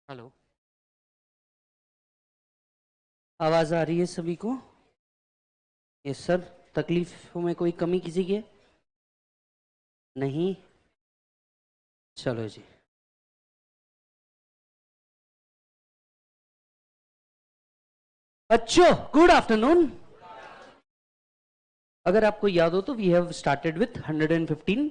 Hello. आवाज आ रही है सभी को? Yes sir. तकलीफों में कोई कमी किसी की है? नहीं। चलो जी। अच्छो, गुड आफ्टरनून। अगर आपको याद हो तो we have started with 115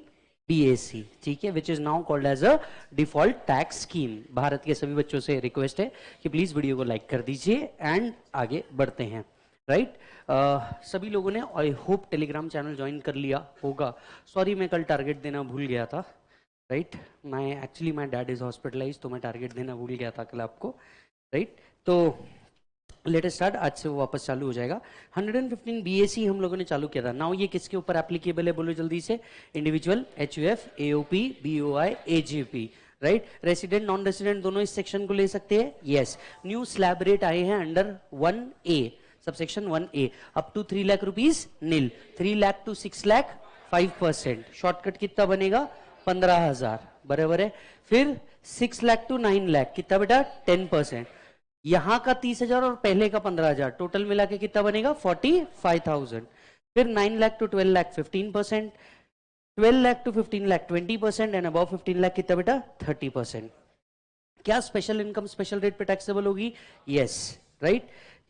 BAC, ठीक है, which is now called as a default tax scheme. Bharat के सभी बच्चों से रिक्वेस्ट है कि प्लीज वीडियो को लाइक कर दीजिए एंड आगे बढ़ते हैं। राइट सभी लोगों ने I hope Telegram channel join कर लिया होगा। सॉरी मैं कल टारगेट देना भूल गया था। राइट मैं actually my dad is hospitalise, तो मैं टारगेट देना भूल गया था कल आपको। राइट तो लेटेस्ट स्टार्ट आज से वो वापस चालू हो जाएगा। 115 बीएसी हम लोगों ने चालू किया था। नाउ ये किसके ऊपर एप्लीकेबल है बोलो जल्दी से? Individual, HUF, AOP, BOI, AGP. Right resident non resident दोनों इस सेक्शन को ले सकते हैं। यस न्यू स्लैब रेट आए हैं under 1A, subsection 1A, up to 3 lakh rupees nil, 3 lakh to 6 lakh 5%। Shortcut कितना बनेगा? 15,000 बराबर है। फिर 6 लाख टू 9 लाख कितना बेटा? 10%। यहां का 30,000 और पहले का 15,000 टोटल मिला के कितना बनेगा? 45,000। फिर 9 lakh to 12 lakh 15%, 12 lakh to 15 lakh 20% and above 15 lakh कितना बेटा? 30%। क्या स्पेशल इनकम स्पेशल रेट पे टैक्सेबल होगी? Yes right.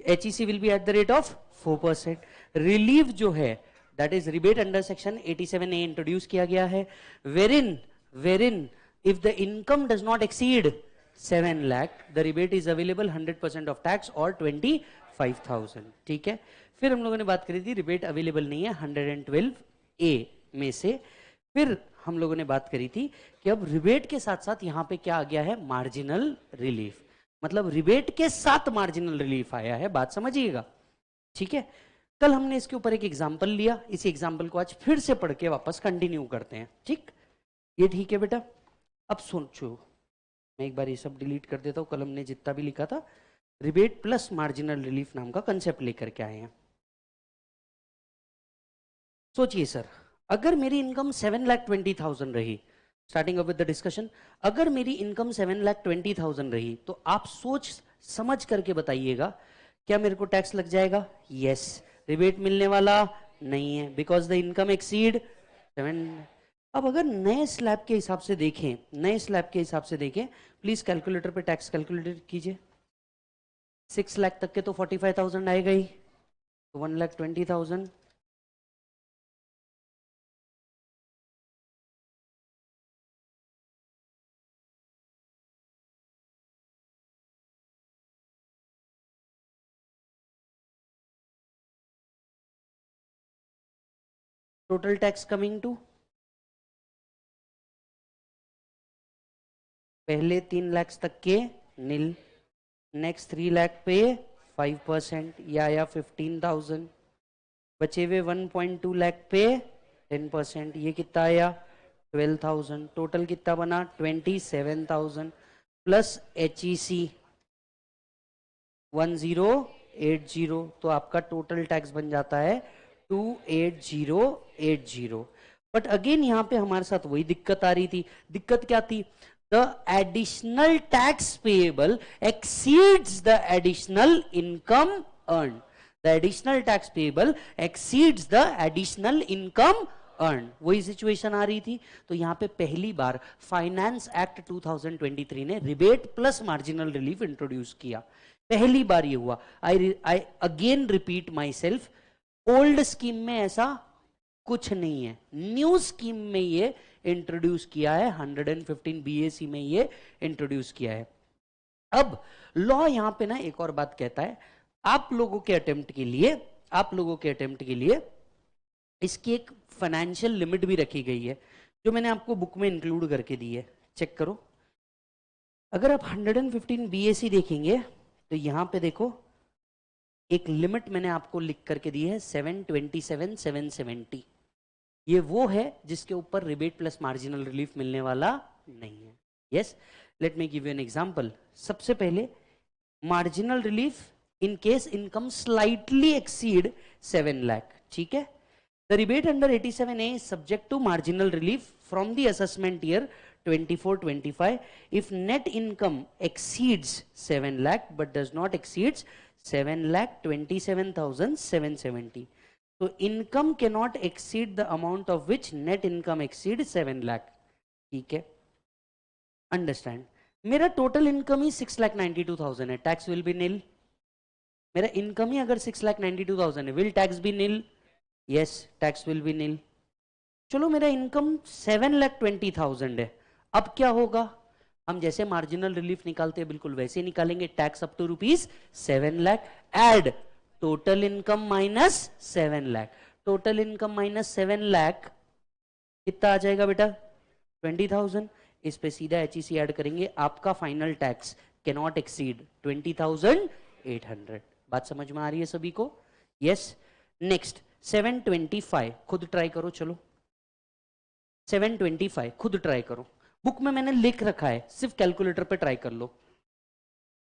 HEC will be at the rate of 4%। Relief जो है that is rebate under section 87A introduce किया गया है, wherein wherein if the income does not exceed 7 lakh the rebate is available 100% of tax और 25,000। ठीक है। फिर हम लोगों ने बात करी थी रिबेट अवेलेबल नहीं है 112A में से। फिर हम लोगों ने बात करी थी कि अब रिबेट के साथ साथ यहां पे क्या आ गया है? Marginal relief. मतलब रिबेट के साथ मार्जिनल रिलीफ आया है, बात समझिएगा। ठीक है। कल हमने इसके ऊपर एक एग्जाम्पल लिया, इसी एग्जाम्पल को आज फिर से पढ़ के वापस कंटिन्यू करते हैं। ठीक, ये ठीक है बेटा? अब सोचो, मैं एक बार ये सब डिलीट कर देता हूं। कल हमने जितना भी लिखा था रिबेट प्लस मार्जिनल रिलीफ नाम का कंसेप्ट लेकर के आए हैं। सोचिए सर, अगर मेरी इनकम 7,20,000 रही, starting up with the discussion, अगर मेरी इनकम 7,20,000 रही तो आप सोच समझ करके बताइएगा क्या मेरे को टैक्स लग जाएगा? यस। रिबेट मिलने वाला नहीं है बिकॉज द इनकम एक्सीड 7। अब अगर नए स्लैब के हिसाब से देखें, नए स्लैब के हिसाब से देखें, प्लीज कैलकुलेटर पे टैक्स कैलकुलेट कीजिए। 6 लाख तक के तो 45,000 आएगा ही, तो 1,20,000। टोटल टैक्स कमिंग टू, पहले 3 लाख तक के नील, नेक्स्ट 3 लाख पे 5% या 15,000, बचे हुए 1.2 लाख पे 10%, ये कितना आया? 12,000। टोटल कितना बना? 27,000 प्लस HEC 1080, तो आपका टोटल टैक्स बन जाता है 28080। बट अगेन यहां पे हमारे साथ वही दिक्कत आ रही थी। दिक्कत क्या थी? The additional tax payable exceeds the additional income earn. The additional tax payable exceeds the additional income earn. वही सिचुएशन आ रही थी। तो यहां पे पहली बार फाइनेंस एक्ट 2023 ने rebate plus marginal relief introduce किया। पहली बार ये हुआ। I again repeat my self, old scheme में ऐसा कुछ नहीं है, न्यू स्कीम में ये इंट्रोड्यूस किया है, 115 बीएसी में ये इंट्रोड्यूस किया है। अब लॉ यहां पे ना एक और बात कहता है, आप लोगों के अटेम्प्ट के लिए, आप लोगों के अटेम्प्ट के लिए इसकी एक फाइनेंशियल लिमिट भी रखी गई है, जो मैंने आपको बुक में इंक्लूड करके दी है। चेक करो। अगर आप 115 बीएसी देखेंगे तो यहां पे देखो एक लिमिट मैंने आपको लिख करके दी है 727 770। ये वो है जिसके ऊपर रिबेट प्लस मार्जिनल रिलीफ मिलने वाला नहीं है। Yes, let me give you an example. सबसे पहले marginal relief in case income slightly exceed 7 lakh. ठीक है। The rebate under 87A is subject to marginal relief from the assessment year 24 25 if net income exceeds 7 lakh but does not exceeds 7 lakh 27,770. So income cannot exceed the amount of which net income exceeds 7 lakh. ठीक है, understand. मेरा total income ही 6,92,000 है, tax will be नील. मेरा income ही अगर 6,92,000 है, will tax be nil? Yes, tax will be nil. चलो मेरा income 7,20,000 है, अब क्या होगा? हम जैसे मार्जिनल रिलीफ निकालते हैं बिल्कुल वैसे निकालेंगे. Tax up to rupees 7 lakh add total income minus 7 lakh. Total income minus 7 lakh कितना आ जाएगा बेटा? 20,000. इस पे सीधा एचईसी ऐड करेंगे. आपका फाइनल टैक्स कैनॉट एक्सीड 20,800. बात समझ में आ रही है सभी को? यस. नेक्स्ट 725 खुद ट्राई करो. चलो 725 खुद ट्राई करो. बुक में मैंने लिख रखा है, सिर्फ कैलकुलेटर पे ट्राई कर लो.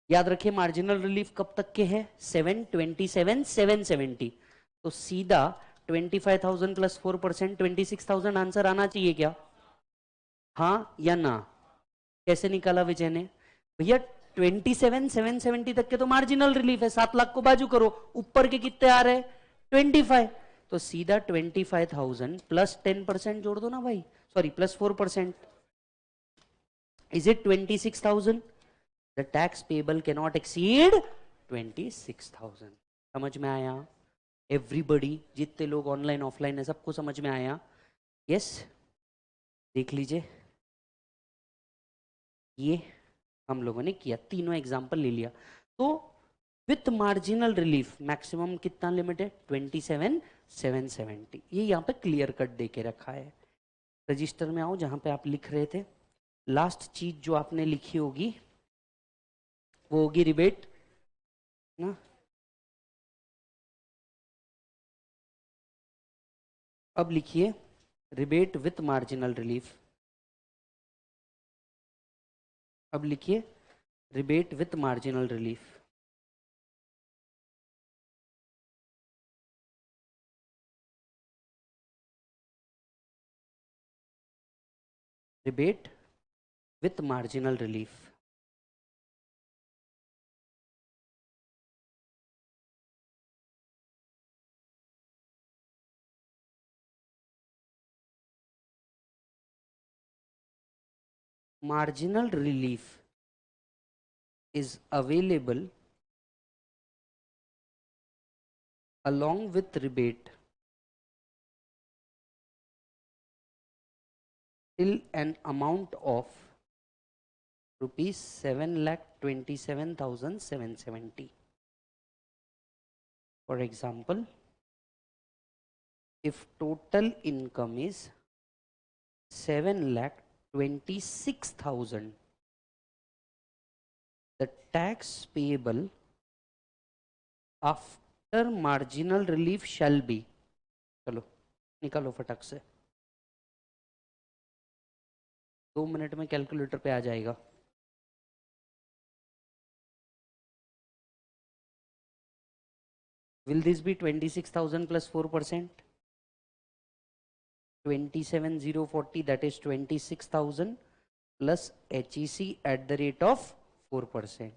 याद रखिए मार्जिनल रिलीफ कब तक के है? 727 770. तो सीधा 25,000 प्लस 4% 26,000 आंसर आना चाहिए क्या? हाँ या ना? कैसे निकाला विजय ने? भैया 27,770 तक के तो मार्जिनल रिलीफ है. 7 लाख को बाजू करो, ऊपर के कितने आ रहे हैं? 25. तो सीधा 25,000 प्लस 10% जोड़ दो ना भाई, sorry plus 4%. Is it 26,000? The tax payable can not exceed 26,000. समझ में आया? एवरीबडी, जितने लोग ऑनलाइन ऑफलाइन है सबको समझ में आया? यस. देख लीजिए, ये हम लोगों ने किया, तीनों एग्जाम्पल ले लिया. तो विथ मार्जिनल रिलीफ मैक्सिमम कितना लिमिट है? 27,770. ये यहाँ पे क्लियर कट दे के रखा है. रजिस्टर में आओ जहां पे आप लिख रहे थे. लास्ट चीज जो आपने लिखी होगी वो होगी रिबेट ना. अब लिखिए रिबेट विथ मार्जिनल रिलीफ. अब लिखिए rebate with marginal relief. Rebate with marginal relief. Marginal relief is available along with rebate till an amount of rupees 7,27,770. For example, if total income is 7,26,000, the tax payable after marginal relief shall be, चलो निकालो फटक से, 2 minute में calculator पे आ जाएगा. Will this be 26,000 plus 4%? 27,040, that is 26,000 plus HEC at the rate of 4%.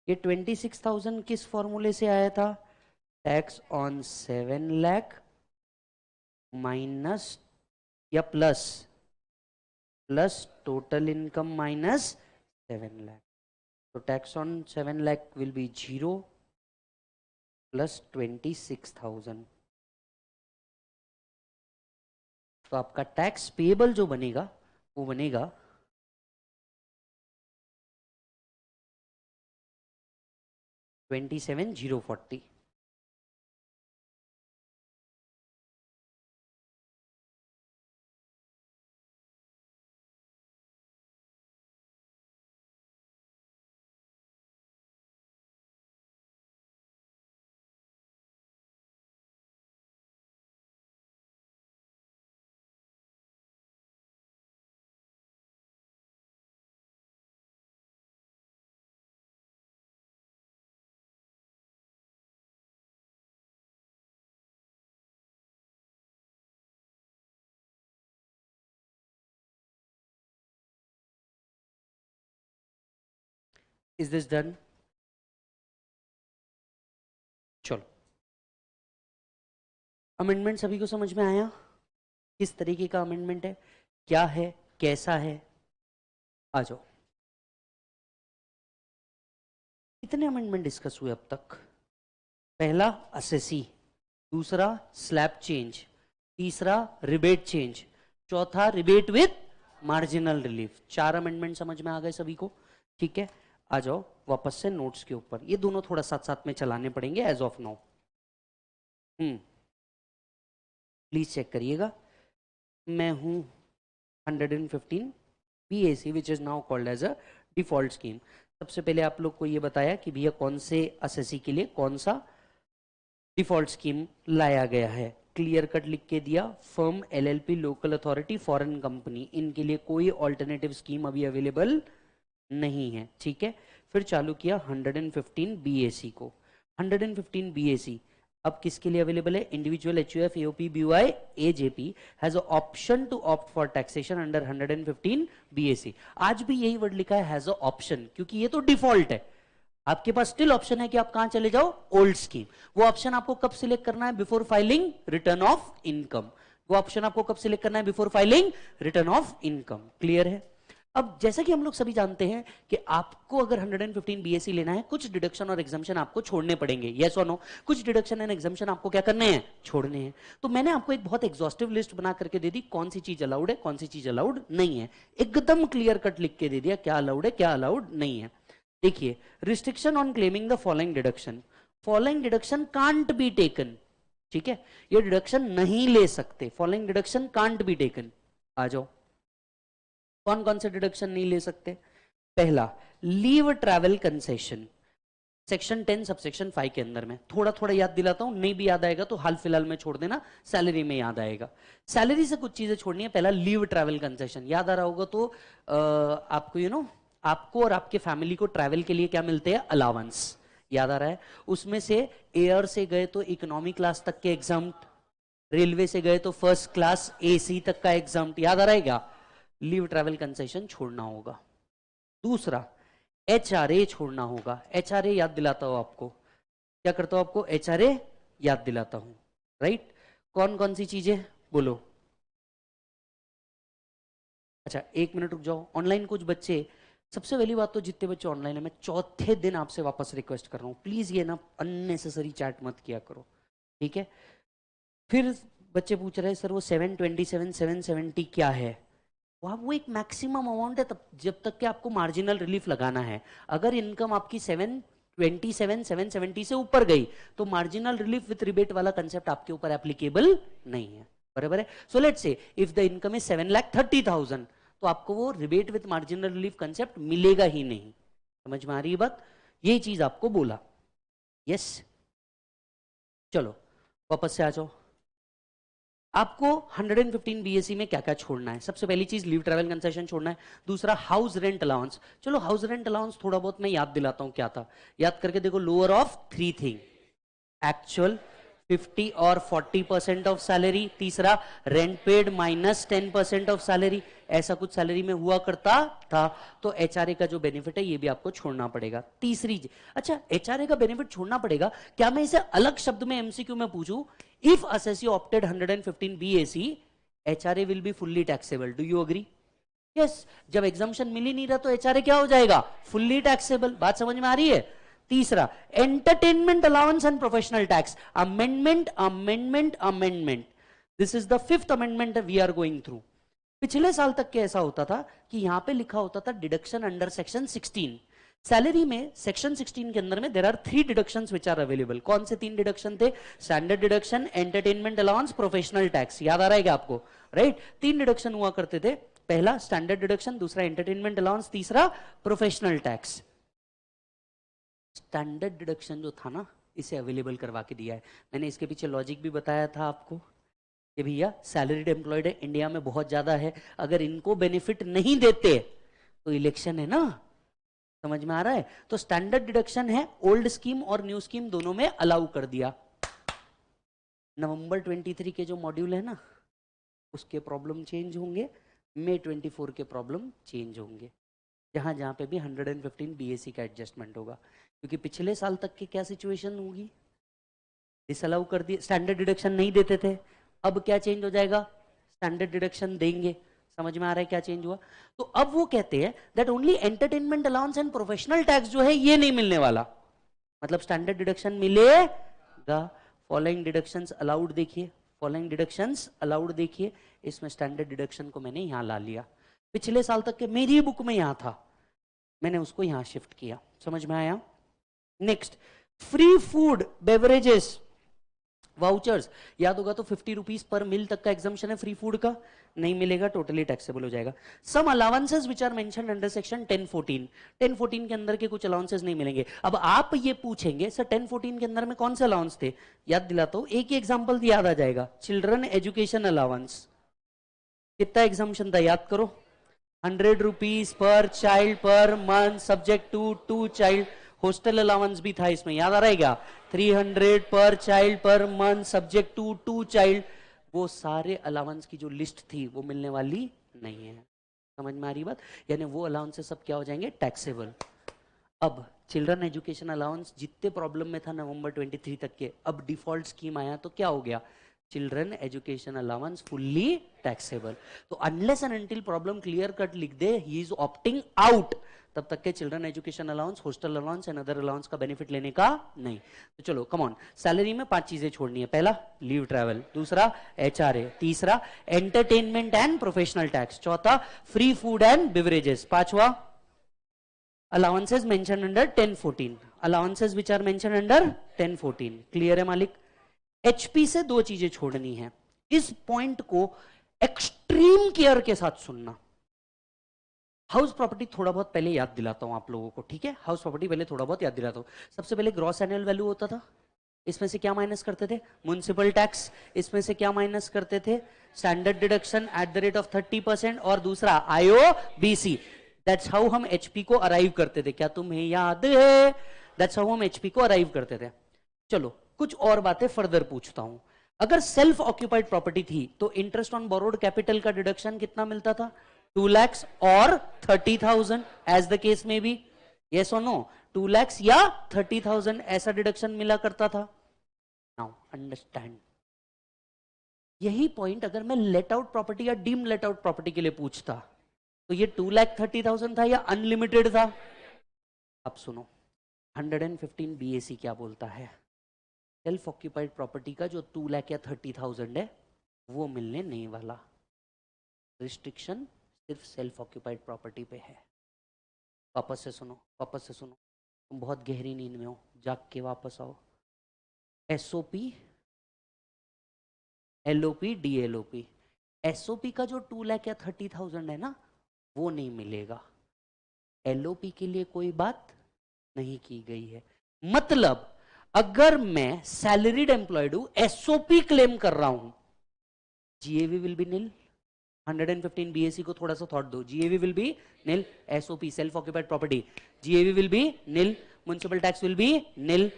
ये 26,000 किस फॉर्मूले से आया था? टैक्स ऑन 7 लाख माइनस या plus total income minus 7 lakh. तो tax on 7 lakh will be 0 plus 26,000. तो आपका टैक्स पेबल जो बनेगा वो बनेगा 27,040. Is this done? चलो, अमेंडमेंट सभी को समझ में आया? किस तरीके का अमेंडमेंट है, क्या है, कैसा है? आ जाओ। कितने अमेंडमेंट डिस्कस हुए अब तक? पहला असेसी, दूसरा स्लैब चेंज, तीसरा रिबेट चेंज, चौथा rebate with marginal relief. 4 amendment समझ में आ गए सभी को? ठीक है, आ जाओ वापस से नोट्स के ऊपर। ये दोनों थोड़ा साथ साथ में चलाने पड़ेंगे as of now. Please check करिएगा। मैं हूं 115 BAC which is now called as a default scheme. सबसे पहले आप लोग को ये बताया कि भैया कौन से असेसी के लिए कौन सा डिफॉल्ट स्कीम लाया गया है, क्लियर कट लिख के दिया। Firm, LLP, local authority, foreign company, इनके लिए कोई ऑल्टरनेटिव स्कीम अभी अवेलेबल नहीं है। ठीक है, फिर चालू किया 115 BAC को। 115 BAC अब किसके लिए अवेलेबल है? Individual, HUF, AOP, BOI, AJP has option to opt for taxation under 115 BAC। आज भी यही वर्ड लिखा है, हैज ऑप्शन, क्योंकि ये तो डिफॉल्ट है। आपके पास स्टिल ऑप्शन है कि आप कहां चले जाओ, ओल्ड स्कीम। वो ऑप्शन आपको कब सिलेक्ट करना है? Before filing return of income. वो ऑप्शन आपको कब सिलेक्ट करना है? Before filing return of income. Clear है? अब जैसा कि हम लोग सभी जानते हैं कि आपको अगर 115 BAC लेना है, कुछ डिडक्शन और एग्जाम्पशन आपको छोड़ने पड़ेंगे। यस और नो? कुछ डिडक्शन एंड एग्जाम्पशन आपको क्या करने हैं? छोड़ने हैं। तो मैंने आपको एक बहुत एग्जॉस्टिव लिस्ट बना करके दे दी, कौन सी चीज अलाउड है, कौन सी चीज अलाउड नहीं है। एकदम क्लियर कट लिख के दे दिया क्या अलाउड है, क्या अलाउड नहीं है। देखिए, restriction on claiming the following deduction. Following deduction can't be taken. ठीक है, ये डिडक्शन नहीं ले सकते। Following deduction can't be taken. आ जाओ, कौन कौन से डिडक्शन नहीं ले सकते? पहला, leave travel concession, section 10 subsection 5 के अंदर में। थोड़ा थोड़ा याद दिलाता हूं, नहीं भी याद आएगा तो हाल फिलहाल में छोड़ देना, सैलरी में याद आएगा। सैलरी से कुछ चीजें छोड़नी है। पहला, लीव ट्रैवल कंसेशन, याद आ रहा होगा तो आपको आपको और आपके फैमिली को ट्रैवल के लिए क्या मिलते हैं? अलाउंस। याद आ रहा है? उसमें से एयर से गए तो इकोनॉमी क्लास तक के एग्जाम्प्ट, रेलवे से गए तो फर्स्ट क्लास AC तक का एग्जाम्प्ट। याद आ रहा है क्या? लीव ट्रैवल कंसेशन छोड़ना होगा। दूसरा, HRA छोड़ना होगा। HRA याद दिलाता हूं आपको, क्या करता हूं आपको? HRA याद दिलाता हूं। राइट? कौन कौन सी चीजें बोलो? अच्छा, 1 मिनट रुक जाओ। ऑनलाइन कुछ बच्चे, सबसे पहली बात तो जितने बच्चे ऑनलाइन है, मैं चौथे दिन आपसे वापस रिक्वेस्ट कर रहा हूं, प्लीज ये ना अननेसेसरी चैट मत किया करो। ठीक है? फिर बच्चे पूछ रहे हैं सर वो 727 770 क्या है? वो एक मैक्सिमम अमाउंट है, तब जब तक कि आपको मार्जिनल रिलीफ लगाना है। अगर इनकम आपकी 727 770 से ऊपर गई तो मार्जिनल रिलीफ विथ रिबेट वाला कंसेप्ट आपके ऊपर एप्लीकेबल नहीं है। बराबर है? So let's say if the income is 7,30,000 तो आपको वो rebate with marginal relief concept मिलेगा ही नहीं। समझ में आ रही है बात? ये चीज आपको बोला। यस, चलो वापस से आ जाओ। आपको 115 BAC में क्या क्या छोड़ना है? सबसे पहली चीज, लीव ट्रैवल कंसेशन छोड़ना है। दूसरा, हाउस रेंट अलाउंस। चलो हाउस रेंट अलाउंस थोड़ा बहुत मैं याद दिलाता हूं क्या था, याद करके देखो। लोअर ऑफ 3 थिंग, एक्चुअल, 50 और 40% ऑफ सैलरी। तीसरा, rent paid minus 10% of salary. ऐसा कुछ सैलरी में हुआ करता था, तो HRA का जो बेनिफिट है ये भी आपको छोड़ना पड़ेगा। तीसरी, अच्छा HRA का बेनिफिट छोड़ना पड़ेगा, क्या मैं इसे अलग शब्द में MCQ में पूछूं? If assessee opted 115 BAC, HRA will be fully taxable. Do you agree? Yes, जब एग्जाम्शन मिल ही नहीं रहा तो HRA क्या हो जाएगा? Fully taxable. बात समझ में आ रही है? तीसरा, entertainment allowance and professional tax. Amendment amendment amendment, this is the 5th amendment we are going through. पिछले साल तक के ऐसा होता था कि यहां पे लिखा होता था डिडक्शन अंडर सेक्शन 16। सैलरी में सेक्शन 16 के अंदर में there are 3 deductions which are available. कौन से 3 डिडक्शन थे? Standard deduction, entertainment allowance, professional tax. याद आ रहा है क्या आपको? राइट? 3 डिडक्शन हुआ करते थे। पहला स्टैंडर्ड डिडक्शन, दूसरा एंटरटेनमेंट अलाउंस, तीसरा प्रोफेशनल टैक्स। स्टैंडर्ड डिडक्शन जो था ना, इसे अवेलेबल करवा के दिया है। मैंने इसके पीछे लॉजिक भी बताया था आपको कि भैया सैलरीड एम्प्लॉयड है, इंडिया में बहुत ज्यादा है, अगर इनको बेनिफिट नहीं देते तो इलेक्शन है ना। समझ में आ रहा है? तो स्टैंडर्ड डिडक्शन है, ओल्ड स्कीम और न्यू स्कीम दोनों में अलाउ कर दिया। नवंबर 23 के जो मॉड्यूल है ना, उसके प्रॉब्लम चेंज होंगे, मई 24 के प्रॉब्लम चेंज होंगे। जहां जहां पे भी 115 बीएसी का एडजस्टमेंट होगा, क्योंकि पिछले साल तक की क्या सिचुएशन होगी, डिसअलाउ कर दिए, स्टैंडर्ड डिडक्शन नहीं देते थे, अब क्या चेंज हो जाएगा, स्टैंडर्ड डिडक्शन देंगे। समझ में आ रहा है क्या चेंज हुआ? तो अब वो कहते हैं that only entertainment allowance and professional tax जो है ये नहीं मिलने वाला, मतलब स्टैंडर्ड डिडक्शन मिलेगा। फॉलोइंग डिडक्शंस अलाउड देखिए, फॉलोइंग डिडक्शंस अलाउड देखिए, इसमें स्टैंडर्ड डिडक्शन को मैंने यहां ला लिया, पिछले साल तक के मेरी बुक में यहां था, मैंने उसको यहां शिफ्ट किया। समझ में आया? Next, free food beverages vouchers, याद होगा तो 50 रुपीज पर मिल तक का एग्जाम्पशन है फ्री फूड का, नहीं मिलेगा, टोटली टैक्सेबल हो जाएगा। Some allowances which are mentioned under section 1014, 1014 के अंदर के कुछ अलाउंसेस नहीं मिलेंगे। अब आप ये पूछेंगे सर 1014 के अंदर में कौन से अलाउंस थे, याद दिलाता हूं, एक ही एग्जाम्पल याद आ जाएगा, चिल्ड्रन एजुकेशन अलाउंस, कितना एग्जाम्पशन था याद करो, 100 रुपीज पर चाइल्ड पर month subject to 2 child, hostel allowance भी था इसमें, याद आ रहा है क्या, 300 पर चाइल्ड पर मंथ सब्जेक्ट टू 2 चाइल्ड, वो सारे अलाउंस की जो लिस्ट थी वो मिलने वाली नहीं है। समझ में आ रही बात? यानी वो अलाउंसेस सब क्या हो जाएंगे, टैक्सेबल। अब चिल्ड्रन एजुकेशन अलाउंस जितने प्रॉब्लम में था नवंबर 23 तक के, अब डिफॉल्ट स्कीम आया तो क्या हो गया, children education allowance fully taxable. तो unless and until problem clear cut लिख दे ही इज ऑप्टिंग आउट, तब तक के children education allowance, hostel allowance and other allowance का बेनिफिट लेने का नहीं। तो चलो कम ऑन, सैलरी में 5 चीजें छोड़नी है, पहला लीव ट्रैवल, दूसरा एचआरए, तीसरा एंटरटेनमेंट एंड प्रोफेशनल टैक्स, चौथा फ्री फूड एंड बिवरेजेस, पांचवा allowances mentioned under 1014, allowances which are mentioned under 1014। Clear है मालिक? एचपी से 2 चीजें छोड़नी है, इस पॉइंट को एक्सट्रीम केयर के साथ सुनना। हाउस प्रॉपर्टी थोड़ा बहुत पहले याद दिलाता हूं आप लोगों को, ठीक है, हाउस प्रॉपर्टी पहले थोड़ा बहुत याद दिलाता हूं। सबसे पहले ग्रॉस एनुअल वैल्यू होता था, इसमें से क्या माइनस करते थे, म्युनिसिपल टैक्स, इसमें से क्या माइनस करते थे, standard deduction at the rate of 30%, और दूसरा आईओबीसी। दैट्स हाउ हम एचपी को अराइव करते थे, क्या तुम्हें याद है? दैट्स हाउ हम एचपी को अराइव करते थे। चलो कुछ और बातें फर्दर पूछता हूं। अगर सेल्फ ऑक्यूपाइड प्रॉपर्टी थी तो इंटरेस्ट ऑन बोरोड कैपिटल का डिडक्शन कितना मिलता था, 2 lakhs और 30,000 एज द केस में भी, यस और नो, 2 lakhs या 30,000 ऐसा डिडक्शन मिला करता था। नाउ अंडरस्टैंड, यही पॉइंट अगर मैं लेट आउट प्रॉपर्टी या डीम लेट आउट प्रॉपर्टी के लिए पूछता तो ये 2,30,000 था या अनलिमिटेड था? अब सुनो 115 बीएसी क्या बोलता है, सेल्फ ऑक्यूपाइड प्रॉपर्टी का जो 2 लाख या 30,000 है वो मिलने नहीं वाला, रिस्ट्रिक्शन सिर्फ सेल्फ ऑक्यूपाइड प्रॉपर्टी पे है। वापस से सुनो, वापस से सुनो, तुम बहुत गहरी नींद में हो, जाग के वापस आओ। एसओपी, एलओपी, डीएलओपी, एसओपी का जो 2 लाख या 30,000 है ना वो नहीं मिलेगा, एलओपी के लिए कोई बात नहीं की गई है। मतलब अगर मैं सैलरीड एम्प्लॉयड हूं, एसओपी क्लेम कर रहा हूं, GAV will be nil. 115 BAC को थोड़ा सा थॉट दो, GAV will be nil, SOP self occupied property, GAV will be nil, municipal tax will be nil,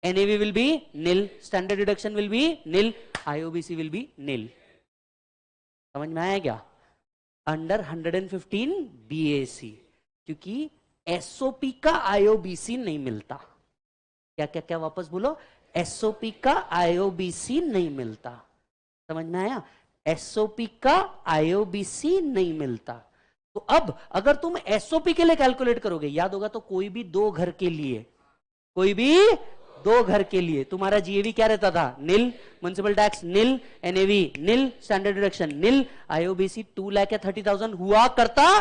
NAV will be nil, standard deduction will be nil, IOBC will be nil. समझ में आया क्या? Under 115 BAC, क्योंकि SOP का आईओबीसी नहीं मिलता। क्या क्या क्या, वापस बोलो, एसओपी का आईओबीसी नहीं मिलता। समझ में आया? एसओपी का आईओबीसी नहीं मिलता। तो अब अगर तुम एसओपी के लिए कैलकुलेट करोगे, याद होगा तो कोई भी 2 घर के लिए, कोई भी 2 घर के लिए तुम्हारा जीएवी क्या रहता था, निल, म्युनिसिपल टैक्स निल, एनएवी निल, स्टैंडर्ड डिडक्शन निल, आईओबीसी 2 लाख या 30,000 हुआ करता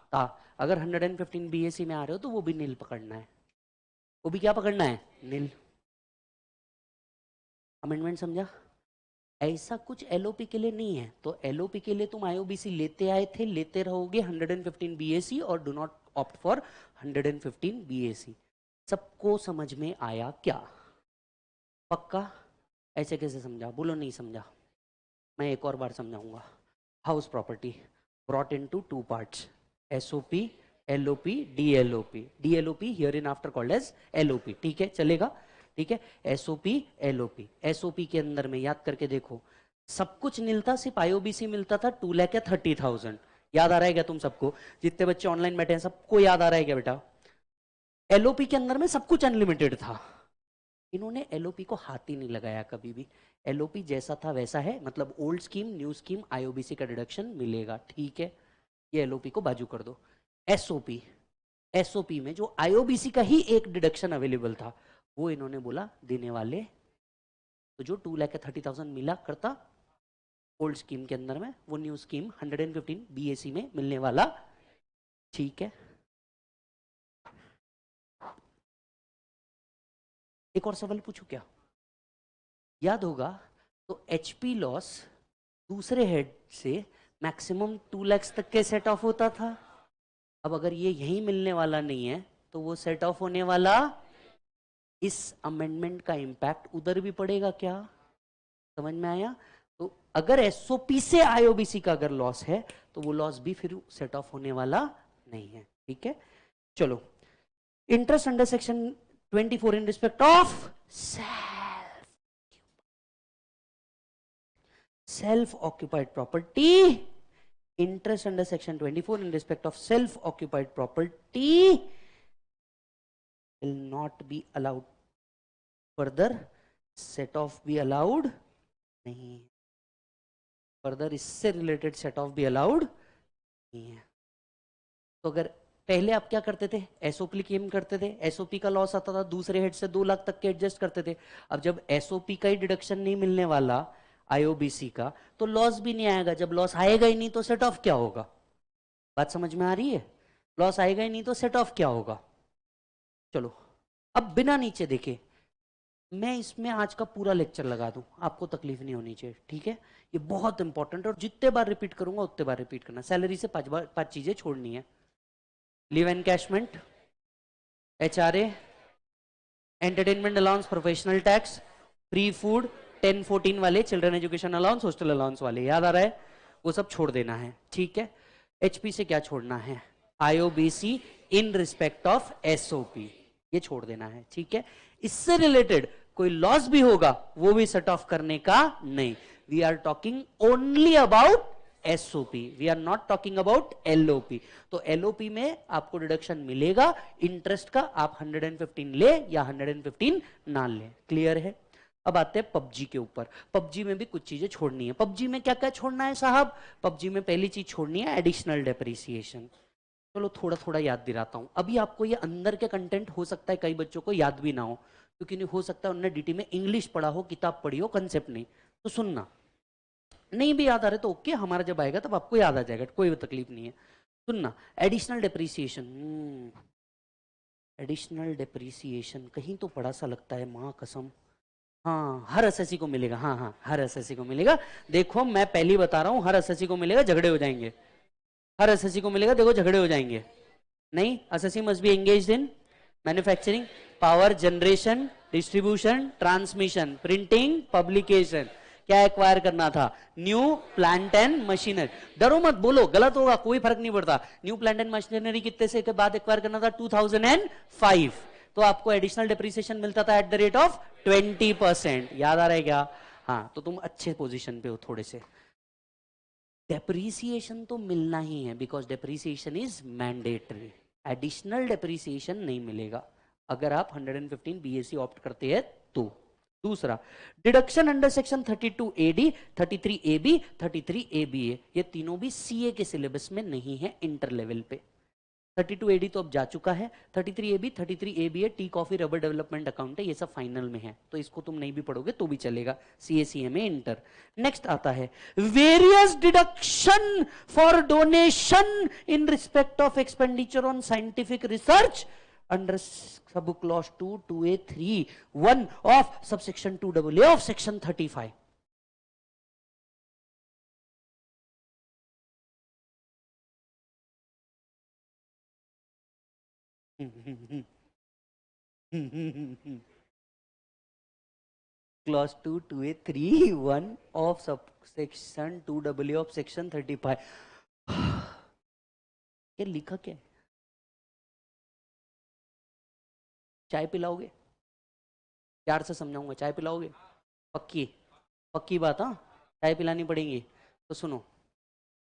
था। अगर 115 बीएसी में आ रहे हो तो वो भी निल पकड़ना है, वो भी क्या पकड़ना है, निल। अमेंडमेंट समझा? ऐसा कुछ एलओपी के लिए नहीं है, तो एलओपी के लिए तुम आईओबीसी लेते आए थे, लेते रहोगे 115 बीएसी, और do not opt for 115 BAC. सबको समझ में आया क्या? पक्का? ऐसे कैसे समझा, बोलो नहीं समझा, मैं एक और बार समझाऊंगा। House property brought into 2 parts, SOP, LOP, DLOP, DLOP hereinafter called as LOP, ठीक है, चलेगा, ठीक है। एसओपी, एलओपी, एसओपी के अंदर में याद करके देखो, सब कुछ मिलता, सिर्फ आईओबीसी मिलता था 2 लाख या 30,000, याद आ रहा है क्या तुम सबको? जितने बच्चे ऑनलाइन बैठे हैं सबको याद आ रहा है क्या बेटा? एलओपी के अंदर में सब कुछ अनलिमिटेड था। इन्होंने एलओपी को हाथ ही नहीं लगाया कभी भी। एलओपी जैसा था वैसा है, मतलब ओल्ड स्कीम न्यू स्कीम आईओबीसी का डिडक्शन मिलेगा, ठीक है। ये एलओपी को बाजू कर दो। एसओपी, एसओपी में जो आईओबीसी का ही एक डिडक्शन अवेलेबल था वो इन्होंने बोला देने वाले, तो जो 2,30,000 मिला करता ओल्ड स्कीम के अंदर में, वो न्यू स्कीम 115 बीएसी में मिलने वाला, ठीक है। एक और सवाल पूछू क्या? याद होगा तो एचपी लॉस दूसरे हेड से मैक्सिमम 2 लाख तक के सेट ऑफ होता था। अब अगर ये यहीं मिलने वाला नहीं है तो वो सेट ऑफ होने वाला, इस अमेंडमेंट का इंपैक्ट उधर भी पड़ेगा क्या? समझ में आया? तो अगर एसओपी से आईओबीसी का अगर लॉस है तो वो लॉस भी फिर सेट ऑफ होने वाला नहीं है, ठीक है। चलो, interest under section 24 in respect of self occupied property, interest under section 24 in respect of self occupied property will not be allowed, further set off be allowed नहीं, further इससे रिलेटेड सेट ऑफ भी allowed नहीं है। तो अगर पहले आप क्या करते थे, एसओपी क्लेम करते थे, एसओपी का लॉस आता था दूसरे हेड से 2 लाख तक के एडजस्ट करते थे। अब जब एसओपी का ही डिडक्शन नहीं मिलने वाला आईओबीसी का, तो लॉस भी नहीं आएगा। जब लॉस आएगा ही नहीं तो सेट ऑफ क्या होगा? बात समझ में आ रही है? लॉस आएगा ही नहीं तो सेट ऑफ क्या होगा? चलो, अब बिना नीचे देखे मैं इसमें आज का पूरा लेक्चर लगा दूं, आपको तकलीफ नहीं होनी चाहिए, ठीक है। ये बहुत इंपॉर्टेंट है और जितने बार रिपीट करूंगा उतने बार रिपीट करना। सैलरी से 5 चीजें छोड़नी है। Leave encashment, HRA, entertainment allowance, professional tax, free food, 10-14 वाले children education allowance, hostel allowance वाले, याद आ रहा है? वो सब छोड़ देना है, ठीक है। एचपी से क्या छोड़ना है? IOBC in respect of SOP, ये छोड़ देना है, ठीक है। इससे रिलेटेड कोई लॉस भी होगा वो भी सेट ऑफ करने का नहीं। We are talking only about SOP, we are not talking about LOP. तो एलओपी में आपको डिडक्शन मिलेगा इंटरेस्ट का, आप 115 ले या 115 ना ले, क्लियर है? अब आते हैं पबजी के ऊपर। पबजी में भी कुछ चीजें छोड़नी है। पबजी में क्या क्या छोड़ना है साहब? पबजी में पहली चीज छोड़नी है एडिशनल डेप्रिसिएशन। चलो थोड़ा थोड़ा याद दिलाता हूं। अभी आपको ये अंदर के कंटेंट हो सकता है कई बच्चों को याद भी ना हो, क्योंकि नहीं हो सकता उन्होंने डीटी में इंग्लिश पढ़ा हो, किताब पढ़ी हो, कंसेप्ट नहीं। तो सुनना, नहीं भी याद आ रहे तो ओके, हमारा जब आएगा तब आपको याद आ जाएगा, कोई तकलीफ नहीं है। सुनना, एडिशनल डेप्रिसिएशन, एडिशनल डेप्रिसिएशन कहीं तो पढ़ा सा लगता है, माँ कसम। हाँ, हर एसएससी को मिलेगा, हाँ हाँ हर एसएससी को मिलेगा। देखो मैं पहली बता रहा हूँ, हर एसएससी को मिलेगा, झगड़े हो जाएंगे। हर एसएससी को मिलेगा, देखो झगड़े हो जाएंगे। नहीं, SSC must be engaged in manufacturing, power generation, distribution, transmission, printing, publication. क्या एक्वायर करना था? New plant and machinery. डरो मत, बोलो गलत होगा कोई फर्क नहीं पड़ता। न्यू प्लांट एंड मशीनरी कितने से के बाद एक्वायर करना था? 2005। तो आपको एडिशनल डिप्रिसिएशन मिलता था एट द रेट ऑफ 20%। याद आ रहा है क्या? हाँ, तो तुम अच्छे पोजीशन पे हो थोड़े से। डेप्रिसिएशन तो मिलना ही है, because depreciation is mandatory. Additional depreciation नहीं मिलेगा अगर आप 115 बीएसी ऑप्ट करते हैं तो। दूसरा, deduction under section 32 AD, 33 AB, 33 ABA, ये तीनों भी सीए के सिलेबस में नहीं है इंटर लेवल पे। 32 एडी तो अब जा चुका है, 33 AB, 33 ABA tea coffee rubber development account है, ये सब फाइनल में है, तो इसको तुम नहीं भी पढ़ोगे तो भी चलेगा, सीए में इंटर। नेक्स्ट आता है various deduction for donation in respect of expenditure on scientific research under sub clause 2 2A3(1) of subsection 2AA of section 35। Clause 2 2A3(1) of subsection 2AA of section 35। ये लिखा क्या है? चाय पिलाओगे? प्यार से समझाऊंगा, चाय पिलाओगे? पक्की? पक्की बात? हाँ, चाय पिलानी पड़ेगी। तो सुनो,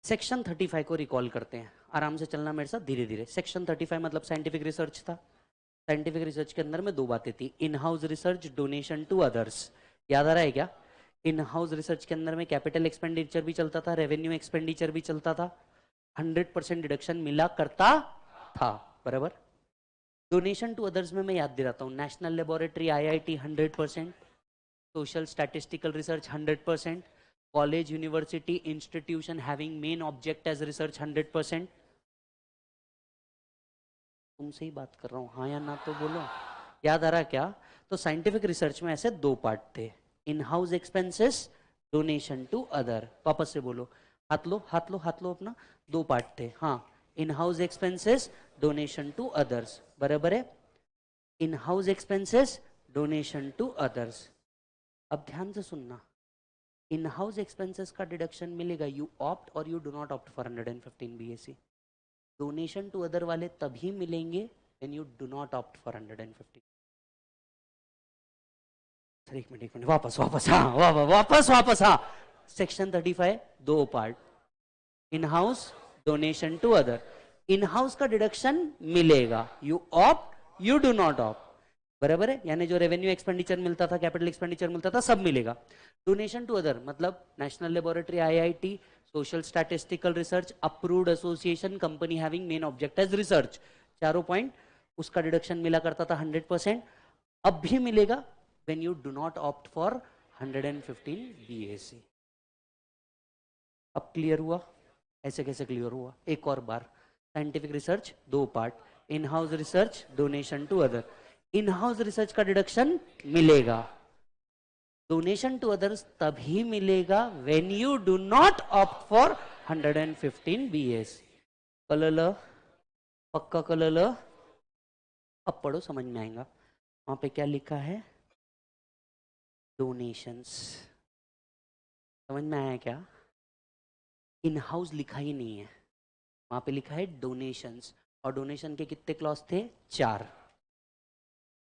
सेक्शन 35 को रिकॉल करते हैं, आराम से चलना मेरे साथ धीरे धीरे। सेक्शन 35 मतलब साइंटिफिक रिसर्च था। साइंटिफिक रिसर्च के अंदर में दो बातें थी, in house research, donation to others. याद आ रहा है क्या? इन हाउस रिसर्च के अंदर में कैपिटल एक्सपेंडिचर भी चलता था, रेवेन्यू एक्सपेंडिचर भी चलता था, 100% डिडक्शन मिला करता था, बराबर। डोनेशन टू अदर्स में मैं याद दिलाता हूँ, national laboratory IIT 100%, social statistical research 100%, college university institution having main object as research 100%। तुमसे ही बात कर रहा हूँ, हाँ या ना तो बोलो। याद आ रहा क्या? तो साइंटिफिक रिसर्च में ऐसे दो पार्ट थे, in house expenses, donation to other. वापस से बोलो, हाथ लो हाथ लो हाथ लो अपना। दो पार्ट थे, हाँ, in house expenses, donation to others, बराबर है। In house expenses, donation to others. अब ध्यान से सुनना, इन हाउस एक्सपेंसेस का डिडक्शन मिलेगा, यू ऑप्ट और you do not opt for 115 BSC. Donation to other वाले तभी मिलेंगे when you do not opt for 115। Sir एक मिनट वापस वापस, हाँ वापस वापस, हाँ। सेक्शन 35 दो part, in house, donation to other. In house का डिडक्शन मिलेगा, you opt you do not opt, बराबर है। यानी जो रेवेन्यू एक्सपेंडिचर मिलता था, कैपिटल एक्सपेंडिचर मिलता था, सब मिलेगा। डोनेशन टू अदर मतलब national laboratory IIT, social statistical research, approved association, company having main object as research, चारों पॉइंट, उसका डिडक्शन मिला करता था 100%। अब भी मिलेगा when you do not opt for 115 BAC। अब क्लियर हुआ? ऐसे कैसे क्लियर हुआ? एक और बार, साइंटिफिक रिसर्च दो part, in house research, donation to other. In house research का डिडक्शन मिलेगा, डोनेशन टू अदर्स तभी मिलेगा when you do not opt for 115 BAC। कलल, पक्का कलल। अब पढ़ो, समझ में आएगा। वहां पे क्या लिखा है? डोनेशंस। समझ में आया क्या? इन हाउस लिखा ही नहीं है, वहां पे लिखा है डोनेशंस। और डोनेशन के कितने क्लॉज थे? 4।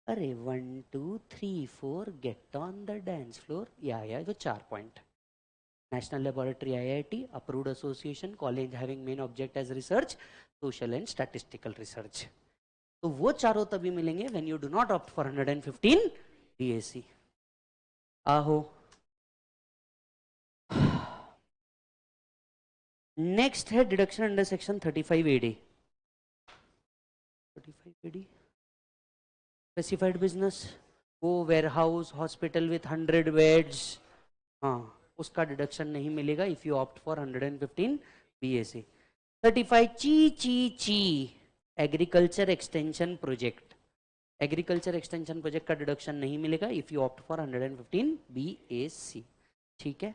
अरे 1 2 3 4 get on the dance floor, या जो 4 point, national laboratory IIT, approved association, college having main object as research, social and statistical research. तो वो चारों तभी मिलेंगे when you do not opt for 115 BAC। आहो, नेक्स्ट है deduction under section 35 AD। 35 AD specified business, वो warehouse, hospital with 100 beds, हाँ, उसका डिडक्शन नहीं मिलेगा if you opt for 115 BAC। 35 ची ची ची agriculture extension project, agriculture extension project का डिडक्शन नहीं मिलेगा if you opt for 115 BAC। ठीक है,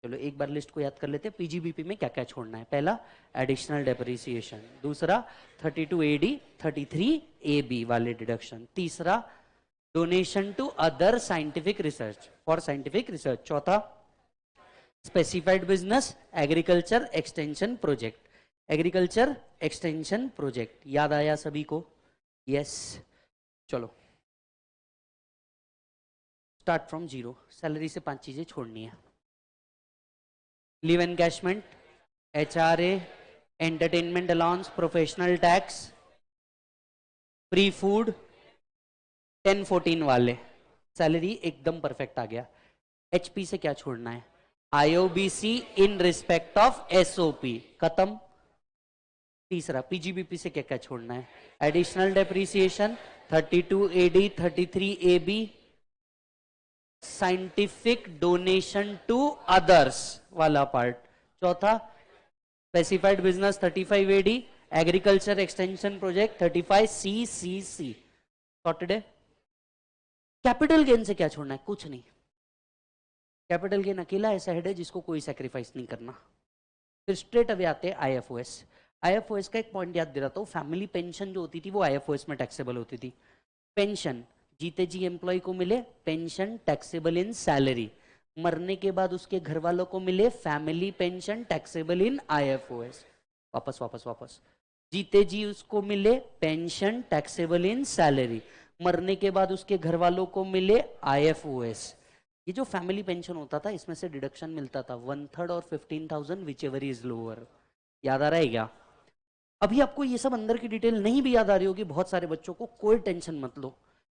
चलो एक बार लिस्ट को याद कर लेते हैं। पीजीबीपी में क्या क्या छोड़ना है? पहला एडिशनल डेप्रिसिएशन, दूसरा 32 AD 33 AB वाले डिडक्शन, तीसरा donation to other scientific research for scientific research, चौथा specified business agriculture extension project, agriculture extension project. याद आया सभी को? यस। चलो स्टार्ट फ्रॉम जीरो, सैलरी से 5 चीजें छोड़नी है, leave encashment, HRA, entertainment allowance, professional tax, free food, 1014 वाले, सैलरी एकदम परफेक्ट आ गया। HP से क्या छोड़ना है? IOBC in respect of SOP, खत्म। तीसरा पीजीबीपी से क्या क्या छोड़ना है? Additional depreciation, 32 AD 33 AB, scientific donation to others वाला पार्ट, चौथा specified business 35 AD, agriculture extension project 35 CCC। Sorted है। कैपिटल गेन से क्या छोड़ना है? कुछ नहीं। कैपिटल गेन अकेला ऐसा हेड है जिसको कोई सैक्रिफाइस नहीं करना। फिर स्ट्रेट अवे आते हैं IFOS। IFOS का एक पॉइंट याद दे रहा था, फैमिली पेंशन जो होती थी वो IFOS में टैक्सेबल होती थी। पेंशन जीते जी एम्प्लॉय को मिले, पेंशन टैक्सेबल इन सैलरी, मरने के बाद उसके घर वालों को मिले family pension taxable in IFOS। वापस वापस वापस, जीते जी उसको मिले पेंशन टैक्सेबल इन सैलरी, मरने के बाद उसके घर वालों को मिले IFOS। ये जो फैमिली पेंशन होता था इसमें से डिडक्शन मिलता था 1/3 और 15,000 विच एवर इज लोअर। याद आ रहा है क्या? अभी आपको ये सब अंदर की डिटेल नहीं भी याद आ रही होगी बहुत सारे बच्चों को, कोई टेंशन मत लो,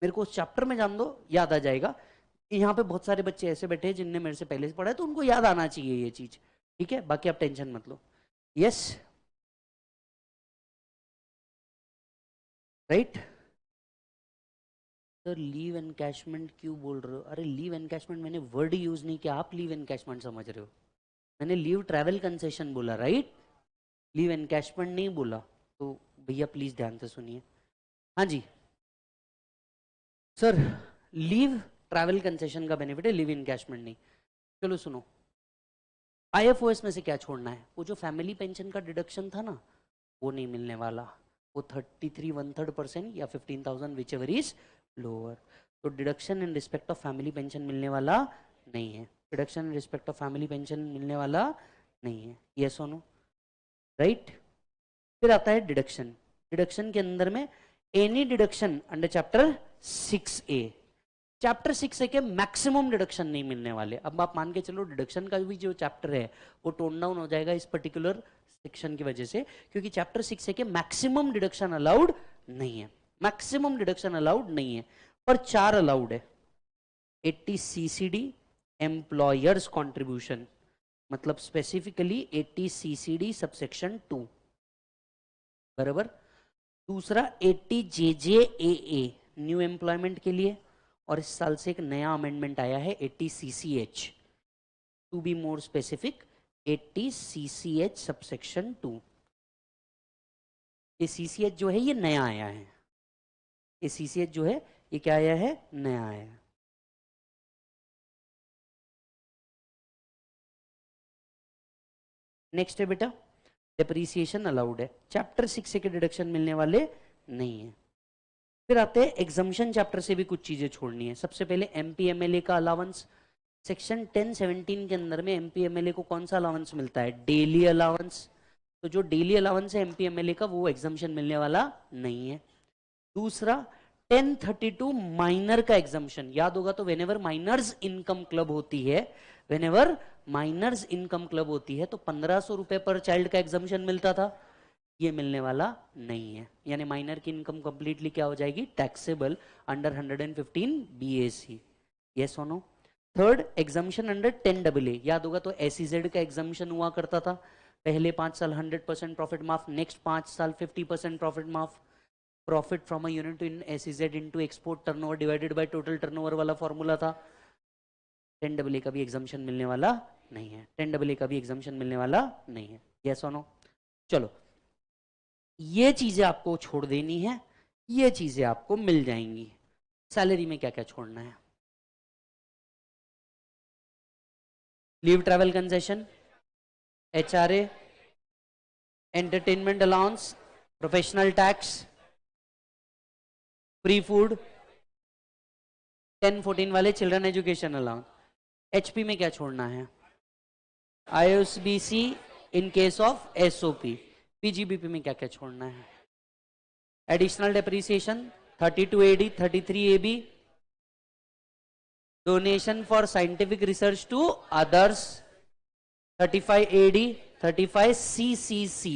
मेरे को उस चैप्टर में जान दो, याद आ जाएगा। यहाँ पे बहुत सारे बच्चे ऐसे बैठे हैं जिनने मेरे से पहले से पढ़ा है, तो उनको याद आना चाहिए ये चीज, ठीक है? बाकी आप टेंशन मत लो। Yes, right. Sir leave encashment क्यों बोल रहे हो? अरे लीव एनकैशमेंट मैंने वर्ड यूज नहीं किया, आप लीव एनकैशमेंट समझ रहे हो। मैंने लीव ट्रैवल कंसेशन बोला, राइट? लीव एनकैशमेंट नहीं बोला। तो भैया प्लीज ध्यान से सुनिए। हाँ जी सर, लीव ट्रैवल कंसेशन का बेनिफिट है, लीव एनकैशमेंट नहीं। चलो सुनो, आईएफओएस में से क्या छोड़ना है? वो जो फैमिली पेंशन का डिडक्शन था ना, वो नहीं मिलने वाला। वो 33 1/3% या 15,000 विच एवर इज लोअर। तो deduction in respect of family pension मिलने वाला नहीं है। Deduction in respect of family pension मिलने वाला नहीं है। यस और नो, राइट? फिर आता है डिडक्शन। डिडक्शन के अंदर में any deduction under chapter 6A, chapter 6A के मैक्सिमम डिडक्शन नहीं मिलने वाले। अब आप मान के चलो डिडक्शन का भी जो चैप्टर है वो टोन डाउन हो जाएगा इस पर्टिकुलर सेक्शन की वजह से, क्योंकि चैप्टर 6A के मैक्सिमम डिडक्शन अलाउड नहीं है। मैक्सिमम डिडक्शन अलाउड नहीं है, पर 4 अलाउड है। 80 CCD एम्प्लॉयर्स कॉन्ट्रीब्यूशन, मतलब स्पेसिफिकली 80 CCD सबसेक्शन 2, बराबर। दूसरा 80 JJAA न्यू एम्प्लॉयमेंट के लिए, और इस साल से एक नया अमेंडमेंट आया है 80 CCH, to be more specific 80 CCH subsection 2। ये CCH जो है ये नया आया है, ये CCH जो है ये क्या आया है? नया आया है। नेक्स्ट है बेटा डेप्रीसिएशन अलाउड है, चैप्टर 6 के डिडक्शन मिलने वाले नहीं है। फिर आते हैं एग्जम्पशन, चैप्टर से भी कुछ चीजें छोड़नी है। सबसे पहले MPMLA का अलाउंस, सेक्शन 1017 के अंदर में MPMLA को कौन सा अलाउंस मिलता है? Daily allowance. तो जो डेली अलाउंस है MPMLA का वो एग्जम्पशन मिलने वाला नहीं है। दूसरा 1032 माइनर का एग्जम्पशन, याद होगा तो वेनेवर माइनर्स इनकम क्लब होती है, वेनेवर माइनर्स इनकम क्लब होती है तो 1500 रुपए पर चाइल्ड का एग्जम्पशन मिलता था, ये मिलने वाला नहीं है। यानी माइनर की इनकम कंप्लीटली क्या हो जाएगी? Taxable under 115 BAC। यस और no? Third exemption under 10AA, याद होगा तो SEZ का एग्जम्पशन हुआ करता था, पहले 5 साल 100% प्रॉफिट माफ, नेक्स्ट 5 साल 50% प्रॉफिट माफ। Profit from a unit in SEZ into export turnover divided by total turnover वाला फॉर्मूला था। 10AA का भी एग्जम्पशन मिलने वाला नहीं है, 10AA का भी एग्जम्पशन मिलने वाला नहीं है। यस और नो? चलो, ये चीजें आपको छोड़ देनी है, ये चीजें आपको मिल जाएंगी। सैलरी में क्या क्या छोड़ना है? Leave travel concession, HRA, entertainment allowance, professional tax, free food, 1014 वाले चिल्ड्रन एजुकेशन अलाउंस। HP में क्या छोड़ना है? IOSBC in case of SOP। PGBP में क्या क्या छोड़ना है? Additional depreciation 32AD 33AB, donation for scientific research to others 35AD 35CCC।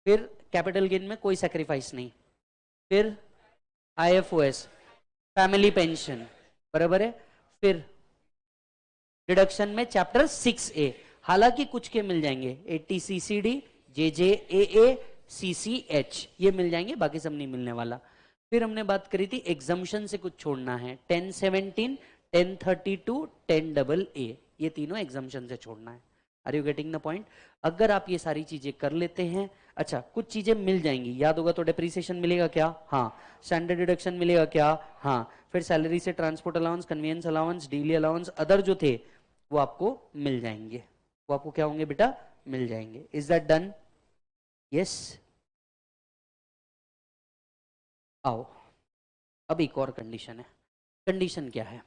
फिर कैपिटल गेन में कोई सैक्रिफाइस नहीं। फिर IFOS फैमिली पेंशन, बराबर है। फिर डिडक्शन में चैप्टर 6A, हालांकि कुछ के मिल जाएंगे 80 CCD JJAA CCH, ये मिल जाएंगे, बाकी सब नहीं मिलने वाला। फिर हमने बात करी थी एग्जम्पशन से कुछ छोड़ना है, 1017 1032 10AA, ये तीनों एग्जम्पशन से छोड़ना है। Are you getting the point? अगर आप ये सारी चीजें कर लेते हैं, अच्छा कुछ चीजें मिल जाएंगी, याद होगा तो डेप्रिसिएशन मिलेगा क्या? हाँ। स्टैंडर्ड डिडक्शन मिलेगा क्या? हाँ। फिर सैलरी से transport allowance, convenience allowance, daily allowance, other जो थे वो आपको मिल जाएंगे। वो आपको क्या होंगे बेटा? मिल जाएंगे। Is that done? यस। आओ, अब एक और कंडीशन है। कंडीशन क्या है?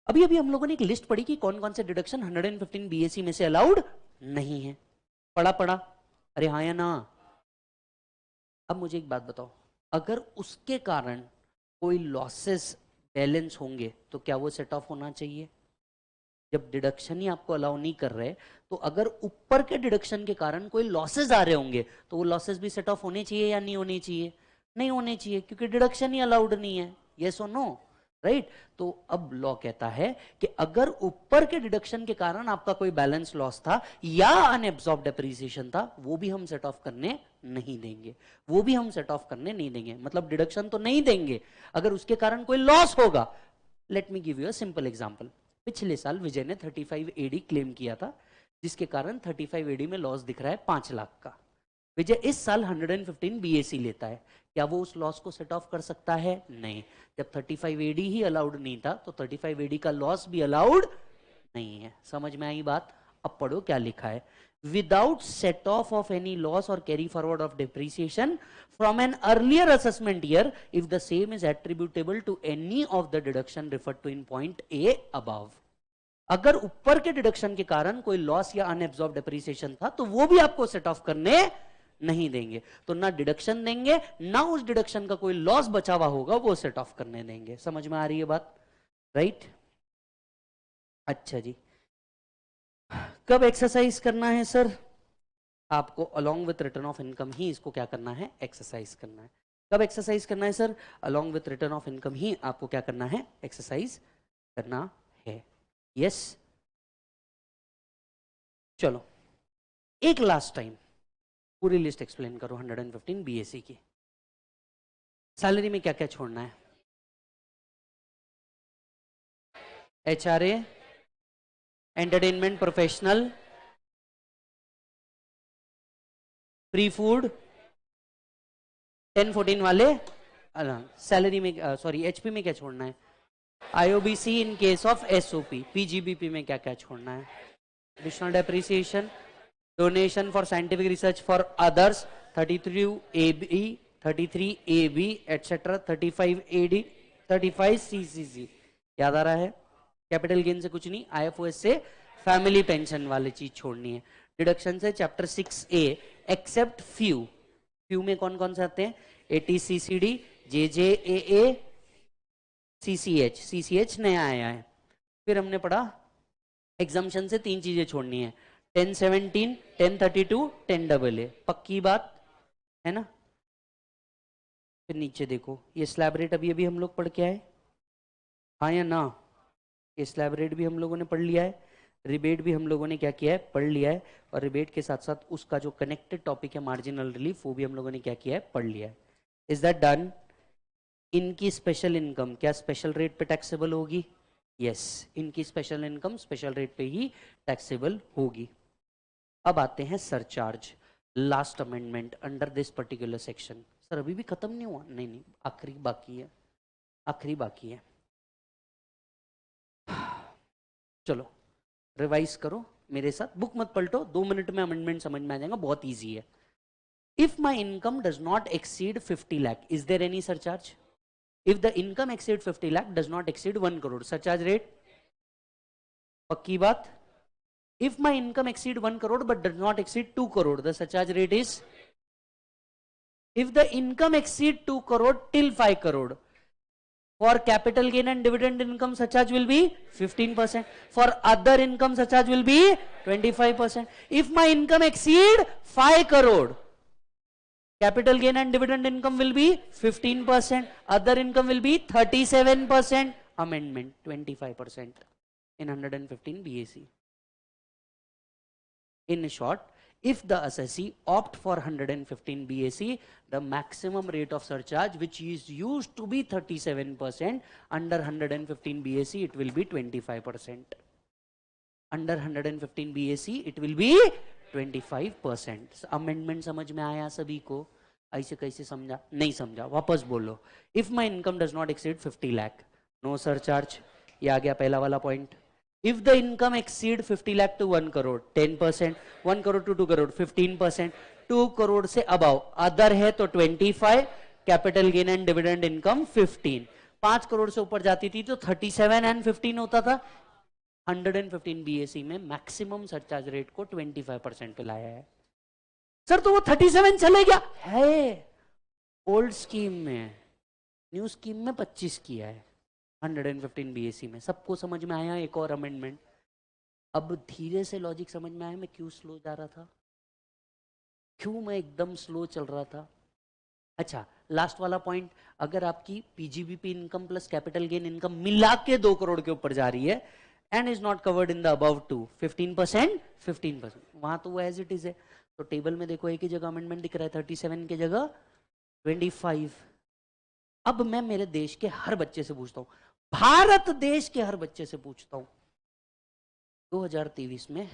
अभी अभी हम लोगों ने एक लिस्ट पढ़ी कि कौन कौन से डिडक्शन 115 BAC में से अलाउड नहीं है। पढ़ा पढ़ा? अरे हाँ या ना? अब मुझे एक बात बताओ, अगर उसके कारण कोई लॉसेस बैलेंस होंगे तो क्या वो सेट ऑफ होना चाहिए? जब डिडक्शन ही आपको अलाउ नहीं कर रहे, तो अगर ऊपर के डिडक्शन के कारण कोई लॉसेस आ रहे होंगे तो वो लॉसेस भी सेट ऑफ होने चाहिए या नहीं होने चाहिए? नहीं होने चाहिए, क्योंकि डिडक्शन ही अलाउड नहीं है। यस और नो? राइट। तो अब लॉ कहता है कि अगर ऊपर के डिडक्शन के कारण आपका कोई बैलेंस लॉस था या अनएब्सॉर्ब डेप्रिसिएशन था, वो भी हम सेट ऑफ करने नहीं देंगे। वो भी हम सेट ऑफ करने नहीं देंगे, मतलब डिडक्शन तो नहीं देंगे अगर उसके कारण कोई लॉस होगा। Let me give you a simple example. पिछले साल विजय ने 35 एडी क्लेम किया था, जिसके कारण 35 एडी में लॉस दिख रहा है 5 लाख का। विजय इस साल 115 बीएसी लेता है, क्या वो उस लॉस को सेट ऑफ कर सकता है? नहीं। जब 35 एडी ही अलाउड नहीं था तो 35 एडी का लॉस भी अलाउड नहीं है। समझ में आई बात? अब पढ़ो क्या लिखा है। Without set off of any loss or carry forward of depreciation from an earlier assessment year, if the same is attributable to any of the deduction referred to in point A above. अगर ऊपर के deduction के कारण कोई loss या unabsorbed depreciation था तो वो भी आपको सेट ऑफ करने नहीं देंगे। तो ना डिडक्शन देंगे, ना उस डिडक्शन का कोई लॉस बचा हुआ होगा वो सेट ऑफ करने देंगे। समझ में आ रही है बात? राइट। अच्छा जी, कब एक्सरसाइज करना है सर? आपको along with return of income ही इसको क्या करना है? एक्सरसाइज करना है। कब एक्सरसाइज करना है sir? Along with return of income ही आपको क्या करना है? एक्सरसाइज करना है। यस। चलो एक लास्ट टाइम पूरी लिस्ट एक्सप्लेन करो 115 बीएससी की। सैलरी में क्या क्या छोड़ना है? HRA, entertainment professional, free food, 10-14 वाले। सैलरी में सॉरी एचपी में क्या छोड़ना है? IOBC in case of SOP. PGBP में क्या क्या छोड़ना है? Additional depreciation, donation for scientific research for others 33AB, 33AB etcetera, 35AD, 35CCC। याद आ रहा है? कैपिटल गेन से कुछ नहीं, आईएफओएस से फैमिली पेंशन वाली चीज छोड़नी है। डिडक्शन से chapter 6A except few. Few में कौन कौन से आते हैं? एटीसीसीडी, जेजेएए, सीसीएच। सीसीएच नया आया है। फिर हमने पढ़ा एग्जाम्पशन से 3 चीजें छोड़नी है, 1017, 1032, 10AA। पक्की बात है ना? फिर नीचे देखो, ये स्लैब रेट अभी अभी हम लोग पढ़ के आए, हाँ या ना? ये स्लैब रेट भी हम लोगों ने पढ़ लिया है, रिबेट भी हम लोगों ने क्या किया है? पढ़ लिया है। और रिबेट के साथ साथ उसका जो कनेक्टेड टॉपिक है मार्जिनल रिलीफ, वो भी हम लोगों ने क्या किया है? पढ़ लिया है। Is that done? इनकी स्पेशल इनकम क्या स्पेशल रेट पे टैक्सेबल होगी? यस, इनकी स्पेशल इनकम स्पेशल रेट पे ही टैक्सेबल होगी। अब आते हैं surcharge, last amendment under this particular section. Sir अभी भी खत्म नहीं हुआ? नहीं नहीं, आखिरी बाकी है, आखिरी बाकी है। चलो रिवाइज करो मेरे साथ, बुक मत पलटो, 2 मिनट में अमेंडमेंट समझ में आ जाएगा, बहुत इजी है। If my income does not exceed 50 lakh, is there any surcharge? If the income exceed 50 lakh does not exceed 1 crore, surcharge rate? पक्की बात? If my income exceed 1 crore but does not exceed 2 crore, the surcharge rate is? If the income exceed 2 crore till 5 crore, for capital gain and dividend income surcharge will be 15%. For other income surcharge will be 25%. If my income exceed 5 crore, capital gain and dividend income will be 15%. Other income will be 37%. Amendment 25% in 115 BAC. In short, if the assessee opt for 115 BAC, the maximum rate of surcharge, which is used to be 37%, under 115 BAC, it will be 25%. Under 115 BAC, it will be 25%. Amendment समझ में आया सभी को? ऐसे कैसे समझा? नहीं समझा, वापस बोलो। If my income does not exceed 50 lakh, no surcharge. ये आ गया पहला वाला point. If the income exceed 50 lakh to 1 crore, 10%, 1 crore to 2 crore, 15%, 2 crore से above, other है तो 25, capital gain and dividend income 15, 5 crore से ऊपर जाती थी तो 37 and 15 होता था। 115 BAC में मैक्सिमम सरचार्ज रेट को 25% पे लाया है। सर तो वो 37 चले गया है ओल्ड स्कीम में, न्यू स्कीम में 25 किया है। 115 बीएसी में। सबको समझ में आया? एक और अमेंडमेंट। अब धीरे से लॉजिक समझ में आया मैं क्यों स्लो जा रहा था, क्यों मैं एकदम स्लो चल रहा था। अच्छा, लास्ट वाला पॉइंट, अगर आपकी PGBP income plus capital gain income मिला के 2 करोड़ के ऊपर जा रही है and is not covered in the above two 15%, 15%, वहां तो वो एज इट इज है। तो टेबल में देखो एक ही जगह अमेंडमेंट दिख रहा है, 37 की जगह 25। अब मैं मेरे देश के हर बच्चे से पूछता हूं, भारत देश के हर बच्चे से पूछता हूं, 2023 में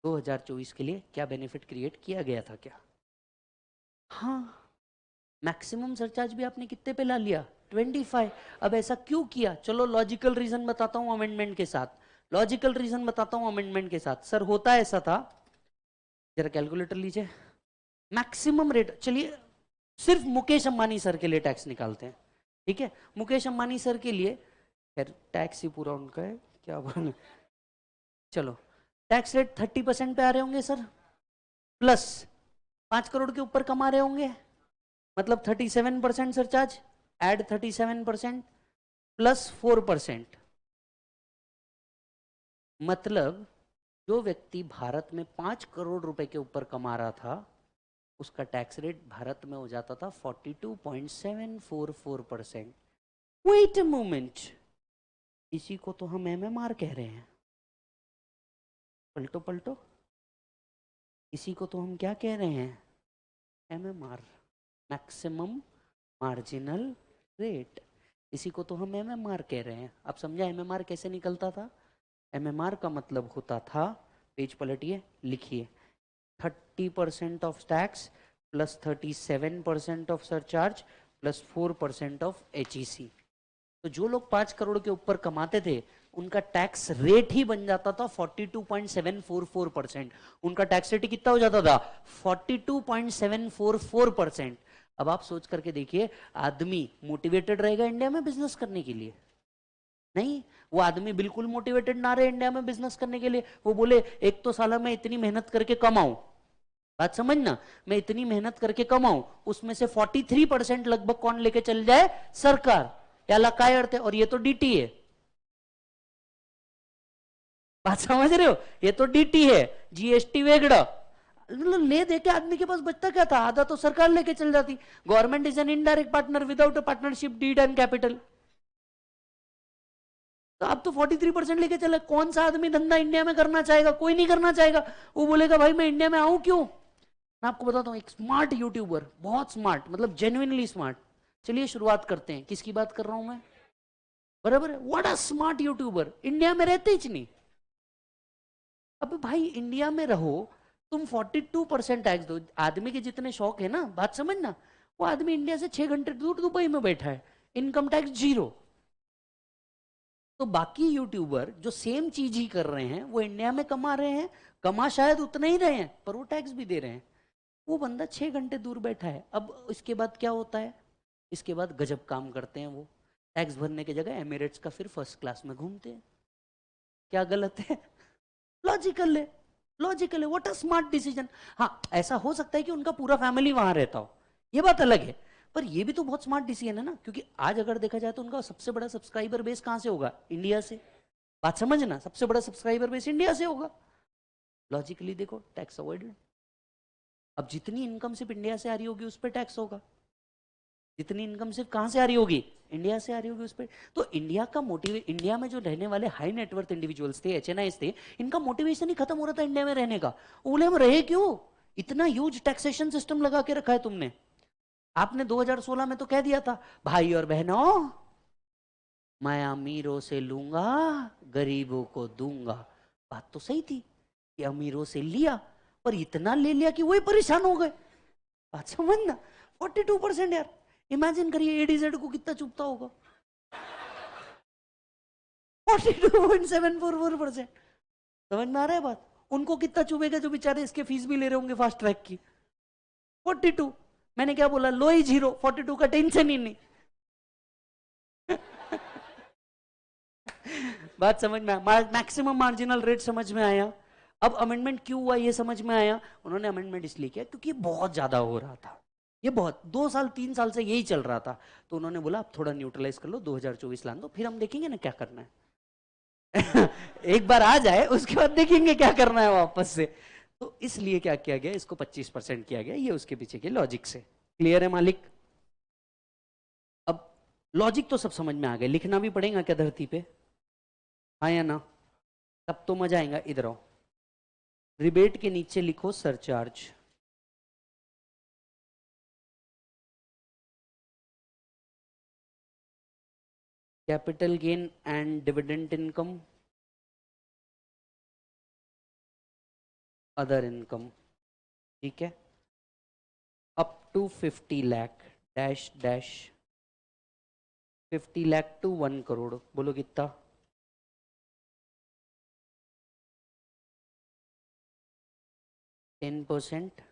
2024 के लिए क्या बेनिफिट क्रिएट किया गया था क्या? हाँ, मैक्सिमम सरचार्ज भी आपने कितने पे ला लिया? 25। अब ऐसा क्यों किया? चलो लॉजिकल रीजन बताता हूं अमेंडमेंट के साथ, लॉजिकल रीजन बताता हूं अमेंडमेंट के साथ। सर होता ऐसा था, जरा कैलकुलेटर लीजिए, मैक्सिमम रेट, चलिए सिर्फ मुकेश अंबानी सर के लिए टैक्स निकालते हैं, ठीक है? मुकेश अंबानी सर के लिए, खैर टैक्स ही पूरा उनका है, क्या बोले, चलो टैक्स रेट 30% पे आ रहे होंगे सर, प्लस 5 करोड़ के ऊपर कमा रहे होंगे, मतलब 37% सरचार्ज, एड 37% प्लस 4%, मतलब जो व्यक्ति भारत में 5 करोड़ रुपए के ऊपर कमा रहा था उसका टैक्स रेट भारत में हो जाता था 42.744%। वेट अ मोमेंट, इसी को तो हम एमएमआर कह रहे हैं। पलटो पलटो, इसी को तो हम क्या कह रहे हैं? एमएमआर, मैक्सिमम मार्जिनल रेट, इसी को तो हम एमएमआर कह रहे हैं। अब समझा एमएमआर कैसे निकलता था? एमएमआर का मतलब होता था, पेज पलटिए लिखिए, 30% of tax plus 37% of surcharge plus 4% of HEC. तो जो लोग 5 करोड़ के ऊपर कमाते थे उनका टैक्स रेट ही बन जाता था 42.744%। उनका टैक्स रेट कितना हो जाता था? 42.744%। अब आप सोच करके देखिए, आदमी मोटिवेटेड रहेगा इंडिया में बिजनेस करने के लिए? नहीं, वो आदमी बिल्कुल मोटिवेटेड ना रहे इंडिया में बिजनेस करने के लिए। वो बोले एक तो साला मैं इतनी मेहनत करके कमाऊं, बात समझना, मैं इतनी मेहनत करके कमाऊं, उसमें से 43% लगभग कौन लेके चल जाए? सरकार। याला काय अर्थ है? और ये तो डीटी है, बात समझ रहे हो? ये तो डीटी है, जीएसटी वेगड़ा, ले दे के आदमी के पास बचता क्या था? आधा तो सरकार लेके चल जाती। Government is an indirect partner without a partnership deed and capital. तो अब तो 43% लेके चले। कौन सा आदमी धंधा इंडिया में करना चाहेगा? कोई नहीं करना चाहेगा। वो बोलेगा भाई मैं इंडिया में आऊं क्यों? मैं आपको बताता हूं, एक स्मार्ट यूट्यूबर, बहुत स्मार्ट, मतलब जेन्युइनली स्मार्ट। चलिए शुरुआत करते हैं। किसकी बात कर रहा हूं मैं? बराबर है, what a smart YouTuber, India में रहते ही नहीं। अब भाई इंडिया में रहो, तुम 42% टैक्स दो। आदमी के जितने शौक है ना, बात समझना, वो आदमी इंडिया से 6 घंटे दूर दुबई में बैठा है, इनकम टैक्स जीरो। तो बाकी यूट्यूबर जो सेम चीज ही कर रहे हैं वो इंडिया में कमा रहे हैं, कमा शायद उतने ही रहे हैं पर वो टैक्स भी दे रहे हैं। वो बंदा 6 घंटे दूर बैठा है। अब इसके बाद क्या होता है? इसके बाद गजब काम करते हैं वो, टैक्स भरने की जगह एमिरेट्स का फिर फर्स्ट क्लास में घूमते हैं। क्या गलत है? लॉजिकल है, लॉजिकल है, व्हाट अ स्मार्ट डिसीजन। हाँ, ऐसा हो सकता है कि उनका पूरा फैमिली वहां रहता हो, ये बात अलग है, पर ये भी तो बहुत स्मार्ट डिसीजन है ना, क्योंकि आज अगर देखा जाए तो उनका सबसे बड़ा सब्सक्राइबर बेस कहां से होगा? इंडिया से। बात समझना, सबसे बड़ा सब्सक्राइबर बेस इंडिया से होगा। लॉजिकली देखो, टैक्स अवॉइडेड। अब जितनी इनकम सिर्फ इंडिया से आ रही होगी उस पर टैक्स होगा, जितनी इनकम सिर्फ कहां से आ रही होगी? इंडिया से आ रही होगी उस पर। तो इंडिया का मोटिव, इंडिया में जो रहने वाले हाई नेटवर्थ इंडिविजुअल्स थे, एचएनआईस थे, इनका मोटिवेशन ही खत्म हो रहा था इंडिया में रहने का। वो बोले हम रहे क्यों? इतना ह्यूज टैक्सेशन सिस्टम लगा के रखा है तुमने। आपने 2016 में तो कह दिया था, भाई और बहनों मैं अमीरों से लूंगा गरीबों को दूंगा। बात तो सही थी कि अमीरों से लिया, पर इतना ले लिया कि वही परेशान हो गए। बात समझना, 42% यार, इमेजिन करिए एडीजेड को कितना चुभता होगा। 42.744%। समझ में आ रहा है बात? उनको कितना चुभेगा जो बेचारे इसके फीस भी ले रहे होंगे फास्ट ट्रैक की। 42, मैंने क्या बोला? लो ही जीरो, 42 का टेंशन ही नहीं। बात समझ में आया? मैक्सिमम मार्जिनल रेट समझ में आया? अब अमेंडमेंट क्यों हुआ ये समझ में आया? उन्होंने अमेंडमेंट इसलिए किया क्योंकि ये बहुत ज्यादा हो रहा था, ये बहुत 2 साल 3 साल से यही चल रहा था, तो उन्होंने बोला आप थोड़ा न्यूट्रलाइज कर लो, 2024 लान दो, फिर हम देखेंगे ना क्या करना है। एक बार आ जाए उसके बाद देखेंगे क्या करना है वापस से। तो इसलिए क्या किया गया, इसको 25% किया गया, ये उसके पीछे के लॉजिक से। क्लियर है मालिक? अब लॉजिक तो सब समझ में आ गए, लिखना भी पड़ेगा क्या धरती पे, हाँ या ना? तब तो मजा आएगा। इधर आओ, रिबेट के नीचे लिखो surcharge. Capital gain and dividend income, other income, ठीक है, up to 50 lakh dash dash, 50 lakh to 1 crore, बोलो कितना? 10%,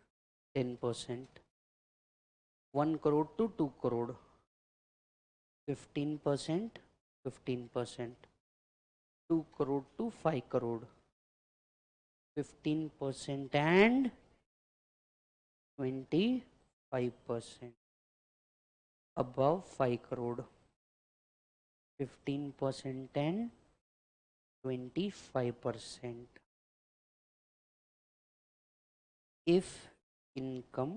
10%, 1 crore to 2 crore, 15%, 15%, 2 crore to 5 crore, 15% and 25%, above 5 crore, 15% and 25%. If income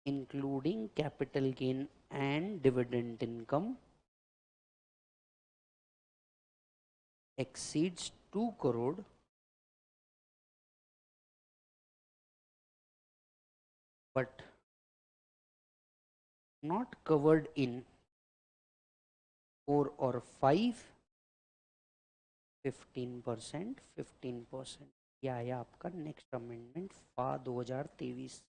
including capital gain and dividend income exceeds 2 crore, but not covered in 4 or 5, 15%, 15%. यह आया आपका next amendment फा 2023।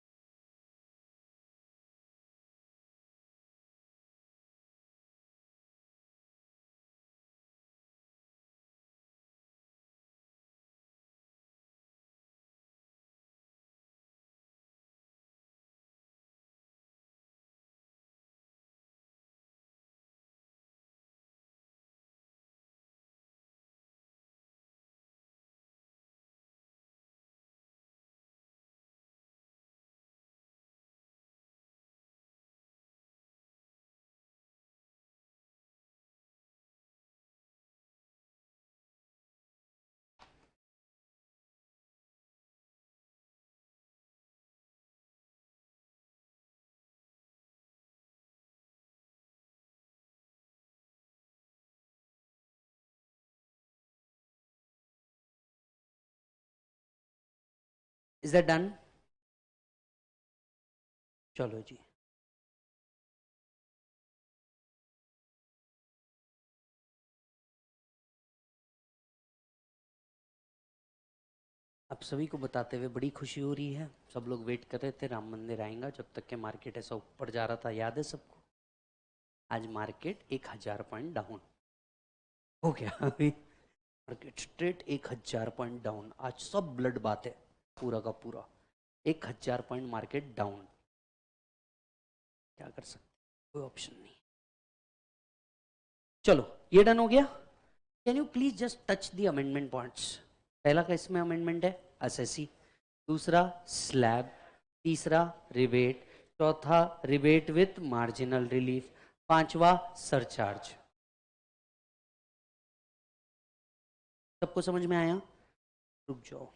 Is that done? चलो जी, आप सभी को बताते हुए बड़ी खुशी हो रही है। सब लोग वेट कर रहे थे राम मंदिर आएगा, जब तक के मार्केट ऐसा ऊपर जा रहा था, याद है सबको? आज मार्केट 1000 पॉइंट डाउन हो गया। अभी मार्केट स्ट्रेट 1000 पॉइंट डाउन, आज सब ब्लड बात है पूरा का पूरा। 1000 पॉइंट मार्केट डाउन, क्या कर सकते, कोई ऑप्शन नहीं। चलो ये डन हो गया। Can you please just touch the amendment points? पहला का इसमें अमेंडमेंट है एसएससी, दूसरा स्लैब, तीसरा रिबेट, चौथा रिबेट विथ मार्जिनल रिलीफ, पांचवा सरचार्ज। सबको समझ में आया? रुक जाओ,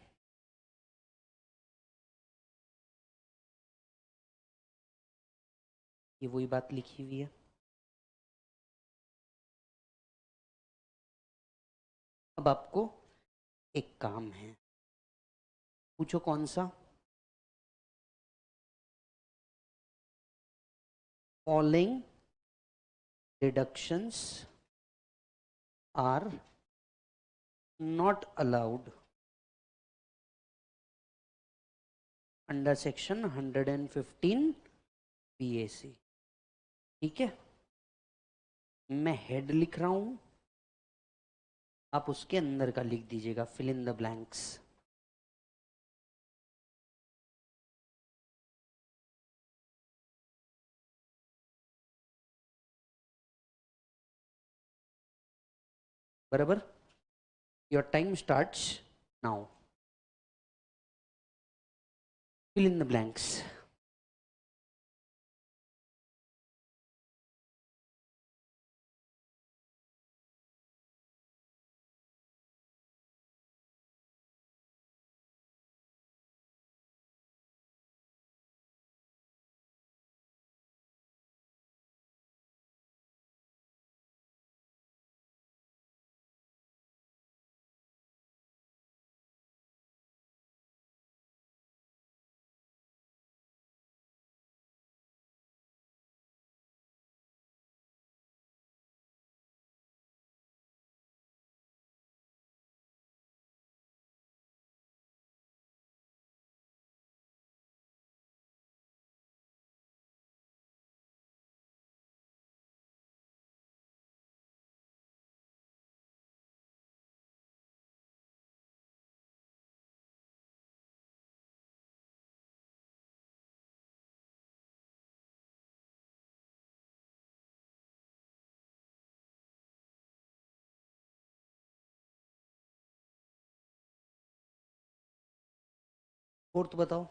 ये वही बात लिखी हुई है। अब आपको एक काम है, पूछो कौन सा? Following deductions are not allowed under section 115 BAC. ठीक है, मैं हेड लिख रहा हूं, आप उसके अंदर का लिख दीजिएगा, फिल इन द ब्लैंक्स। बराबर? Your time starts now, fill in the blanks. Fourth बताओ।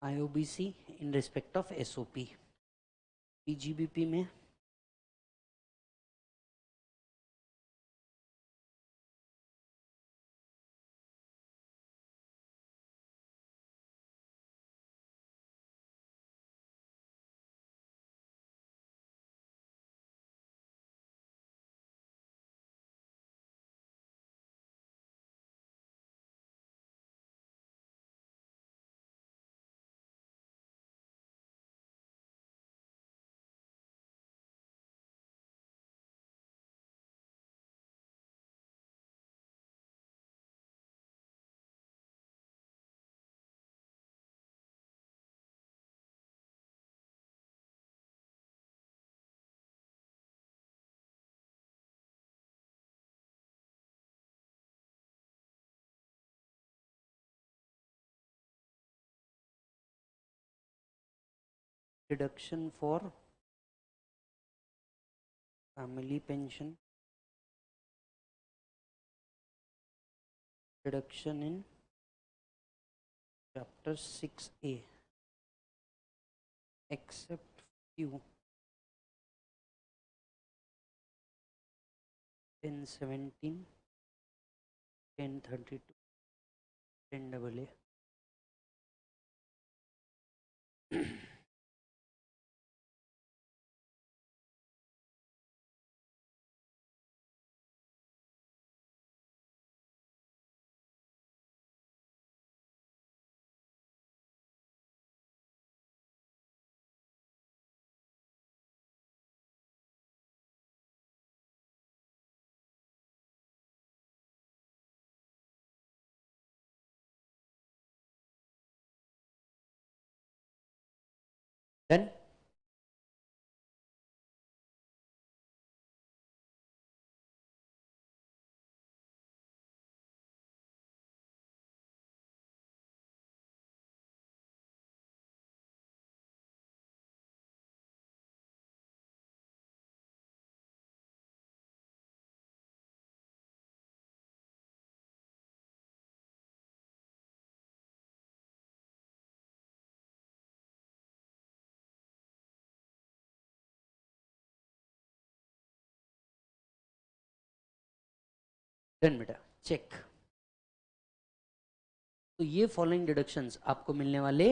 IOBC in respect of SOP, PGBP में deduction for family pension, deduction in chapter 6A except few 1017 1032 10AA। Done. Done बेटा, check. तो ये following deductions आपको मिलने वाले,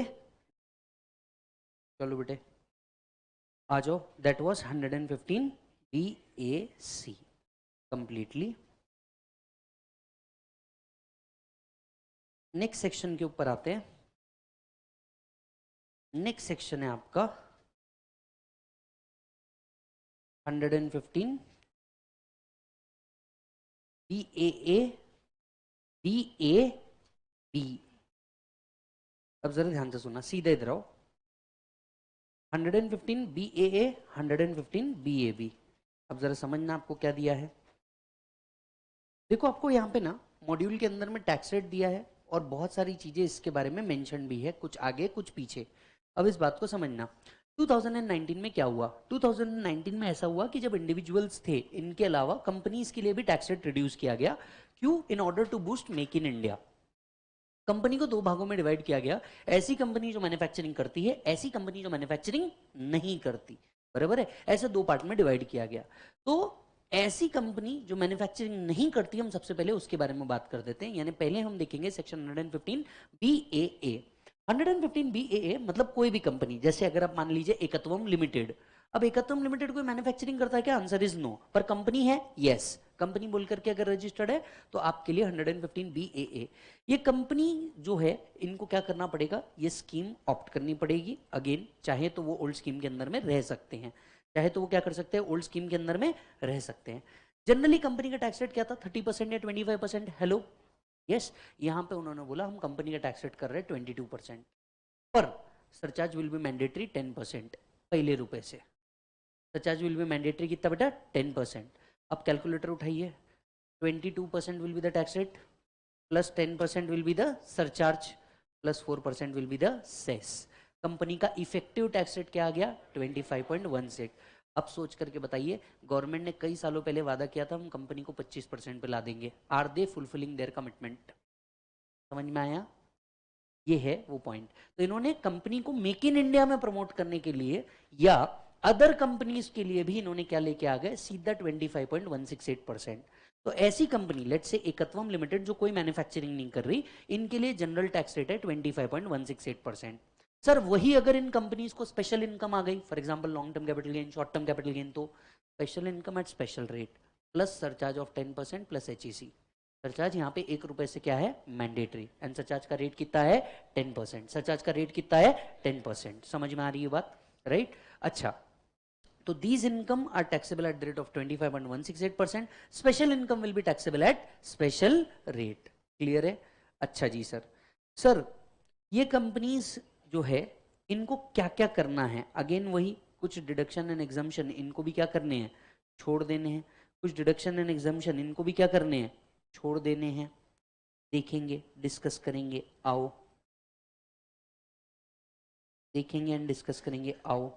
चलो बेटे आ जाओ। That was 115 BAC completely. Next section के ऊपर आते हैं। नेक्स्ट सेक्शन है आपका 115 BAA BAB। अब जरा ध्यान से सुनना, सीधे इधर आओ। 115 BAA 115 BAB। अब जरा समझना आपको क्या दिया है। देखो आपको यहाँ पे ना मॉड्यूल के अंदर में टैक्स रेट दिया है और बहुत सारी चीजें इसके बारे में मेंशन भी है, कुछ आगे कुछ पीछे। अब इस बात को समझना। 2019 में क्या हुआ? 2019 में ऐसा हुआ कि जब इंडिविजुअल्स थे, इनके अलावा कंपनीज के लिए भी टैक्स रेट रिड्यूस किया गया। क्यों? In order to boost make in India. Company को दो भागों में डिवाइड किया गया, ऐसी कंपनी जो मैन्युफैक्चरिंग करती है, ऐसी कंपनी जो मैन्युफैक्चरिंग नहीं करती। बराबर है, ऐसे दो पार्ट में डिवाइड किया गया। तो ऐसी कंपनी जो मैन्युफैक्चरिंग नहीं करती, हम सबसे पहले उसके बारे में बात कर देते हैं। यानी पहले हम देखेंगे सेक्शन 115 BAA। 115 BAA मतलब कोई भी कंपनी, जैसे अगर आप मान लीजिए एकत्वम लिमिटेड। अब एकत्वम लिमिटेड कोई मैन्युफैक्चरिंग करता है क्या? Answer is no. पर कंपनी है, यस। कंपनी बोल करके अगर रजिस्टर्ड है तो आपके लिए 115 BAA। ये कंपनी जो है, इनको क्या करना पड़ेगा? ये स्कीम ऑप्ट करनी पड़ेगी। अगेन चाहे तो वो ओल्ड स्कीम के अंदर में रह सकते हैं, चाहे तो वो क्या कर सकते हैं? ओल्ड स्कीम के अंदर में रह सकते हैं। जनरली कंपनी का टैक्स रेट क्या था? 30% या 25%। Hello, yes. यहां पे उन्होंने बोला हम कंपनी का टैक्स रेट कर रहे हैं 22%, पर सरचार्ज विल बी मैंडेटरी 10% पहले रुपए से। सरचार्ज विल बी मैंडेटरी कितना बेटा 10%। अब कैलकुलेटर उठाइए, 22% will be the tax rate plus 10% will be the surcharge plus 4% will be the cess. Company का इफेक्टिव टैक्स रेट क्या आ गया 25.16। अब सोच करके बताइए, गवर्नमेंट ने कई सालों पहले वादा किया था हम कंपनी को 25% पे ला देंगे। Are they fulfilling their commitment? समझ में आया? ये है वो पॉइंट। तो इन्होंने कंपनी को मेक इन इंडिया में प्रमोट करने के लिए या अदर कंपनीज के लिए भी इन्होंने क्या लेके आ गए, सीधा 25.168%। तो ऐसी कंपनी लेट्स से एकत्वम लिमिटेड जो कोई मैन्युफैक्चरिंग नहीं कर रही, इनके लिए जनरल टैक्स रेट है 25.168%। सर वही अगर इन कंपनीज को स्पेशल इनकम आ गई, for example long term capital gain, short term capital gain, तो special income at special rate plus surcharge of 10% plus HEC. Surcharge यहाँ पे 1 रुपए से क्या है मैंडेटरी, एंड सरचार्ज का रेट कितना है 10%। सरचार्ज का रेट कितना है 10%। समझ में आ रही है बात, राइट? अच्छा, तो these income are taxable at the rate of 25.168%. Special income will be taxable at special rate. Clear है? अच्छा जी सर। सर ये कंपनीज जो है इनको क्या क्या करना है? अगेन वही कुछ डिडक्शन एंड एग्जम्पशन इनको भी क्या करने हैं, छोड़ देने हैं। कुछ डिडक्शन एंड एग्जम्पशन इनको भी क्या करने हैं, छोड़ देने हैं। देखेंगे, डिस्कस करेंगे, आओ देखेंगे एंड डिस्कस करेंगे, आओ।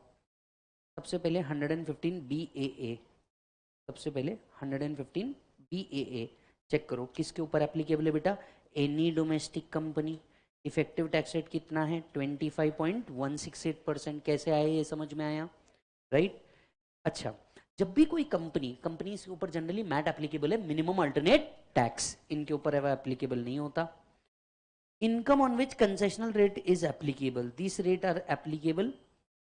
सबसे पहले 115 BAA, सबसे पहले 115 BAA चेक करो किसके ऊपर एप्लीकेबल है बेटा, any domestic company. Effective tax rate कितना है 25.168%। कैसे आया ये समझ में आया, राइट? अच्छा, जब भी कोई कंपनी के ऊपर जनरली मैट एप्लीकेबल है, मिनिमम अल्टरनेट टैक्स इनके ऊपर है एप्लीकेबल नहीं होता। Income on which concessional rate is applicable, this rate are applicable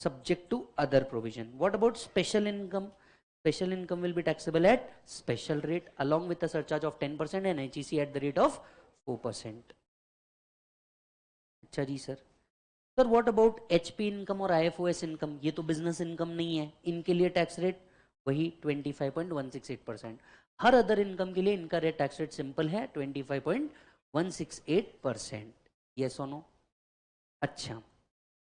subject to other provision. What about special income? Special income will be taxable at special rate along with a surcharge of 10% and HEC at the rate of 4%. अच्छा जी sir. Sir what about HP income और IFOS income, ये तो business income नहीं है, इनके लिए tax rate वही 25.168%। हर अदर इनकम के लिए इनका रेट टैक्स रेट सिंपल है 25.168%। यस और नो? अच्छा,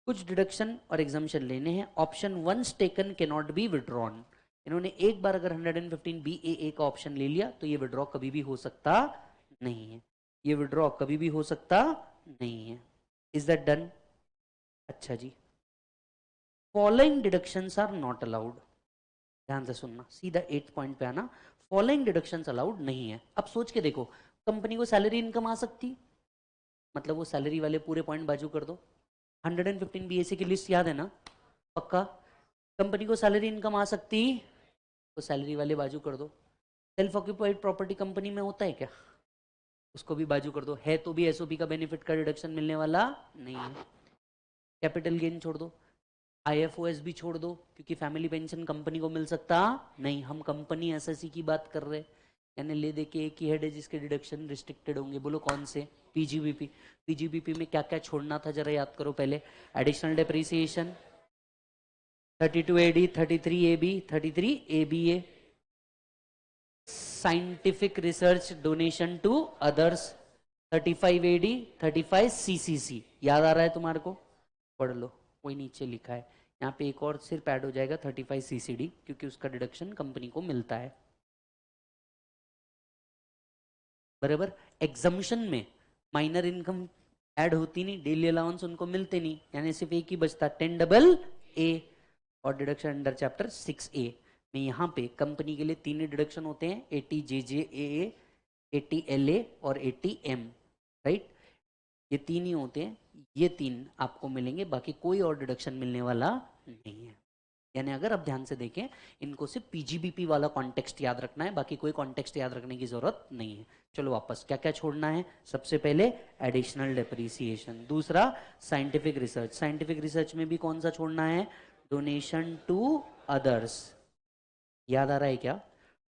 कुछ डिडक्शन और एग्जाम्शन लेने हैं। Option once taken can not be withdrawn. इन्होंने एक बार अगर 115 BAA का ऑप्शन ले लिया तो ये विड्रॉ कभी भी हो सकता नहीं है, ये विड्रॉ कभी भी हो सकता नहीं है। Is that done? अच्छा जी, following deductions are not allowed. ध्यान से सुनना, सीधा 8 पॉइंट पे आना। फॉलोइंग डिडक्शंस अलाउड नहीं है। अब सोच के देखो, कंपनी को सैलरी इनकम आ सकती, मतलब वो सैलरी वाले पूरे पॉइंट बाजू कर दो। 115 BAC की लिस्ट याद है ना पक्का? कंपनी को सैलरी इनकम आ सकती तो सैलरी वाले बाजू कर दो। सेल्फ ऑक्यूपाइड प्रॉपर्टी कंपनी में होता है क्या, उसको भी बाजू कर दो। है तो भी SOP का बेनिफिट का डिडक्शन मिलने वाला नहीं है। कैपिटल गेन छोड़ दो, IFOS भी छोड़ दो, क्योंकि फैमिली पेंशन कंपनी को मिल सकता नहीं। हम कंपनी SSE की बात कर रहे हैं, यानी ले दे के एक ही हेड है जिसके डिडक्शन रिस्ट्रिक्टेड होंगे। बोलो कौन से? PGBP। PGBP में क्या क्या छोड़ना था जरा याद करो पहले। Additional depreciation 32AD, 33AB, 33ABA, scientific research donation to others 35AD, 35CCC। याद आ रहा है तुम्हारे को? पढ़ लो, वही नीचे लिखा है। यहाँ पे एक और सिर्फ ऐड हो जाएगा 35CCD, क्योंकि उसका डिडक्शन कंपनी को मिलता है। बराबर। एग्जम्पशन में माइनर इनकम ऐड होती नहीं, डेली अलाउंस उनको मिलते नहीं, यानी सिर्फ एक ही बचता 10AA। और डिडक्शन अंडर चैप्टर 6A में यहाँ पे कंपनी के लिए तीन ही डिडक्शन होते हैं, 80JJAA, 80LA और 80M, राइट? ये तीन ही होते हैं, ये तीन आपको मिलेंगे, बाकी कोई और डिडक्शन मिलने वाला नहीं है। यानी अगर आप ध्यान से देखें, इनको सिर्फ PGBP वाला कॉन्टेक्स्ट याद रखना है, बाकी कोई कॉन्टेक्स्ट याद रखने की जरूरत नहीं है। चलो वापस, क्या क्या छोड़ना है? सबसे पहले एडिशनल डेप्रिसिएशन, दूसरा साइंटिफिक रिसर्च। साइंटिफिक रिसर्च में भी कौन सा छोड़ना है? Donation to others. याद आ रहा है क्या?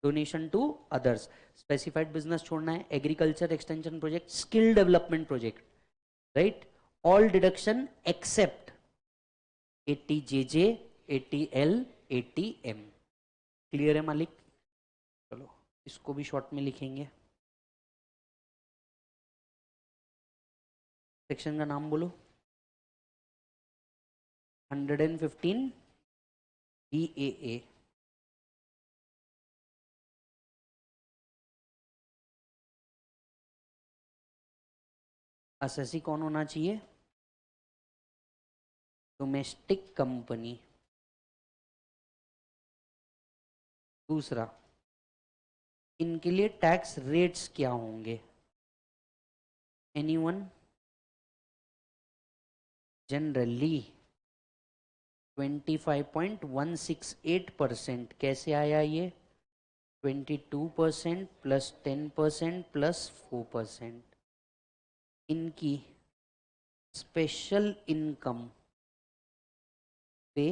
Donation to others. Specified business छोड़ना है, agriculture extension project, skill development project, right? All deduction except 80JJ, 80L, 80M। Clear है मालिक? चलो इसको भी शॉर्ट में लिखेंगे। सेक्शन का नाम बोलो। 115 BAA। एसएससी कौन होना चाहिए? Domestic company. दूसरा, इनके लिए टैक्स रेट्स क्या होंगे? एनीवन? जनरली 25.168%। कैसे आया ये? 22% प्लस 10% प्लस 4%। इनकी स्पेशल इनकम पे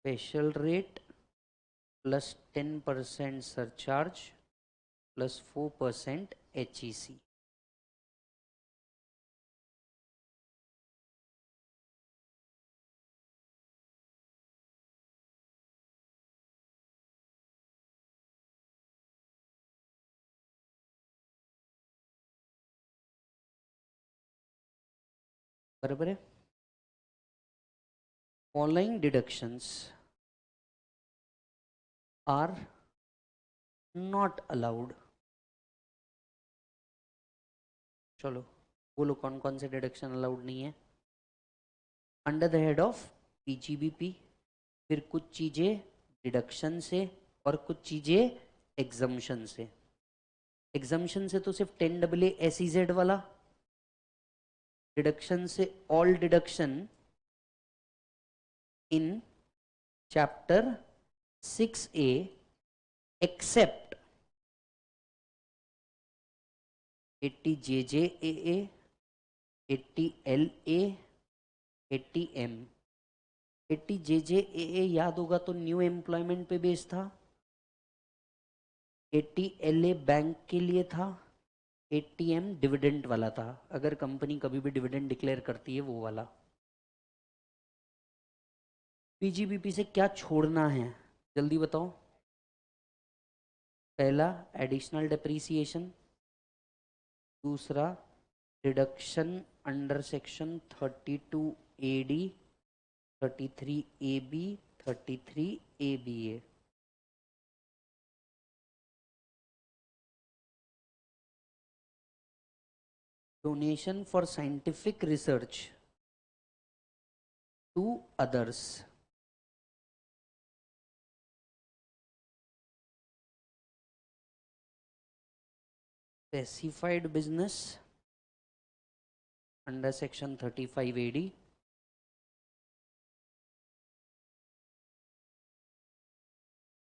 special rate plus 10% surcharge plus 4% HEC। बराबर है? Following deductions are not allowed. चलो बोलो कौन कौन से डिडक्शन अलाउड नहीं है? Under the head of PGBP, फिर कुछ चीजें डिडक्शन से और कुछ चीजें एग्जम्पशन से। एग्जम्पशन से तो सिर्फ 10AA SEZ वाला, डिडक्शन से all deduction in chapter 6A except 80JJAA, 80LA, 80M। 80JJAA याद होगा तो न्यू एम्प्लॉयमेंट पे बेस था, 80LA बैंक के लिए था, 80M डिविडेंड वाला था, अगर कंपनी कभी भी डिविडेंड डिक्लेयर करती है वो वाला। पीजीबीपी से क्या छोड़ना है जल्दी बताओ? पहला एडिशनल डेप्रीसिएशन, दूसरा deduction under section 32AD, 33AB, 33ABA। Donation for scientific research to others, specified business under section 35AD,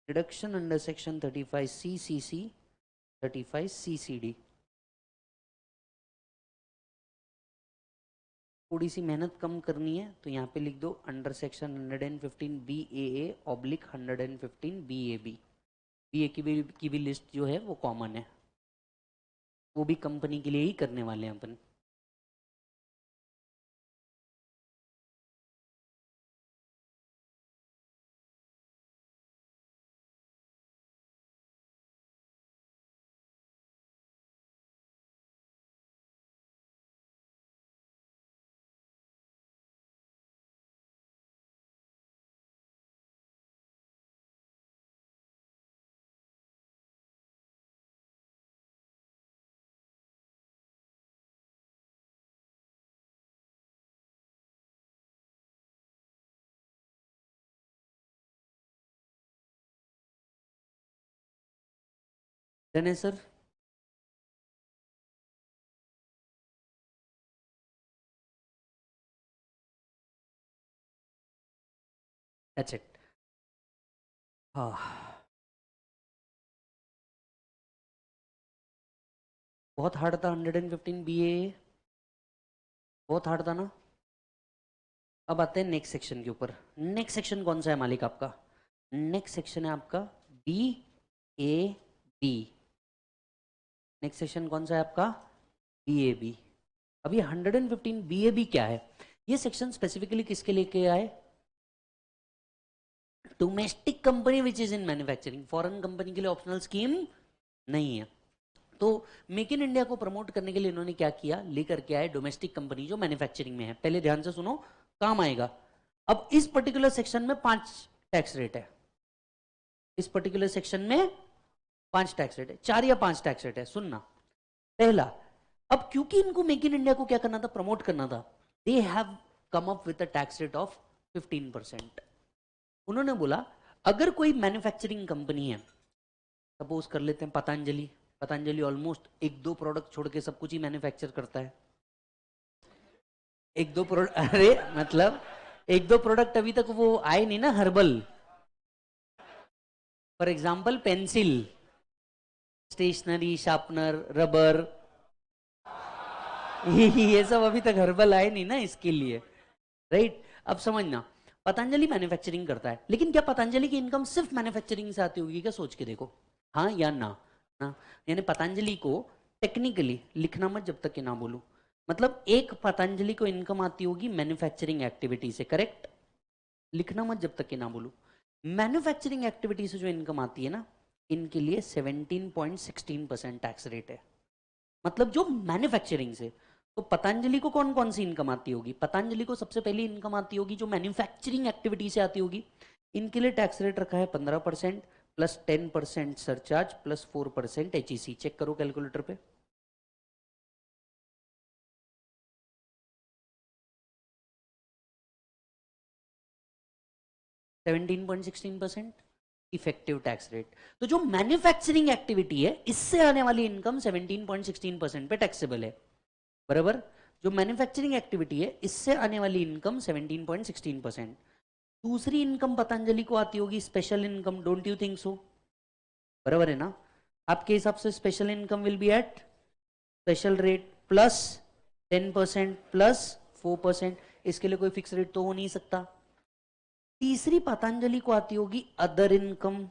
deduction under section 35CCC, 35CCD। थोड़ी सी मेहनत कम करनी है तो यहाँ पे लिख दो under section 115BAA oblique 115BAB। BA की भी लिस्ट जो है वो कॉमन है, वो भी कंपनी के लिए ही करने वाले हैं अपन। डन है सर? That's it. हाँ बहुत हार्ड था 115BAA, बहुत हार्ड था ना। अब आते हैं नेक्स्ट सेक्शन के ऊपर। नेक्स्ट सेक्शन कौन सा है मालिक आपका? नेक्स्ट सेक्शन है आपका BAB। नेक्स्ट सेक्शन कौन सा है आपका? BAB। अब ये 115BAB क्या है? ये सेक्शन स्पेसिफिकली किसके लेके आए? Domestic company which is in manufacturing. Foreign company के लिए ऑप्शनल स्कीम नहीं है। तो मेक इन इंडिया को प्रमोट करने के लिए इन्होंने क्या किया, लेकर के आए डोमेस्टिक कंपनी जो मैन्युफैक्चरिंग में है। पहले ध्यान से सुनो, काम आएगा। अब इस पर्टिकुलर सेक्शन में 5 टैक्स रेट है। इस पर्टिकुलर सेक्शन में 5 टैक्स रेट है, 4 या 5 टैक्स रेट है। सुनना, पहला अब क्योंकि इनको मेक इन इंडिया को क्या करना था, प्रमोट करना था, they have come up with a tax rate of 15%। उन्होंने बोला अगर कोई मैन्युफैक्चरिंग कंपनी है, सपोज कर लेते हैं पतंजलि, पतंजलि ऑलमोस्ट एक दो प्रोडक्ट छोड़ के सब कुछ ही मैन्युफैक्चर करता है, एक दो प्रोडक्ट अरे मतलब एक दो प्रोडक्ट अभी तक वो आए नहीं ना, herbal for example, pencil, stationery, sharpener, rubber, ये सब अभी तक हर्बल आए नहीं ना इसके लिए, राइट। अब समझना, पतंजलि मैन्युफैक्चरिंग करता है, लेकिन क्या पतंजलि की इनकम सिर्फ मैन्युफैक्चरिंग से आती होगी क्या, सोच के देखो, हाँ या ना, ना। यानी पतंजलि को टेक्निकली लिखना मत जब तक कि ना बोलूं, मतलब एक पतंजलि को इनकम आती होगी मैन्युफैक्चरिंग एक्टिविटी से, करेक्ट, लिखना मत जब तक कि ना बोलूं। मैन्युफैक्चरिंग एक्टिविटी से जो इनकम आती है ना, इनके लिए 17.16% टैक्स रेट है, मतलब जो मैन्युफैक्चरिंग से। तो पतंजलि को कौन कौन सी इनकम आती होगी, पतंजलि को सबसे पहली इनकम आती होगी जो मैन्युफैक्चरिंग एक्टिविटी से आती होगी, इनके लिए टैक्स रेट रखा है 15% plus 10% surcharge plus 4% HEC. Check करो कैलकुलेटर पे, %17.16 इफेक्टिव टैक्स रेट। तो जो मैन्युफैक्चरिंग एक्टिविटी है इससे आने वाली इनकम 17.16% पे टैक्सेबल है, बराबर। जो मैन्युफैक्चरिंग एक्टिविटी है इससे आने वाली इनकम 17.16%। दूसरी इनकम पतंजलि को आती होगी special income, don't you think so, बराबर है ना। आपके हिसाब से special income will be eight special rate plus 10% plus 4%, इसके लिए कोई फिक्स रेट तो हो नहीं सकता। तीसरी पतंजलि को आती होगी अदर इनकम,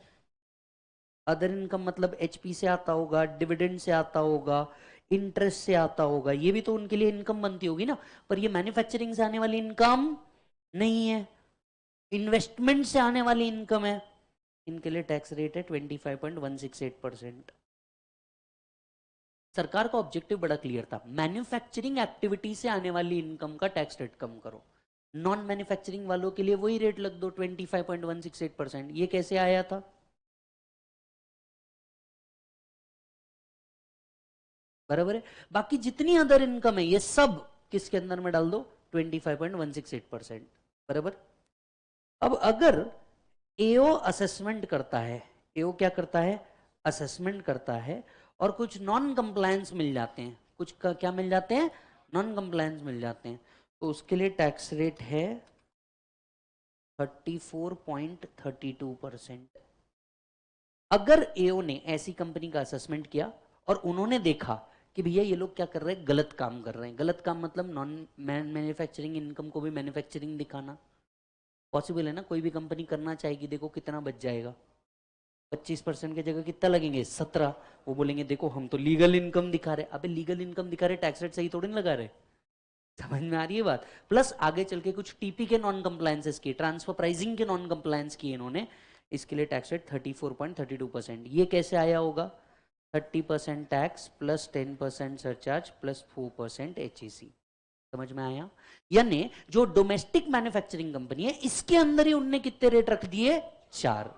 अदर इनकम मतलब एचपी से आता होगा, डिविडेंड से आता होगा, इंटरेस्ट से आता होगा, ये भी तो उनके लिए इनकम बनती होगी ना, पर ये मैन्युफैक्चरिंग से आने वाली इनकम नहीं है, इन्वेस्टमेंट से आने वाली इनकम है। इनके लिए टैक्स रेट है 25.168%। सरकार का ऑब्जेक्टिव बड़ा क्लियर था, मैन्युफैक्चरिंग एक्टिविटी से आने वाली इनकम का टैक्स रेट कम करो, नॉन मैन्युफैक्चरिंग वालों के लिए वही रेट लग दो 25.168%। ये कैसे आया था, बराबर है। बाकी जितनी अदर इनकम है ये सब किसके अंदर में डाल दो, 25.168%, बराबर। अब अगर एओ असेसमेंट करता है, एओ क्या करता है, असेसमेंट करता है, और कुछ नॉन कंप्लायंस मिल जाते हैं, कुछ का क्या मिल जाते हैं, नॉन कंप्लायंस मिल जाते हैं, तो उसके लिए टैक्स रेट है 34.32%। अगर एओ ने ऐसी कंपनी का असेसमेंट किया और उन्होंने देखा कि भैया ये लोग क्या कर रहे हैं, गलत काम कर रहे हैं, गलत काम मतलब नॉन मैन्युफैक्चरिंग इनकम को भी मैन्युफैक्चरिंग दिखाना पॉसिबल है ना, कोई भी कंपनी करना चाहेगी, देखो कितना बच जाएगा, 25% की जगह कितना लगेंगे, 17। वो बोलेंगे देखो हम तो लीगल इनकम दिखा रहे, अबे लीगल इनकम दिखा रहे, टैक्स रेट सही थोड़ी नहीं लगा रहे, समझ में आ रही है बात। प्लस आगे चल के कुछ टीपी के नॉन कंप्लायंसेस किए, ट्रांसफर प्राइसिंग के नॉन कंप्लायंस किए इन्होंने, इसके लिए टैक्स रेट 34.32%। ये कैसे आया होगा, 30% tax plus 10% surcharge plus 4% HEC, समझ में आया। यानी जो डोमेस्टिक मैन्युफैक्चरिंग कंपनी है इसके अंदर ही उनने कितने रेट रख दिए, 4।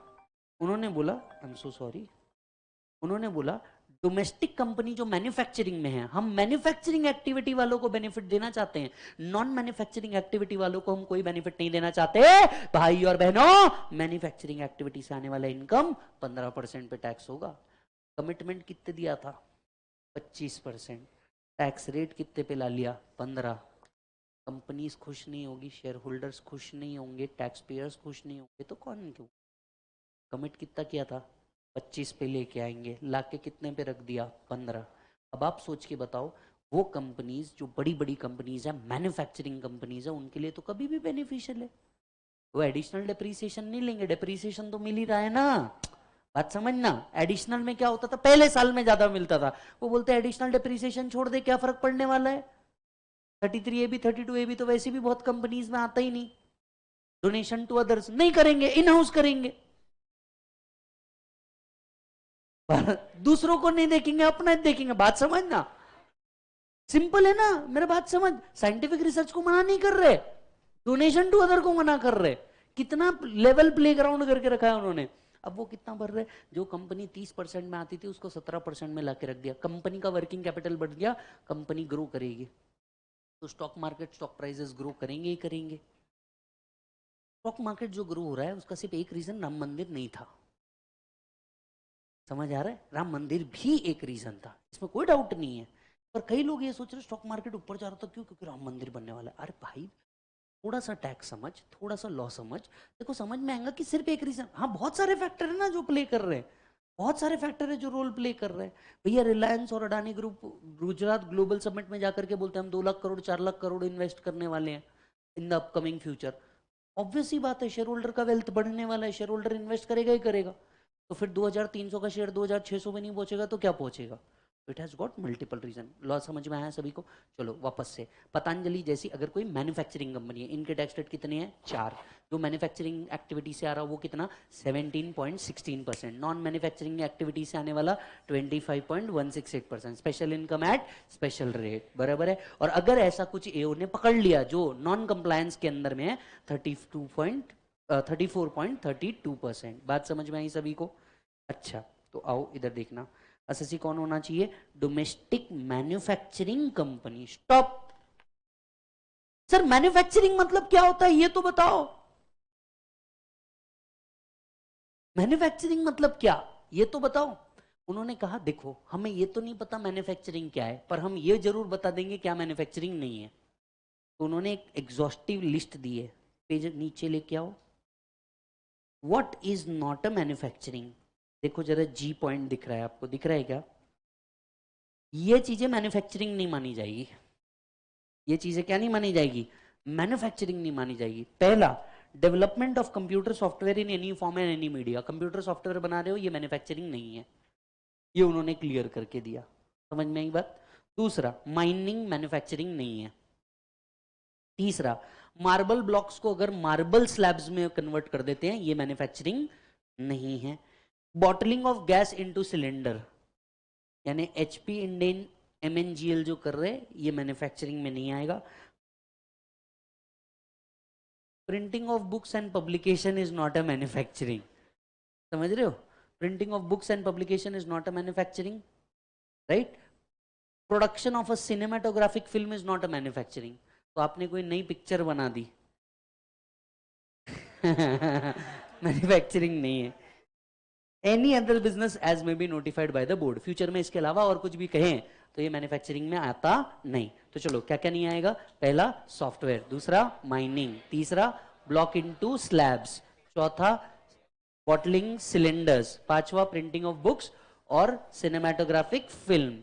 उन्होंने बोला आई एम सो सॉरी, उन्होंने बोला डोमेस्टिक कंपनी जो मैन्युफैक्चरिंग में है, हम मैन्युफैक्चरिंग एक्टिविटी वालों को बेनिफिट देना चाहते हैं, नॉन मैन्युफैक्चरिंग एक्टिविटी वालों को हम कोई बेनिफिट नहीं देना चाहते। भाई और बहनों, मैन्युफैक्चरिंग एक्टिविटी से आने वाला इनकम 15% पे टैक्स होगा। कमिटमेंट कितने दिया था, 25%, टैक्स रेट कितने पे ला लिया, 15। कंपनीज खुश नहीं होगी, शेयर होल्डर्स खुश नहीं होंगे, टैक्स पेयर्स खुश नहीं होंगे, तो कौन क्यों, कमिट कितना किया था, 25 पे लेके आएंगे, लाके कितने पे रख दिया, 15। अब आप सोच के बताओ, वो कंपनीज जो बड़ी बड़ी कंपनीज है, मैन्युफैक्चरिंग कंपनीज है, उनके लिए तो कभी भी बेनिफिशियल है, वो एडिशनल डेप्रीसिएशन नहीं लेंगे, डेप्रीसिएशन तो मिल ही रहा है ना, बात समझना। एडिशनल में क्या होता था, पहले साल में ज्यादा मिलता था, वो बोलते एडिशनल डेप्रीसिएशन छोड़ दे, क्या फर्क पड़ने वाला है, 33 AB 32 AB तो वैसे भी बहुत कंपनीज में आता ही नहीं, डोनेशन टू अदर्स नहीं करेंगे, इन हाउस करेंगे, दूसरों को नहीं देखेंगे, अपना देखेंगे, बात समझना, सिंपल है ना मेरा, बात समझ। साइंटिफिक रिसर्च को मना नहीं कर रहे, डोनेशन टू अदर को मना कर रहे, कितना लेवल प्ले ग्राउंड करके रखा है उन्होंने। अब वो कितना भर रहे? जो कंपनी 30% में आती थी उसको 17% में लाके रख दिया, कंपनी का वर्किंग कैपिटल बढ़ गया, कंपनी ग्रो करेगी, तो stock market, stock prices grow करेंगे ही करेंगे। स्टॉक मार्केट जो ग्रो हो रहा है उसका सिर्फ एक रीजन राम मंदिर नहीं था, समझ आ रहा है? राम मंदिर भी एक रीजन था, इसमें कोई डाउट नहीं है। पर कई लोग ये सोच रहे स्टॉक मार्केट ऊपर जा रहा था क्यों? क्योंकि राम मंदिर बनने वाला है। अरे भाई थोड़ा सा टैक्स समझ, थोड़ा सा लॉ समझ, देखो समझ में आएगा कि सिर्फ एक रीजन, हाँ बहुत सारे फैक्टर है ना जो प्ले कर रहे हैं, बहुत सारे फैक्टर है जो रोल प्ले कर रहे हैं। भैया रिलायंस और Adani group Gujarat global summit में जाकर के बोलते हैं हम 2 लाख करोड़ 4 लाख करोड़ इन्वेस्ट करने वाले हैं in the upcoming future. Obvious ही बात है, शेयर होल्डर का वेल्थ बढ़ने वाला है, शेयर होल्डर इन्वेस्ट करेगा ही करेगा। तो फिर 2300 का शेयर 2600 में नहीं पहुंचेगा तो क्या पहुंचेगा? It has got multiple reason. Law समझ में आया सभी को? चलो वापस से, पतंजलि जैसी अगर कोई मैन्युफैक्चरिंग कंपनी है, इनके टैक्स रेट कितने हैं? 4। जो मैन्युफैक्चरिंग एक्टिविटी से आ रहा वो कितना? 17.16%। नॉन मैन्युफैक्चरिंग एक्टिविटी से आने वाला 25.168%। Special income at special rate, बराबर है। और अगर ऐसा कुछ एओ ने पकड़ लिया जो नॉन कंप्लायंस के अंदर में है, 34.32%। बात समझ में आई सभी को? अच्छा, तो आओ इधर देखना, एसएससी कौन होना चाहिए? Domestic manufacturing company. Stop sir, manufacturing मतलब क्या होता है ये तो बताओ। मैन्युफैक्चरिंग मतलब क्या, ये तो बताओ। उन्होंने कहा देखो हमें ये तो नहीं पता मैन्युफैक्चरिंग क्या है, पर हम ये जरूर बता देंगे क्या मैन्युफैक्चरिंग नहीं है। तो उन्होंने एक एग्जॉस्टिव लिस्ट दी है, पेज नीचे लेके आओ। What is not a manufacturing? देखो जरा जी पॉइंट दिख रहा है आपको, दिख रहा है क्या? ये चीजें मैन्युफैक्चरिंग नहीं मानी जाएगी, ये चीजें क्या नहीं मानी जाएगी? मैन्युफैक्चरिंग नहीं मानी जाएगी। पहला, development of computer software in any form and any media. Computer software बना रहे हो, ये मैन्युफैक्चरिंग नहीं है, ये उन्होंने क्लियर करके दिया। समझ में आई बात? दूसरा, माइनिंग मैन्युफैक्चरिंग नहीं है। तीसरा, मार्बल ब्लॉक्स को अगर मार्बल स्लैब्स में कन्वर्ट कर देते हैं, ये मैन्युफैक्चरिंग नहीं है। Bottling of gas into cylinder, यानी एचपी इंडेन एमएनजीएल जो कर रहे हैं, ये मैन्युफैक्चरिंग में नहीं आएगा। Printing of books and publication is not a manufacturing, समझ रहे हो? Printing of books and publication is not a manufacturing, right? Production of a cinematographic film is not a manufacturing. तो आपने कोई नई पिक्चर बना दी मैन्युफैक्चरिंग नहीं है। Any other business as may be notified by the board, future में इसके अलावा और कुछ भी कहें तो ये मैन्युफैक्चरिंग में आता नहीं। तो चलो क्या क्या नहीं आएगा? पहला सॉफ्टवेयर, दूसरा माइनिंग, तीसरा ब्लॉक इनटू स्लैब्स, चौथा बॉटलिंग सिलेंडर्स, पांचवा प्रिंटिंग ऑफ बुक्स और cinematographic film,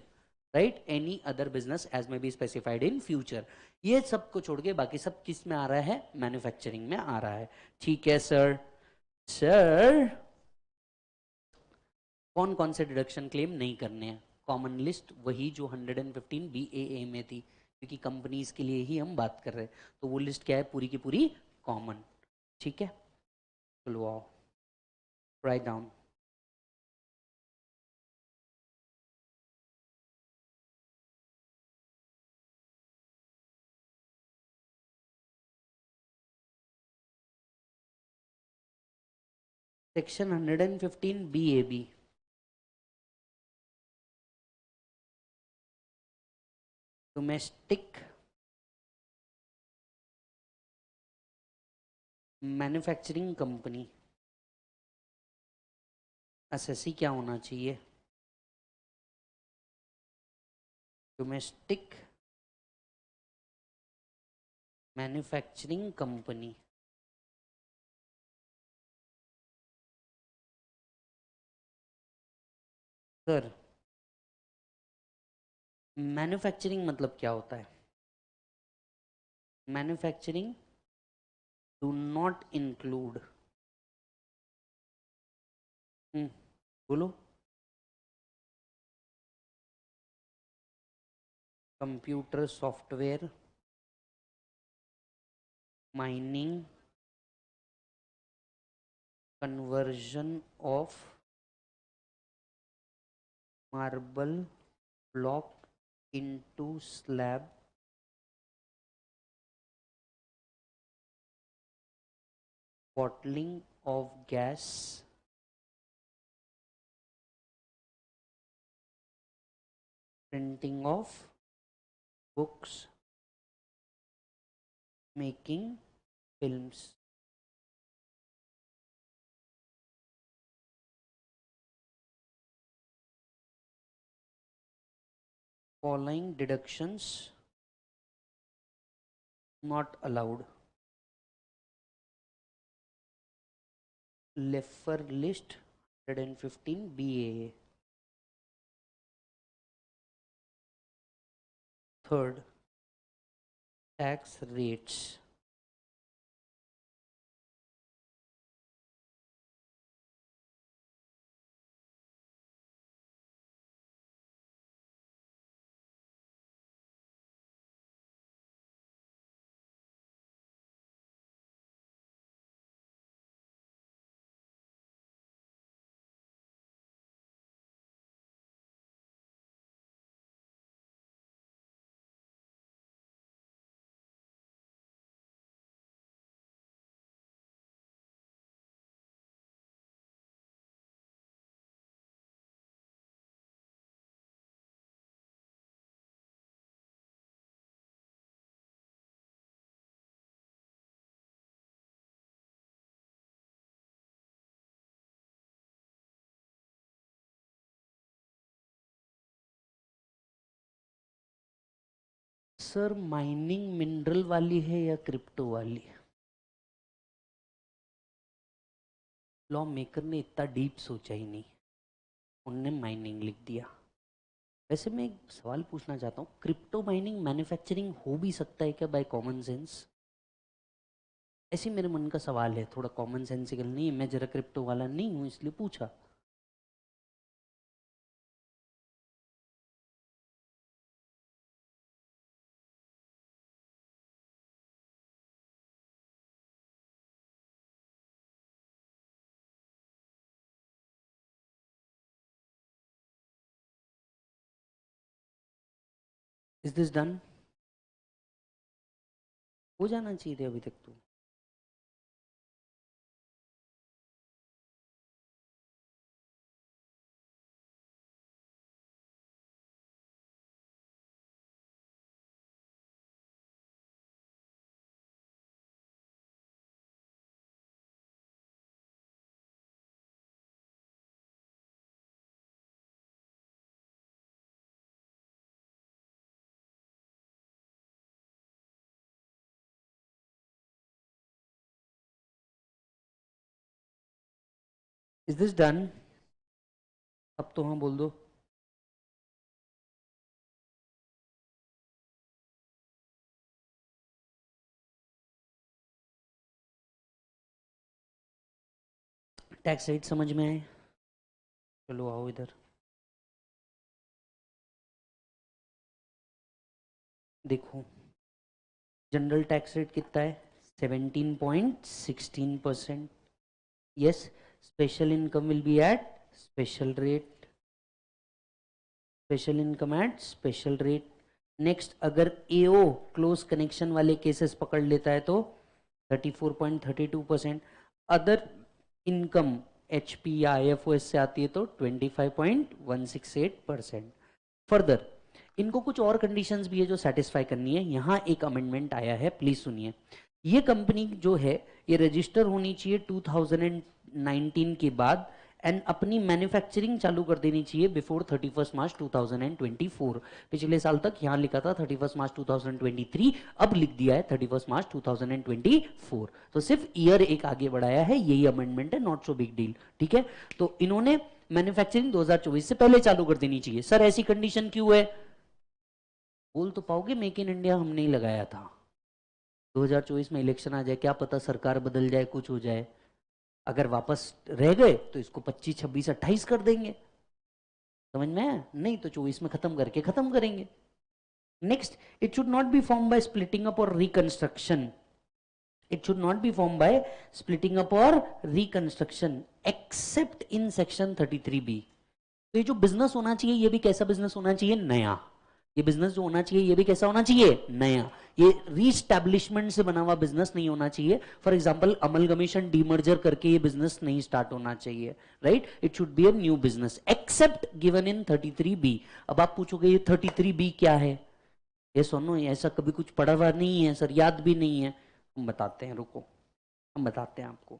right? Any other business as may be specified in future. ये सब को छोड़ के बाकी सब किस में आ रहा है? मैन्युफैक्चरिंग में आ रहा है। ठीक है सर। सर कौन कौन से डिडक्शन क्लेम नहीं करने हैं? कॉमन लिस्ट वही जो 115 BAA में थी, क्योंकि कंपनीज के लिए ही हम बात कर रहे हैं, तो वो लिस्ट क्या है? पूरी की पूरी कॉमन। ठीक है, चलो आओ, write down. Section 115 BAB, domestic manufacturing company, SSC क्या होना चाहिए? Domestic manufacturing company. Sir manufacturing मतलब क्या होता है? मैन्युफैक्चरिंग डू नॉट इंक्लूड, बोलो, computer software, mining, conversion of marble block into slab, bottling of gas printing of books, making films, following deductions not allowed. Leffer list 115 BAA. Third, tax rates. Sir mining mineral वाली है या crypto वाली? Law maker ने इतना deep सोचा ही नहीं, उनने mining लिख दिया। वैसे मैं एक सवाल पूछना चाहता हूँ, क्रिप्टो माइनिंग मैन्युफैक्चरिंग हो भी सकता है क्या बाय कॉमन सेंस? ऐसे मेरे मन का सवाल है, थोड़ा कॉमन सेंसिकल नहीं है, मैं जरा क्रिप्टो वाला नहीं हूँ इसलिए पूछा। Is this done? हो जाना चाहिए थे अभी तक तो। Is this done? अब तो हाँ बोल दो। टैक्स रेट समझ में आए? चलो आओ इधर। देखो जनरल टैक्स रेट कितना है? 17.16%। Yes, special income will be eight special rate, special income at special rate. Next, अगर एओ क्लोज कनेक्शन वाले केसेस पकड़ लेता है तो 34.32%। अदर इनकम एच पी या IFOS से आती है तो 25.168%। फर्दर इनको कुछ और कंडीशंस भी है जो सेटिस्फाई करनी है। यहाँ एक अमेंडमेंट आया है, प्लीज सुनिए। ये कंपनी जो है ये रजिस्टर होनी चाहिए 2019 के बाद एंड अपनी मैन्युफैक्चरिंग चालू कर देनी चाहिए बिफोर 31 मार्च 2024। पिछले साल तक यहाँ लिखा था 31 मार्च 2023, अब लिख दिया है 31 मार्च 2024। तो सिर्फ ईयर एक आगे बढ़ाया है, यही अमेंडमेंट है, नॉट सो बिग डील। ठीक है, तो इन्होंने मैन्युफैक्चरिंग 2024 से पहले चालू कर देनी चाहिए। सर ऐसी कंडीशन क्यों है? बोल तो पाओगे, मेक इन इंडिया हमने ही लगाया था। 2024 में इलेक्शन आ जाए, क्या पता सरकार बदल जाए, कुछ हो जाए, अगर वापस रह गए तो इसको 25, 26, 28 कर देंगे। समझ में आया? नहीं तो 24 में खत्म करके खत्म करेंगे। Next, it should not be form by splitting up और reconstruction. It should not be formed by splitting up or reconstruction except in section 33B। तो ये जो बिजनेस होना चाहिए ये भी कैसा बिजनेस होना चाहिए? नया। ये बिजनेस जो होना चाहिए ये भी कैसा होना चाहिए? नया। ये रीस्टैब्लिशमेंट से बना हुआ बिजनेस नहीं होना चाहिए। फॉर एग्जांपल अमलगमेशन डीमर्जर करके ये बिजनेस नहीं स्टार्ट होना चाहिए, right? It should be a new business except given in 33B। अब आप पूछोगे ये 33B क्या है? ये सुनो, ऐसा कभी कुछ पढ़ा हुआ नहीं है सर, याद भी नहीं है। हम बताते हैं, रुको, हम बताते हैं आपको।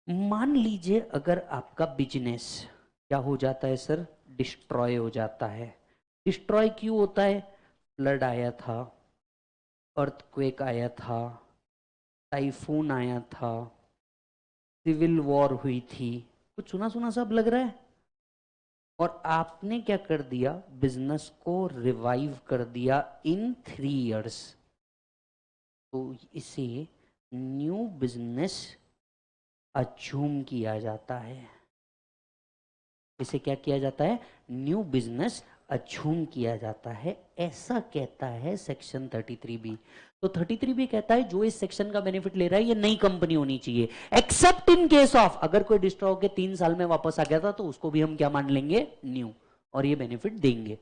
मान लीजिए अगर आपका बिजनेस क्या हो जाता है सर, डिस्ट्रॉय हो जाता है। डिस्ट्रॉय क्यों होता है? फ्लड आया था, अर्थक्वेक आया था, टाइफून आया था, सिविल वॉर हुई थी। कुछ सुना सुना सब लग रहा है। और आपने क्या कर दिया? बिजनेस को रिवाइव कर दिया इन 3 years। तो इसे न्यू बिजनेस अज्यूम किया जाता है। इसे क्या किया जाता है? न्यू बिजनेस अज्यूम किया जाता है, ऐसा कहता है सेक्शन 33B। तो 33B कहता है जो इस सेक्शन का बेनिफिट ले रहा है ये नई कंपनी होनी चाहिए, एक्सेप्ट इन केस ऑफ अगर कोई डिस्ट्रॉय होकर 3 साल में वापस आ गया था तो उसको भी हम क्या मान लेंगे? न्यू, और ये बेनिफिट देंगे।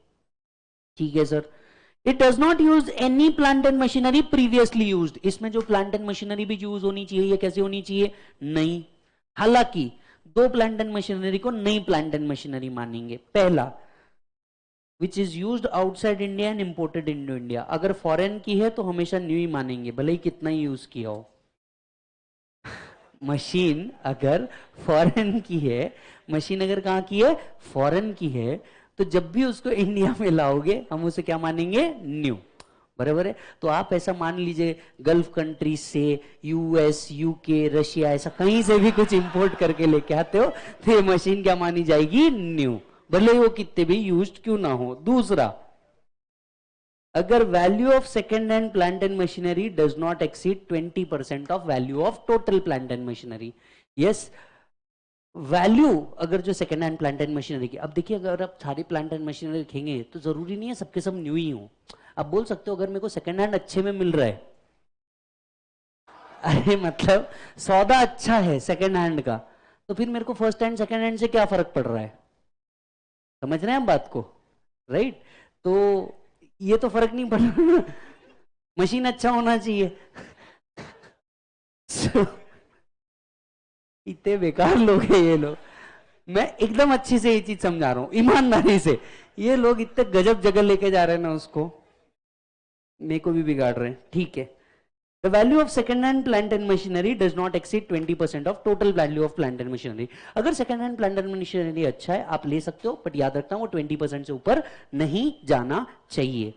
ठीक है sir. It does not use any plant and machinery previously used. इसमें जो प्लांट एंड मशीनरी भी यूज होनी चाहिए, ये कैसे होनी चाहिए? नई। हालांकि दो प्लांट एंड मशीनरी को नई प्लांट एंड मशीनरी मानेंगे। पहला, which is used outside India and imported in India. अगर फॉरेन की है तो हमेशा न्यू ही मानेंगे, भले ही कितना ही यूज किया हो। मशीन अगर फॉरेन की है, मशीन अगर कहां की है? फॉरेन की है, तो जब भी उसको इंडिया में लाओगे हम उसे क्या मानेंगे? न्यू। बराबर है? तो आप ऐसा मान लीजिए गल्फ कंट्री से, यूएस, यूके, रशिया, ऐसा कहीं से भी कुछ इंपोर्ट करके लेके आते हो तो ये मशीन क्या मानी जाएगी? न्यू, भले वो कितने भी यूज्ड क्यों ना हो। दूसरा, अगर value of second hand plant and machinery does not exceed 20% of value of total plant and machinery. Yes, value अगर जो second hand plant and machinery की, अब देखिए अगर आप सारी प्लांट एंड मशीनरी रखेंगे तो जरूरी नहीं है सबके सब न्यू ही हो। आप बोल सकते हो अगर मेरे को सेकेंड हैंड अच्छे में मिल रहा है, अरे मतलब सौदा अच्छा है सेकेंड हैंड का, तो फिर मेरे को फर्स्ट हैंड सेकेंड हैंड से क्या फर्क पड़ रहा है? समझ रहे हैं आप बात को, राइट? तो ये तो फर्क नहीं पड़ रहा। मशीन अच्छा होना चाहिए। So, इतने बेकार लोग हैं ये लोग। मैं एकदम अच्छी से ये चीज समझा रहा हूं ईमानदारी से। ये लोग इतने गजब जगह लेके जा रहे हैं ना उसको, मेरे को भी बिगाड़ रहे हैं। ठीक है। The value of second hand plant and machinery does not exceed 20% of total value of plant and machinery। अगर second hand plant and machinery अच्छा है आप ले सकते हो, बट याद रखना वो 20% से ऊपर नहीं जाना चाहिए।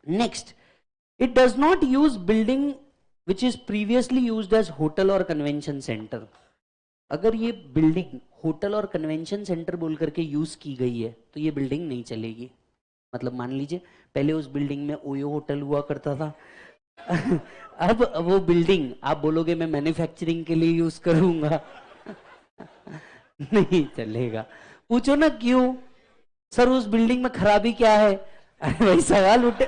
Next, it does not use building which is previously used as hotel or convention center। अगर ये बिल्डिंग होटल और कन्वेंशन सेंटर बोल करके यूज की गई है तो ये बिल्डिंग नहीं चलेगी। मतलब मान लीजिए पहले उस बिल्डिंग में ओयो होटल हुआ करता था। अब वो बिल्डिंग आप बोलोगे मैं मैन्युफैक्चरिंग के लिए यूज करूंगा, नहीं चलेगा। पूछो ना क्यों? सर उस बिल्डिंग में खराबी क्या है? अरे भाई सवाल उठे,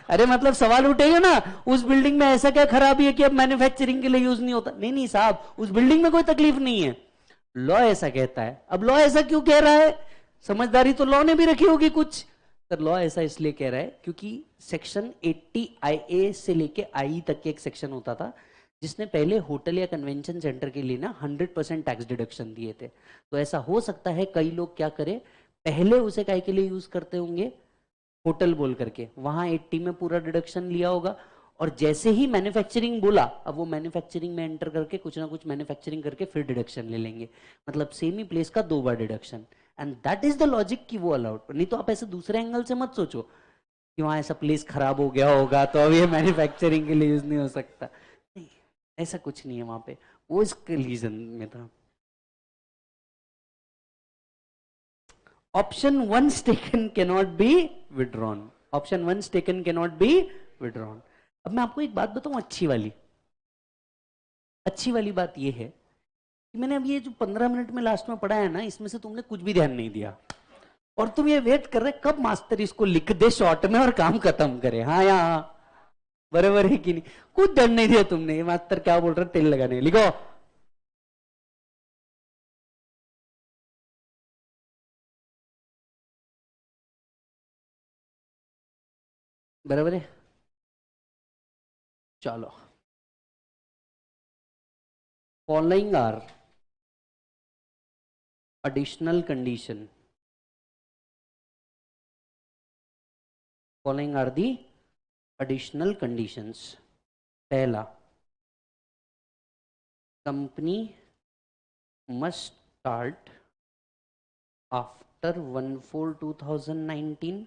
अरे मतलब सवाल उठेगा ना, उस बिल्डिंग में ऐसा क्या खराबी है कि अब मैन्युफैक्चरिंग के लिए यूज नहीं होता? नहीं नहीं साहब, उस बिल्डिंग में कोई तकलीफ नहीं है, लॉ ऐसा कहता है। अब लॉ ऐसा क्यों कह रहा है? समझदारी तो लॉ ने भी रखी होगी कुछ। सर लॉ ऐसा इसलिए कह रहा है क्योंकि सेक्शन 80 IA से लेके आई तक के एक सेक्शन होता था जिसने पहले होटल या कन्वेंशन सेंटर के लिए ना 100% टैक्स डिडक्शन दिए थे। तो ऐसा हो सकता है कई लोग क्या करें, पहले उसे काय के लिए यूज करते होंगे? होटल बोल करके, वहां 80 में पूरा डिडक्शन लिया होगा, और जैसे ही मैन्युफैक्चरिंग बोला अब वो मैन्युफैक्चरिंग में एंटर करके कुछ ना कुछ मैन्युफैक्चरिंग करके फिर डिडक्शन ले लेंगे। मतलब सेम ही प्लेस का 2 बार deduction, and that is the logic कि वो अलाउड। नहीं तो आप ऐसे दूसरे एंगल से मत सोचो कि वहां ऐसा प्लेस खराब हो गया होगा तो अब ये मैन्युफैक्चरिंग के लिए यूज नहीं हो सकता। नहीं, ऐसा कुछ नहीं है वहां पे, वो इसके रीजन में था। Option once taken cannot be withdrawn. Option once taken cannot be withdrawn. अब मैं आपको एक बात बताऊं अच्छी वाली, अच्छी वाली बात यह है कि मैंने अब ये जो 15 मिनट में लास्ट में पढ़ा है ना, इसमें से तुमने कुछ भी ध्यान नहीं दिया, और तुम ये वेट कर रहे कब मास्टर इसको लिख दे शॉर्ट में और काम खत्म करे। हाँ या हाँ, बराबर है कि नहीं? कुछ ध्यान नहीं दिया तुमने, ये मास्टर क्या बोल रहे तेल लगाने, लिखो। बराबर है। चलो, following are additional condition. Following are the additional conditions. पहला, company must start after 1/4/2019.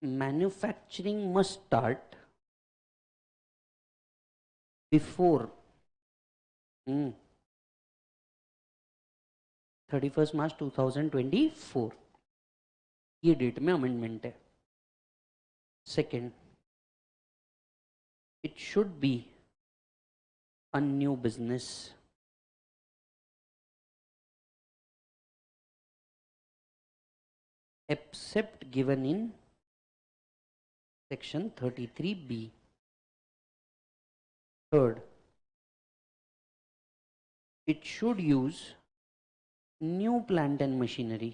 Manufacturing must start before 31 March 2024. ये डेट में अमेंडमेंट है. Second, it should be a new business. Except given in section 33B. Third, it should use new plant and machinery.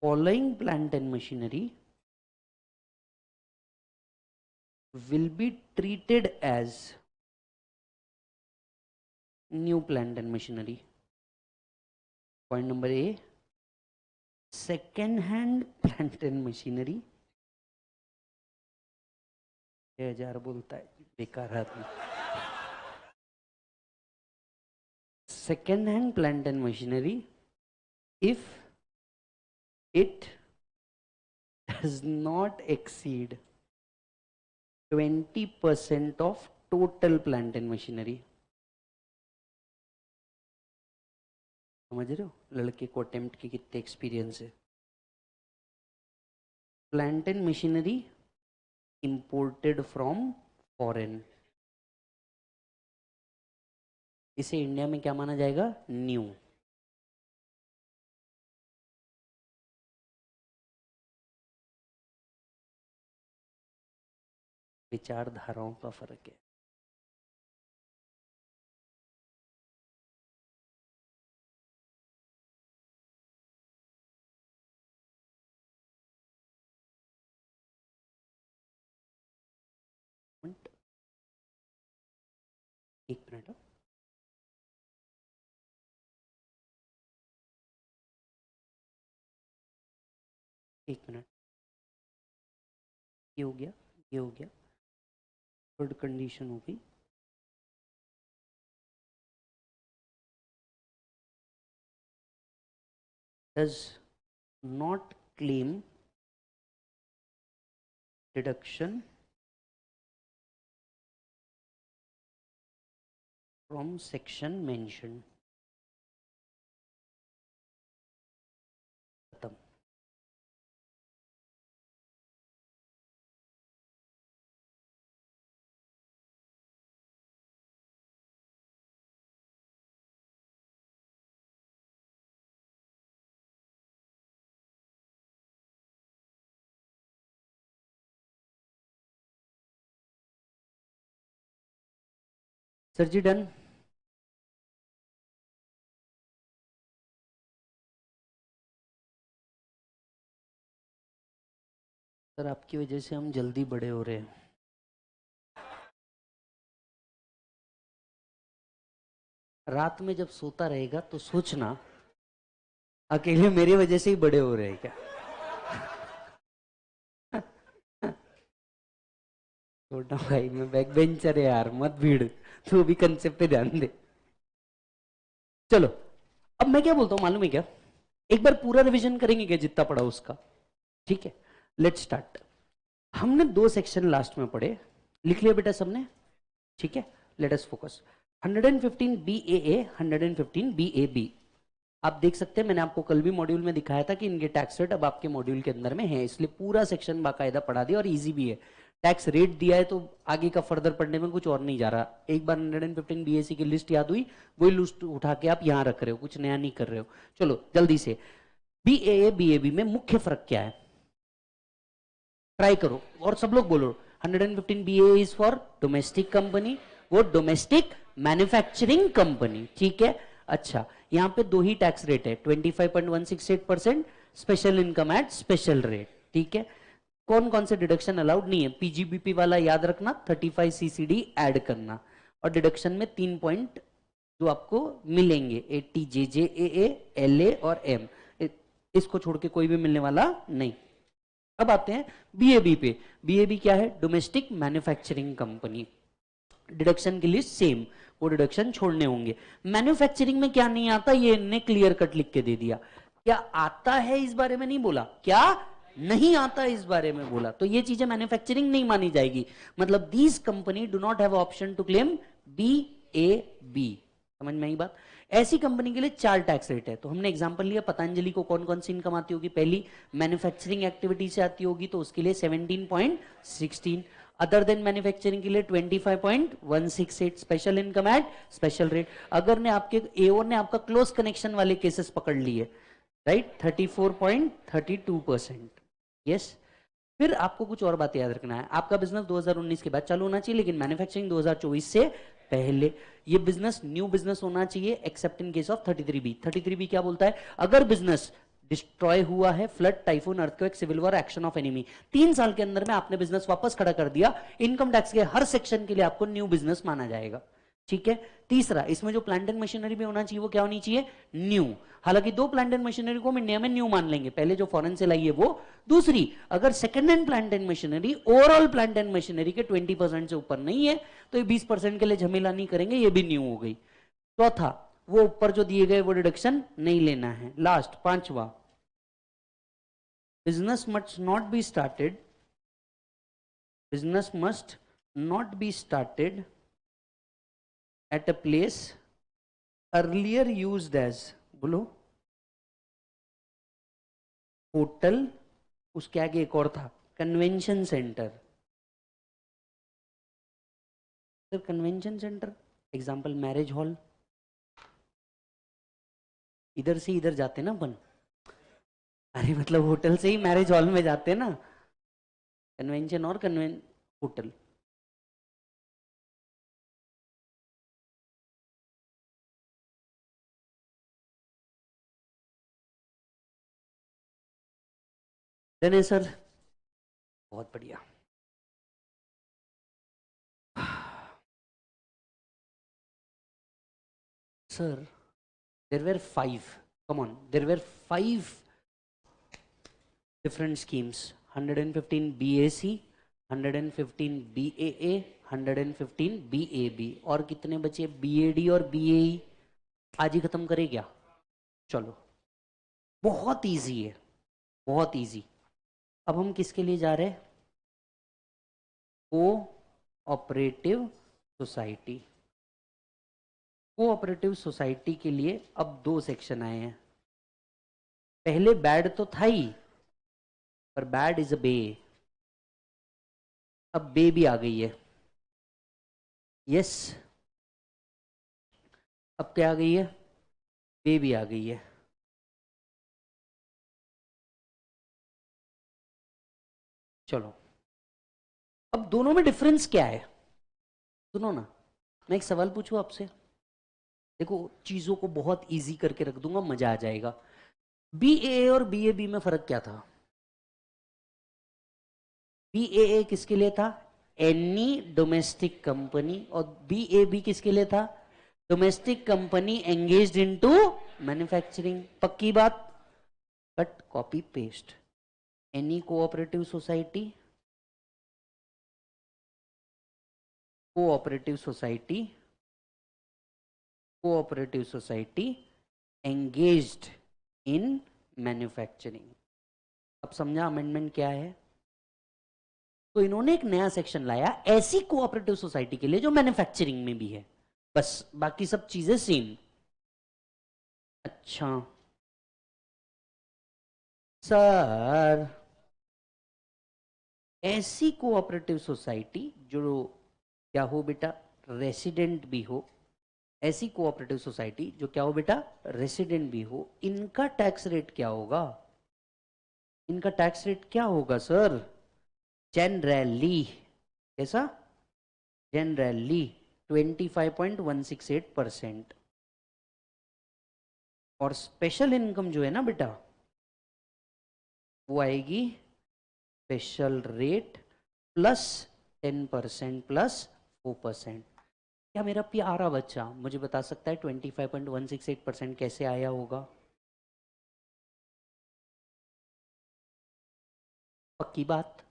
Following plant and machinery will be treated as new plant and machinery. Point number A, second hand plant and machinery. 6000 बोलता है, बेकार आदमी. Second hand plant and machinery, if it does not exceed 20% of total plant and machinery. समझ रहे हो लड़के को attempt की कितने एक्सपीरियंस है. Plant and machinery imported from foreign, इसे इंडिया में क्या माना जाएगा? न्यू. विचारधाराओं का फर्क है. एक मिनट. एक मिनट. ये हो गया, ये हो गया. थर्ड कंडीशन हो गई. Does not claim deduction from section mention. खत्म. Sir ji done. सर आपकी वजह से हम जल्दी बड़े हो रहे हैं. रात में जब सोता रहेगा तो सोचना अकेले मेरी वजह से ही बड़े हो रहे हैं क्या. छोटा भाई मैं बैक बेंचर है यार, मत भीड़. तू अभी कंसेप्ट पे ध्यान दे. चलो अब मैं क्या बोलता हूं मालूम है क्या, एक बार पूरा रिवीजन करेंगे क्या जितना पढ़ा उसका. ठीक है, लेट्स स्टार्ट. हमने 2 सेक्शन लास्ट में पढ़े, लिख लिया बेटा सबने. ठीक है, let us focus. 115 BAA, 115 BAB. आप देख सकते हैं मैंने आपको कल भी मॉड्यूल में दिखाया था कि इनके टैक्स रेट अब आपके मॉड्यूल के अंदर में है, इसलिए पूरा सेक्शन बाकायदा पढ़ा दिया और इजी भी है. टैक्स रेट दिया है तो आगे का फर्दर पढ़ने में कुछ और नहीं जा रहा. एक बार 115 BAC की लिस्ट याद हुई, वही लिस्ट उठा के आप यहां रख रहे हो, कुछ नया नहीं कर रहे हो. चलो जल्दी से, BAA BAB में मुख्य फर्क क्या है ट्राई करो और सब लोग बोलो. 115 BAA is for domestic company, वो डोमेस्टिक मैन्युफैक्चरिंग कंपनी. ठीक है, अच्छा यहां पे 2 ही टैक्स रेट है, 25.168% special income at special rate. ठीक है, कौन कौन से डिडक्शन अलाउड नहीं है? पीजीबीपी वाला याद रखना, 35 सीसीडी ऐड करना, और डिडक्शन में 3 पॉइंट जो आपको मिलेंगे, 80 जेजेएए, एलए और एम, इसको छोड़ के कोई भी मिलने वाला नहीं। अब आते हैं बीएबी पे। बीएबी क्या है? Domestic manufacturing company. डिडक्शन के लिए सेम, वो डिडक्शन छोड़ने होंगे। मैन्युफैक्चरिंग में क्या नहीं आता, ये इनने क्लियर कट लिख के दे दिया। क्या आता है इस बारे में नहीं बोला, क्या नहीं आता इस बारे में बोला। तो ये चीजें मैन्युफैक्चरिंग नहीं मानी जाएगी। मतलब these company do not have option to claim BAB. समझ में आई बात? ऐसी कंपनी के लिए 4 टैक्स रेट है। तो हमने एग्जांपल लिया, पतंजलि को कौन कौन सी इनकम आती होगी? पहली मैन्युफैक्चरिंग एक्टिविटी से आती होगी, तो उसके लिए 17.16। अदर देन मैन्युफैक्चरिंग के लिए 25.168 special income at special rate. अगर ने आपके एओ ने आपका क्लोज कनेक्शन वाले केसेस पकड़ लिए, राइट, 34.32%। यस। फिर आपको कुछ और बातें याद रखना है। आपका बिजनेस 2019 के बाद चालू होना चाहिए, लेकिन मैन्युफैक्चरिंग 2024 से पहले। ये बिजनेस न्यू बिजनेस होना चाहिए, accept in case of 33B। 33B क्या बोलता है? अगर बिजनेस डिस्ट्रॉय हुआ है, flood, typhoon, earthquake, civil war, action of enemy, 3 साल के अंदर में आपने बिजनेस वापस खड़ा कर दिया, इनकम टैक्स के हर सेक्शन के लिए आपको न्यू बिजनेस माना जाएगा। ठीक है। तीसरा, इसमें जो प्लांट एंड मशीनरी भी होना चाहिए, वो क्या होनी चाहिए? न्यू। हालांकि 2 प्लांट एंड मशीनरी को हम इंडिया में न्यू मान लेंगे, पहले जो फॉरेन से लाई है वो। दूसरी, अगर second hand plant and machinery overall plant and machinery के 20% से ऊपर नहीं है, तो ये 20% के लिए झमेला नहीं करेंगे, ये भी न्यू हो गई। चौथा, वो ऊपर जो दिए गए वो डिडक्शन नहीं लेना है। लास्ट, पांचवा, business must not be started, business must not be started at a place earlier used as, बोलो, होटल, उसके आगे एक और था, convention centre. Sir convention centre, example marriage hall, इधर से इधर जाते ना अपन, अरे मतलब होटल से ही मैरिज हॉल में जाते ना, कन्वेंशन और होटल। देने सर, बहुत बढ़िया। Sir there were 5, come on, there were 5 different schemes, 115 BAC, 115 BAA, 115 BAB, और कितने बचे? BAD और BAE। आज ही खत्म करे क्या? चलो, बहुत इजी है, बहुत इजी। अब हम किसके लिए जा रहे हैं? Cooperative society. कोऑपरेटिव सोसाइटी के लिए अब 2 सेक्शन आए हैं। पहले बैड तो था ही, पर बैड इज अ बे, अब बे भी आ गई है। यस, अब क्या आ गई है? बे भी आ गई है। चलो, अब दोनों में डिफरेंस क्या है? सुनो ना, मैं एक सवाल पूछूं आपसे, देखो चीजों को बहुत इजी करके रख दूंगा, मजा आ जाएगा। बीएए और बीएबी में फर्क क्या था? बीएए किसके लिए था? Any domestic company. और बीएबी किसके लिए था? Domestic company engaged into manufacturing. पक्की बात? Cut, copy, paste. Any cooperative society, cooperative society, cooperative society engaged in manufacturing. अब समझा अमेंडमेंट क्या है? तो इन्होंने एक नया सेक्शन लाया ऐसी कोऑपरेटिव सोसाइटी के लिए जो मैन्युफैक्चरिंग में भी है, बस बाकी सब चीजें सेम। अच्छा सर, ऐसी कोऑपरेटिव सोसाइटी जो क्या हो बेटा? रेसिडेंट भी हो। ऐसी कोऑपरेटिव सोसाइटी जो क्या हो बेटा? रेसिडेंट भी हो। इनका टैक्स रेट क्या होगा? इनका टैक्स रेट क्या होगा सर? जनरली, कैसा? जनरली 25.168%। और स्पेशल इनकम जो है ना बेटा, वो आएगी स्पेशल रेट प्लस 10% प्लस 4%। क्या मेरा प्यारा बच्चा मुझे बता सकता है 25.168% कैसे आया होगा? पक्की बात?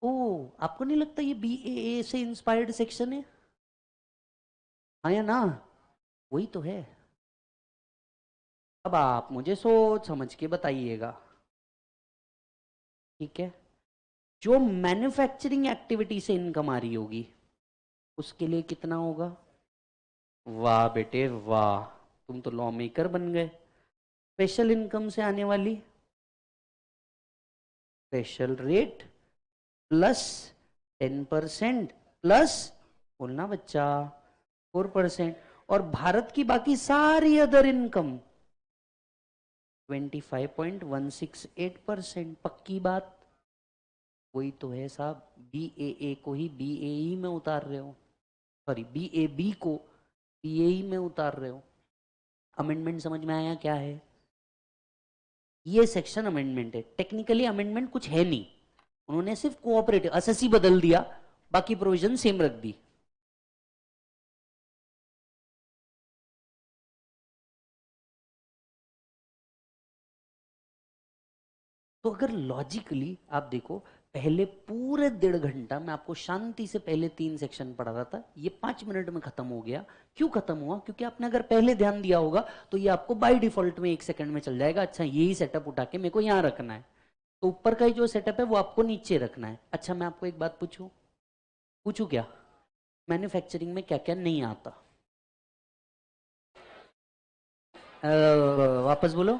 ओ, आपको नहीं लगता ये BAA से इंस्पायर्ड सेक्शन है? हाँ या ना? वही तो है। अब आप मुझे सोच समझ के बताइएगा, ठीक है? जो मैन्युफैक्चरिंग एक्टिविटी से इनकम आ रही होगी उसके लिए कितना होगा? वाह बेटे वाह, तुम तो लॉ मेकर बन गए। स्पेशल इनकम से आने वाली स्पेशल रेट प्लस 10% प्लस, बोलना बच्चा, 4%। और भारत की बाकी सारी अदर इनकम 25.168%। पक्की बात? वही तो है साहब, BAA को ही BAE में उतार रहे हो, सॉरी BAB को BAE में उतार रहे हो। अमेंडमेंट समझ में आया क्या है? ये सेक्शन अमेंडमेंट है, टेक्निकली अमेंडमेंट कुछ है नहीं, उन्होंने सिर्फ कोऑपरेटिव एसएससी बदल दिया, बाकी प्रोविजन सेम रख दी। तो अगर लॉजिकली आप देखो, पहले पूरे 1.5 घंटा मैं आपको शांति से पहले 3 सेक्शन पढ़ा रहा था, ये 5 मिनट में खत्म हो गया। क्यों खत्म हुआ? क्योंकि आपने अगर पहले ध्यान दिया होगा तो ये आपको बाय डिफॉल्ट में 1 सेकंड में चल जाएगा। अच्छा, यही सेटअप उठा के मेरे को यहाँ रखना है, तो ऊपर का ही जो सेटअप है वो आपको नीचे रखना है। अच्छा, मैं आपको एक बात पूछूं? पूछूं क्या? मैन्युफैक्चरिंग में क्या क्या नहीं आता? वापस बोलो।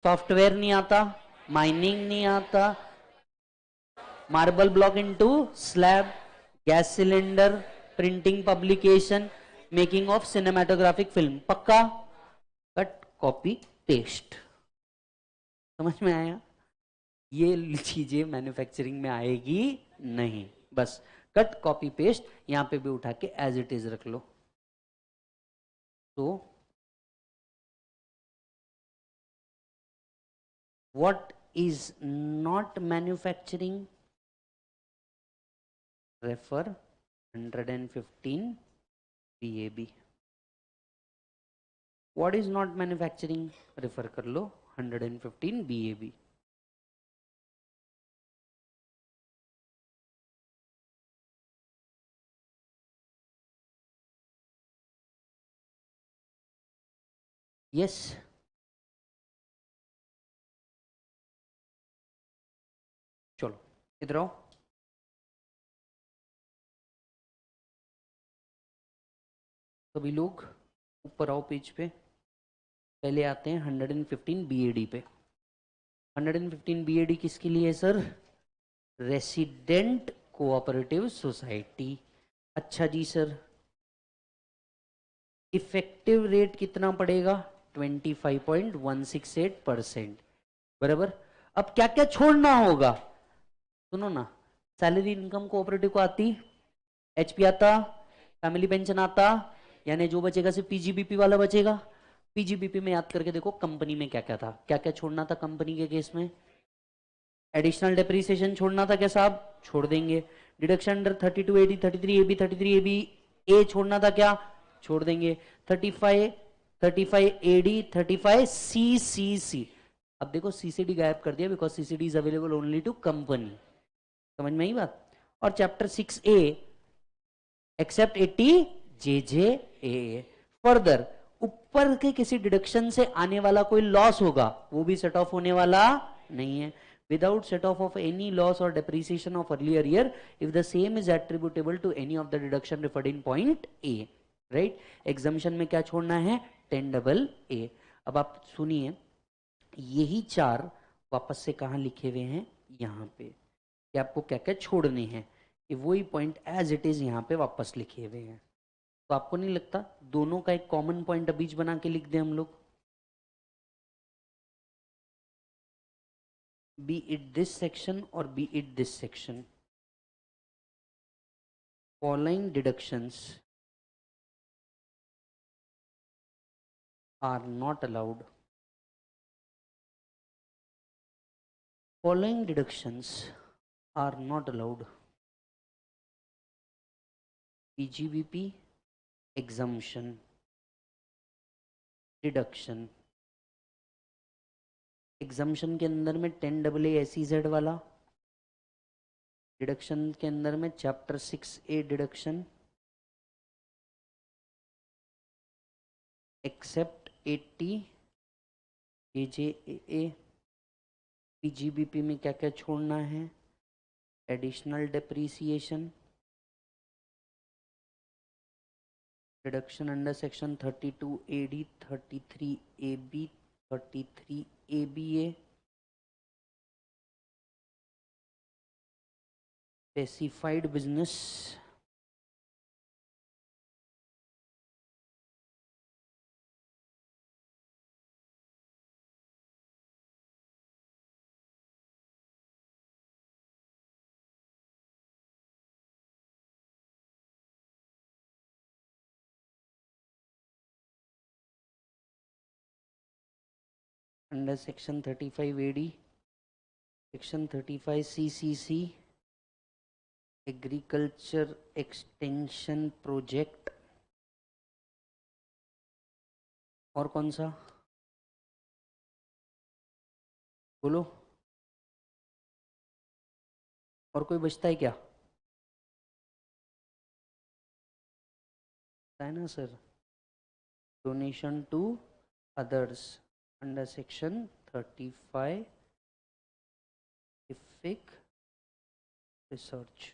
सॉफ्टवेयर नहीं आता, माइनिंग नहीं आता, marble block into slab, gas cylinder, printing, publication, making of cinematographic film. पक्का? Cut copy paste. समझ में आया? ये चीजें मैन्युफैक्चरिंग में आएगी नहीं, बस कट कॉपी पेस्ट यहां पे भी उठा के एज इट इज रख लो। तो what is not manufacturing? Refer 115 BAB। What is not manufacturing? Refer कर लो 115 BAB। यस, चलो इधर आओ। सभी लोग ऊपर आओ पेज पे। पहले आते हैं 115 BAD पे। 115 BAD किसके लिए है सर? Resident cooperative society. अच्छा जी सर, इफेक्टिव रेट कितना पड़ेगा? 25.168%। बराबर। अब क्या क्या छोड़ना होगा? सुनो ना, सैलरी इनकम कोऑपरेटिव को आती, HP आता, फैमिली पेंशन आता, यानी जो बचेगा सिर्फ PGBP वाला बचेगा। PGBP में याद करके देखो कंपनी में क्या क्या था, क्या क्या छोड़ना था कंपनी के केस में। एडिशनल डेप्रीसिएशन छोड़ना था क्या साहब? छोड़ देंगे। Deduction under 32AD 33AB 33AB ए छोड़ना था क्या? छोड़ देंगे। 35AD 35CCC। अब देखो CCD गायब कर दिया, because CCD is available only to company. समझ में आई बात? और chapter 6A accept 80 JJAA। Further, ऊपर के किसी डिडक्शन से आने वाला कोई लॉस होगा वो भी सेट ऑफ होने वाला नहीं है। Without set off of any loss or depreciation of earlier year if the same is attributable to any of the deduction referred in point A. Right? Examination में क्या छोड़ना है? 10AA। अब आप सुनिए, यही चार वापस से कहां लिखे हुए हैं? यहां पे, कि आपको क्या क्या छोड़ने हैं, कि वही पॉइंट एज इट इज यहाँ पे वापस लिखे हुए हैं। तो आपको नहीं लगता दोनों का एक कॉमन पॉइंट बीच बना के लिख दें हम लोग? बी इट दिस सेक्शन और be it this section, following deductions are not allowed Following deductions are not allowed. PGBP, exemption, deduction. Exemption के अंदर में 10AA SEZ वाला, डिडक्शन के अंदर में chapter 6A deduction, except 80 AJAA. PGBP में क्या क्या छोड़ना है? Additional depreciation, deduction under section 32AD, 33AB, 33ABA, specified business, under section 35AD, section 35CCC, agriculture extension project. और कौन सा बोलो? और कोई बचता है क्या? है ना sir? Donation to others under section 35 इफिक रिसर्च.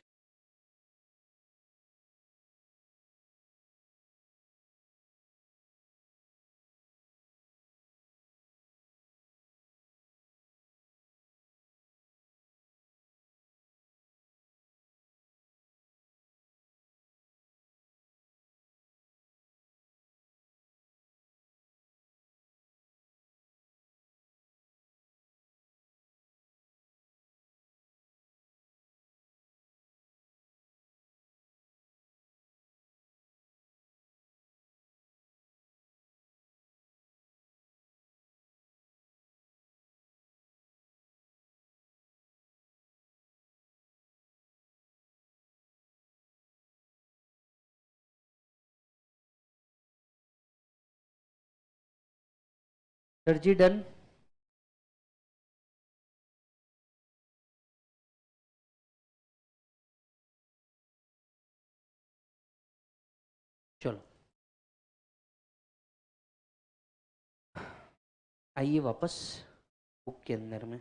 Sir ji done. चलो आइए वापस बुक के अंदर में.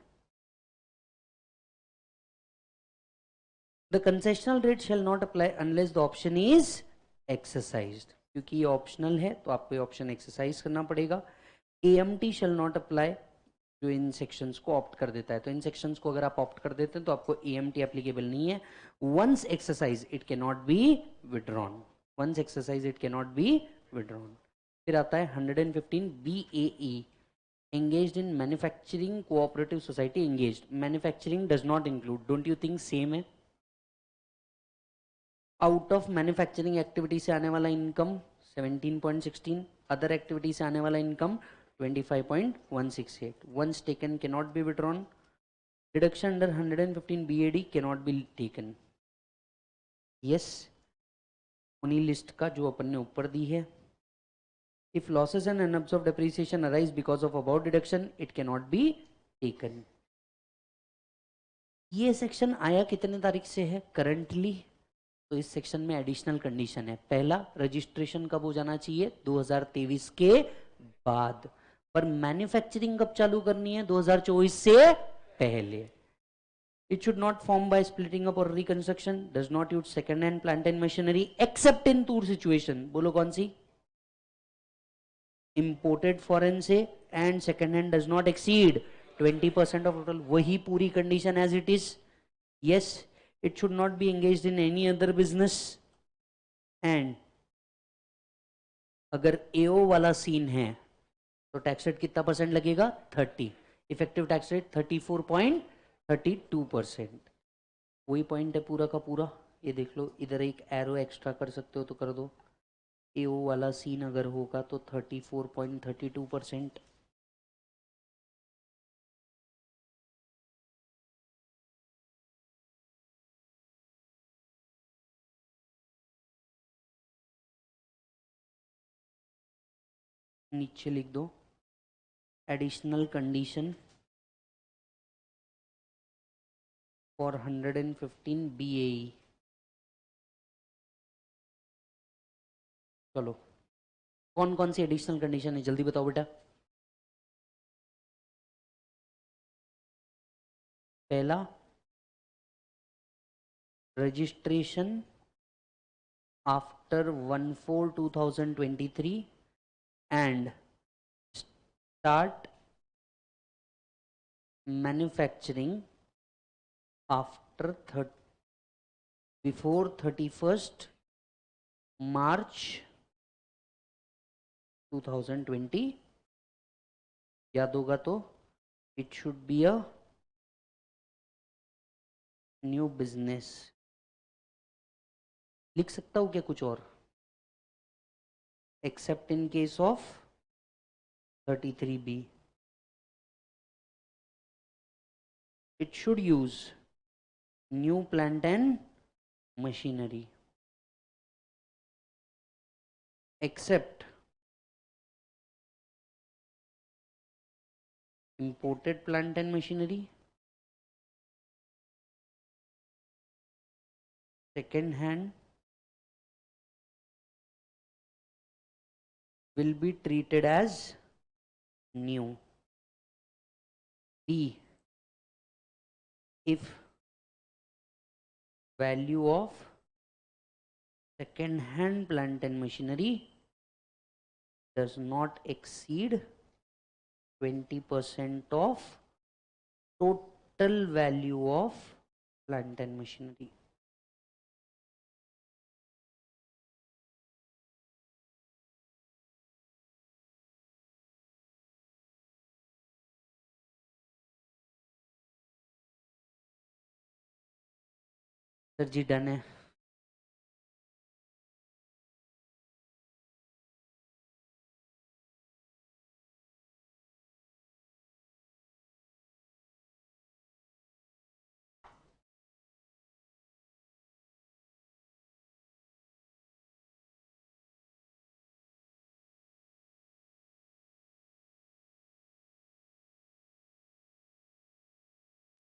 The concessional rate shall not apply unless the option is exercised. क्योंकि ये ऑप्शनल है तो आपको ये ऑप्शन एक्सरसाइज करना पड़ेगा. AMT शेल नॉट अप्लाई, जो इन सेक्शंस को ऑप्ट कर देता है. तो इन सेक्शंस को अगर आप ऑप्ट कर देते हैं तो आपको AMT एप्लीकेबल नहीं है. Once exercise it can not be withdrawn. Once exercise it can not be withdrawn. फिर आता है 115 BAE, engaged in manufacturing cooperative society. engaged, manufacturing does not include. don't you think same है? Out of manufacturing activity से आने वाला income 17.16, other activity से आने वाला income 25.168. Once taken can not be withdrawn. Deduction under 115 BAD can not be taken. Yes, उन्हीं list का जो अपन ने ऊपर दी है. If losses and unabsorbed depreciation arise because of above deduction, it cannot be taken. ये सेक्शन आया कितने तारीख से है करंटली? तो इस सेक्शन में एडिशनल कंडीशन है. पहला, रजिस्ट्रेशन कब हो जाना चाहिए? 2023 के बाद. पर मैन्युफैक्चरिंग कब चालू करनी है? 2024 से पहले. It should not form by splitting up or reconstruction. Does not use second hand plant and machinery except in two situation. बोलो कौन सी? Imported foreign से and second hand does not exceed 20% of total. वही पूरी condition as it is. Yes, it should not be engaged in any other business. And अगर AO वाला scene है तो tax rate कितना परसेंट लगेगा? 30. Effective tax rate 34.32%. वही point है पूरा का पूरा. ये देख लो, इधर एक एरो एक्स्ट्रा कर सकते हो तो कर दो. AO वाला सीन अगर होगा तो 34.32%. नीचे लिख दो एडिशनल कंडीशन फॉर 115 BAE। चलो कौन कौन सी एडिशनल कंडीशन है जल्दी बताओ बेटा। पहला, registration after 1/4/2023 and start manufacturing after before 31st March 2020। याद होगा तो it should be a new business. लिख सकता हूं क्या कुछ और? Accept in case of 33B it should use new plant and machinery except imported plant and machinery, second hand will be treated as new. B, if value of second hand plant and machinery does not exceed 20% of total value of plant and machinery. Sir ji done है।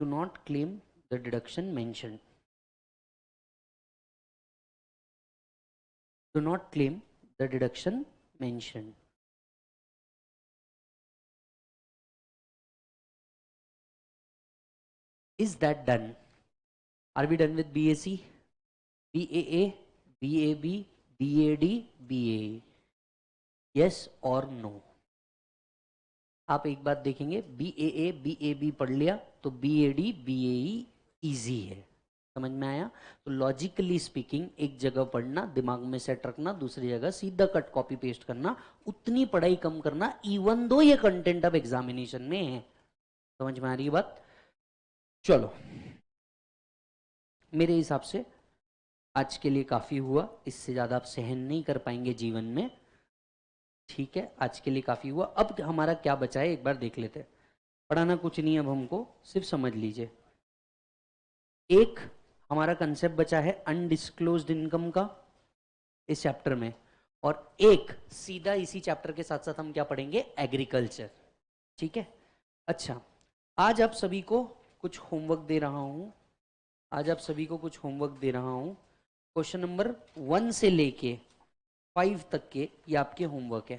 Do not claim the deduction mentioned. Do not claim the deduction mentioned. Is that done? Are we done with BAC, BAA, BAB, BAD, BAE? Yes or no? आप एक बात देखेंगे, BAA, BAB पढ़ लिया तो BAD, BAE easy है। समझ में आया? तो लॉजिकली स्पीकिंग एक जगह पढ़ना, दिमाग में सेट रखना, दूसरी जगह सीधा कट कॉपी पेस्ट करना, उतनी पढ़ाई कम करना, इवन दो ये कंटेंट अब एग्जामिनेशन में है। समझ में आ रही है बात? चलो मेरे हिसाब से आज के लिए काफी हुआ, इससे ज्यादा आप सहन नहीं कर पाएंगे जीवन में। ठीक है, आज के लिए काफी हुआ। अब हमारा क्या बचा है एक बार देख लेते हैं। पढ़ाना कुछ नहीं अब हमको, सिर्फ समझ लीजिए। एक हमारा कंसेप्ट बचा है अनडिस्क्लोज्ड इनकम का इस चैप्टर में, और एक सीधा इसी चैप्टर के साथ साथ हम क्या पढ़ेंगे, एग्रीकल्चर। ठीक है, अच्छा आज आप सभी को कुछ होमवर्क दे रहा हूं। आज आप सभी को कुछ होमवर्क दे रहा हूं। क्वेश्चन नंबर 1 से लेके 5 तक के ये आपके होमवर्क है।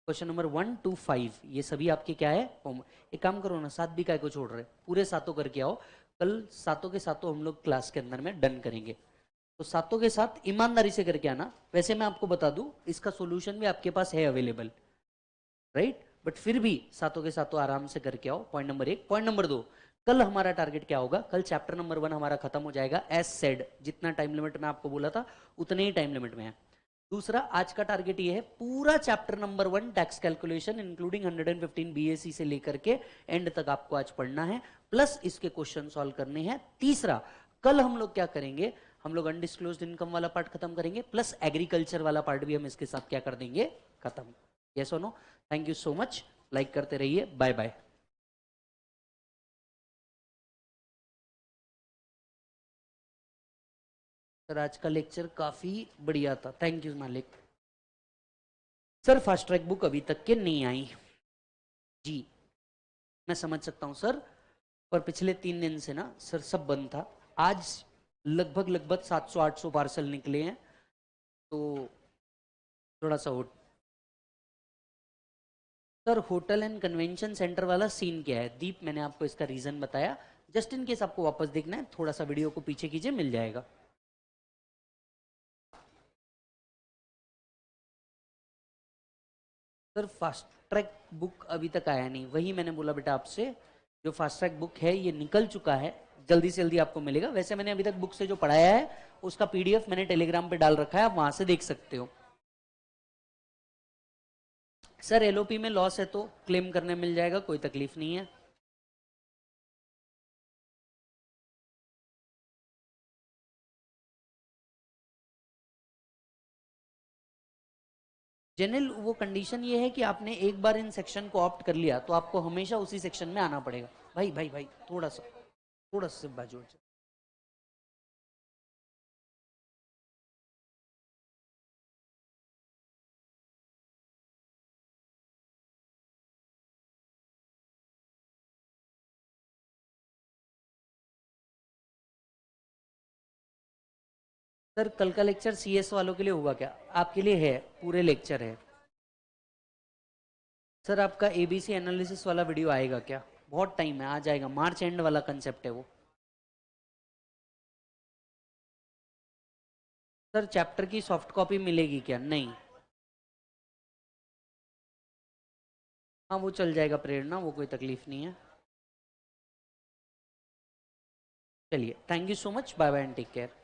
क्वेश्चन नंबर 1 to 5 ये सभी आपके क्या है, होमवर्क। एक काम करो ना, 7 भी काय को छोड़ रहे, पूरे सातों करके आओ। कल सातों के सातों हम लोग क्लास के अंदर में डन करेंगे। तो सातों के साथ ईमानदारी से करके आना। वैसे मैं आपको बता दूं, इसका सोल्यूशन भी आपके पास है अवेलेबल, राइट? बट फिर भी सातों के सातों आराम से करके आओ। Point number 1। पॉइंट नंबर 2, कल हमारा टारगेट क्या होगा? कल चैप्टर नंबर 1 हमारा खत्म हो जाएगा एज सेड। जितना टाइम लिमिट में आपको बोला था उतने ही टाइम लिमिट में है। दूसरा, आज का टारगेट ये है पूरा chapter number 1 tax calculation including 115 BAC से लेकर के एंड तक आपको आज पढ़ना है, प्लस इसके क्वेश्चन सॉल्व करने हैं। तीसरा, कल हम लोग क्या करेंगे, हम लोग अनडिस्क्लोज्ड इनकम वाला पार्ट खत्म करेंगे, प्लस एग्रीकल्चर वाला पार्ट भी हम इसके साथ क्या कर देंगे, खत्म। यस और no? Thank you so much, like करते रहिए, बाय बाय। सर आज का लेक्चर काफी बढ़िया था, थैंक यू मालिक। सर फास्ट ट्रैक बुक अभी तक के नहीं आई जी। मैं समझ सकता हूँ सर, पर पिछले 3 दिन से ना सर सब बंद था। आज लगभग लगभग 700-800 पार्सल निकले हैं, तो थोड़ा सा हो। Sir hotel and convention centre वाला सीन क्या है दीप, मैंने आपको इसका रीजन बताया। जस्ट इन केस आपको वापस देखना है, थोड़ा सा वीडियो को पीछे कीजिए, मिल जाएगा। सर फास्ट ट्रैक बुक अभी तक आया नहीं, वही मैंने बोला बेटा आपसे, जो फास्ट ट्रैक बुक है ये निकल चुका है, जल्दी से जल्दी आपको मिलेगा। वैसे मैंने अभी तक बुक से जो पढ़ाया है उसका पीडीएफ मैंने टेलीग्राम पे डाल रखा है, आप वहां से देख सकते हो। सर एलओपी में लॉस है तो क्लेम करने मिल जाएगा, कोई तकलीफ नहीं है। जनरल वो कंडीशन ये है कि आपने एक बार इन सेक्शन को ऑप्ट कर लिया तो आपको हमेशा उसी सेक्शन में आना पड़ेगा। भाई भाई भाई थोड़ा सा बाजू से। सर कल का लेक्चर सीएस वालों के लिए होगा क्या? आपके लिए है, पूरे लेक्चर है। सर आपका एबीसी एनालिसिस वाला वीडियो आएगा क्या? बहुत टाइम है, आ जाएगा, मार्च एंड वाला कंसेप्ट है वो। सर चैप्टर की सॉफ्ट कॉपी मिलेगी क्या? नहीं। हाँ वो चल जाएगा प्रेरणा, वो कोई तकलीफ नहीं है। चलिए thank you so much, bye bye and take care.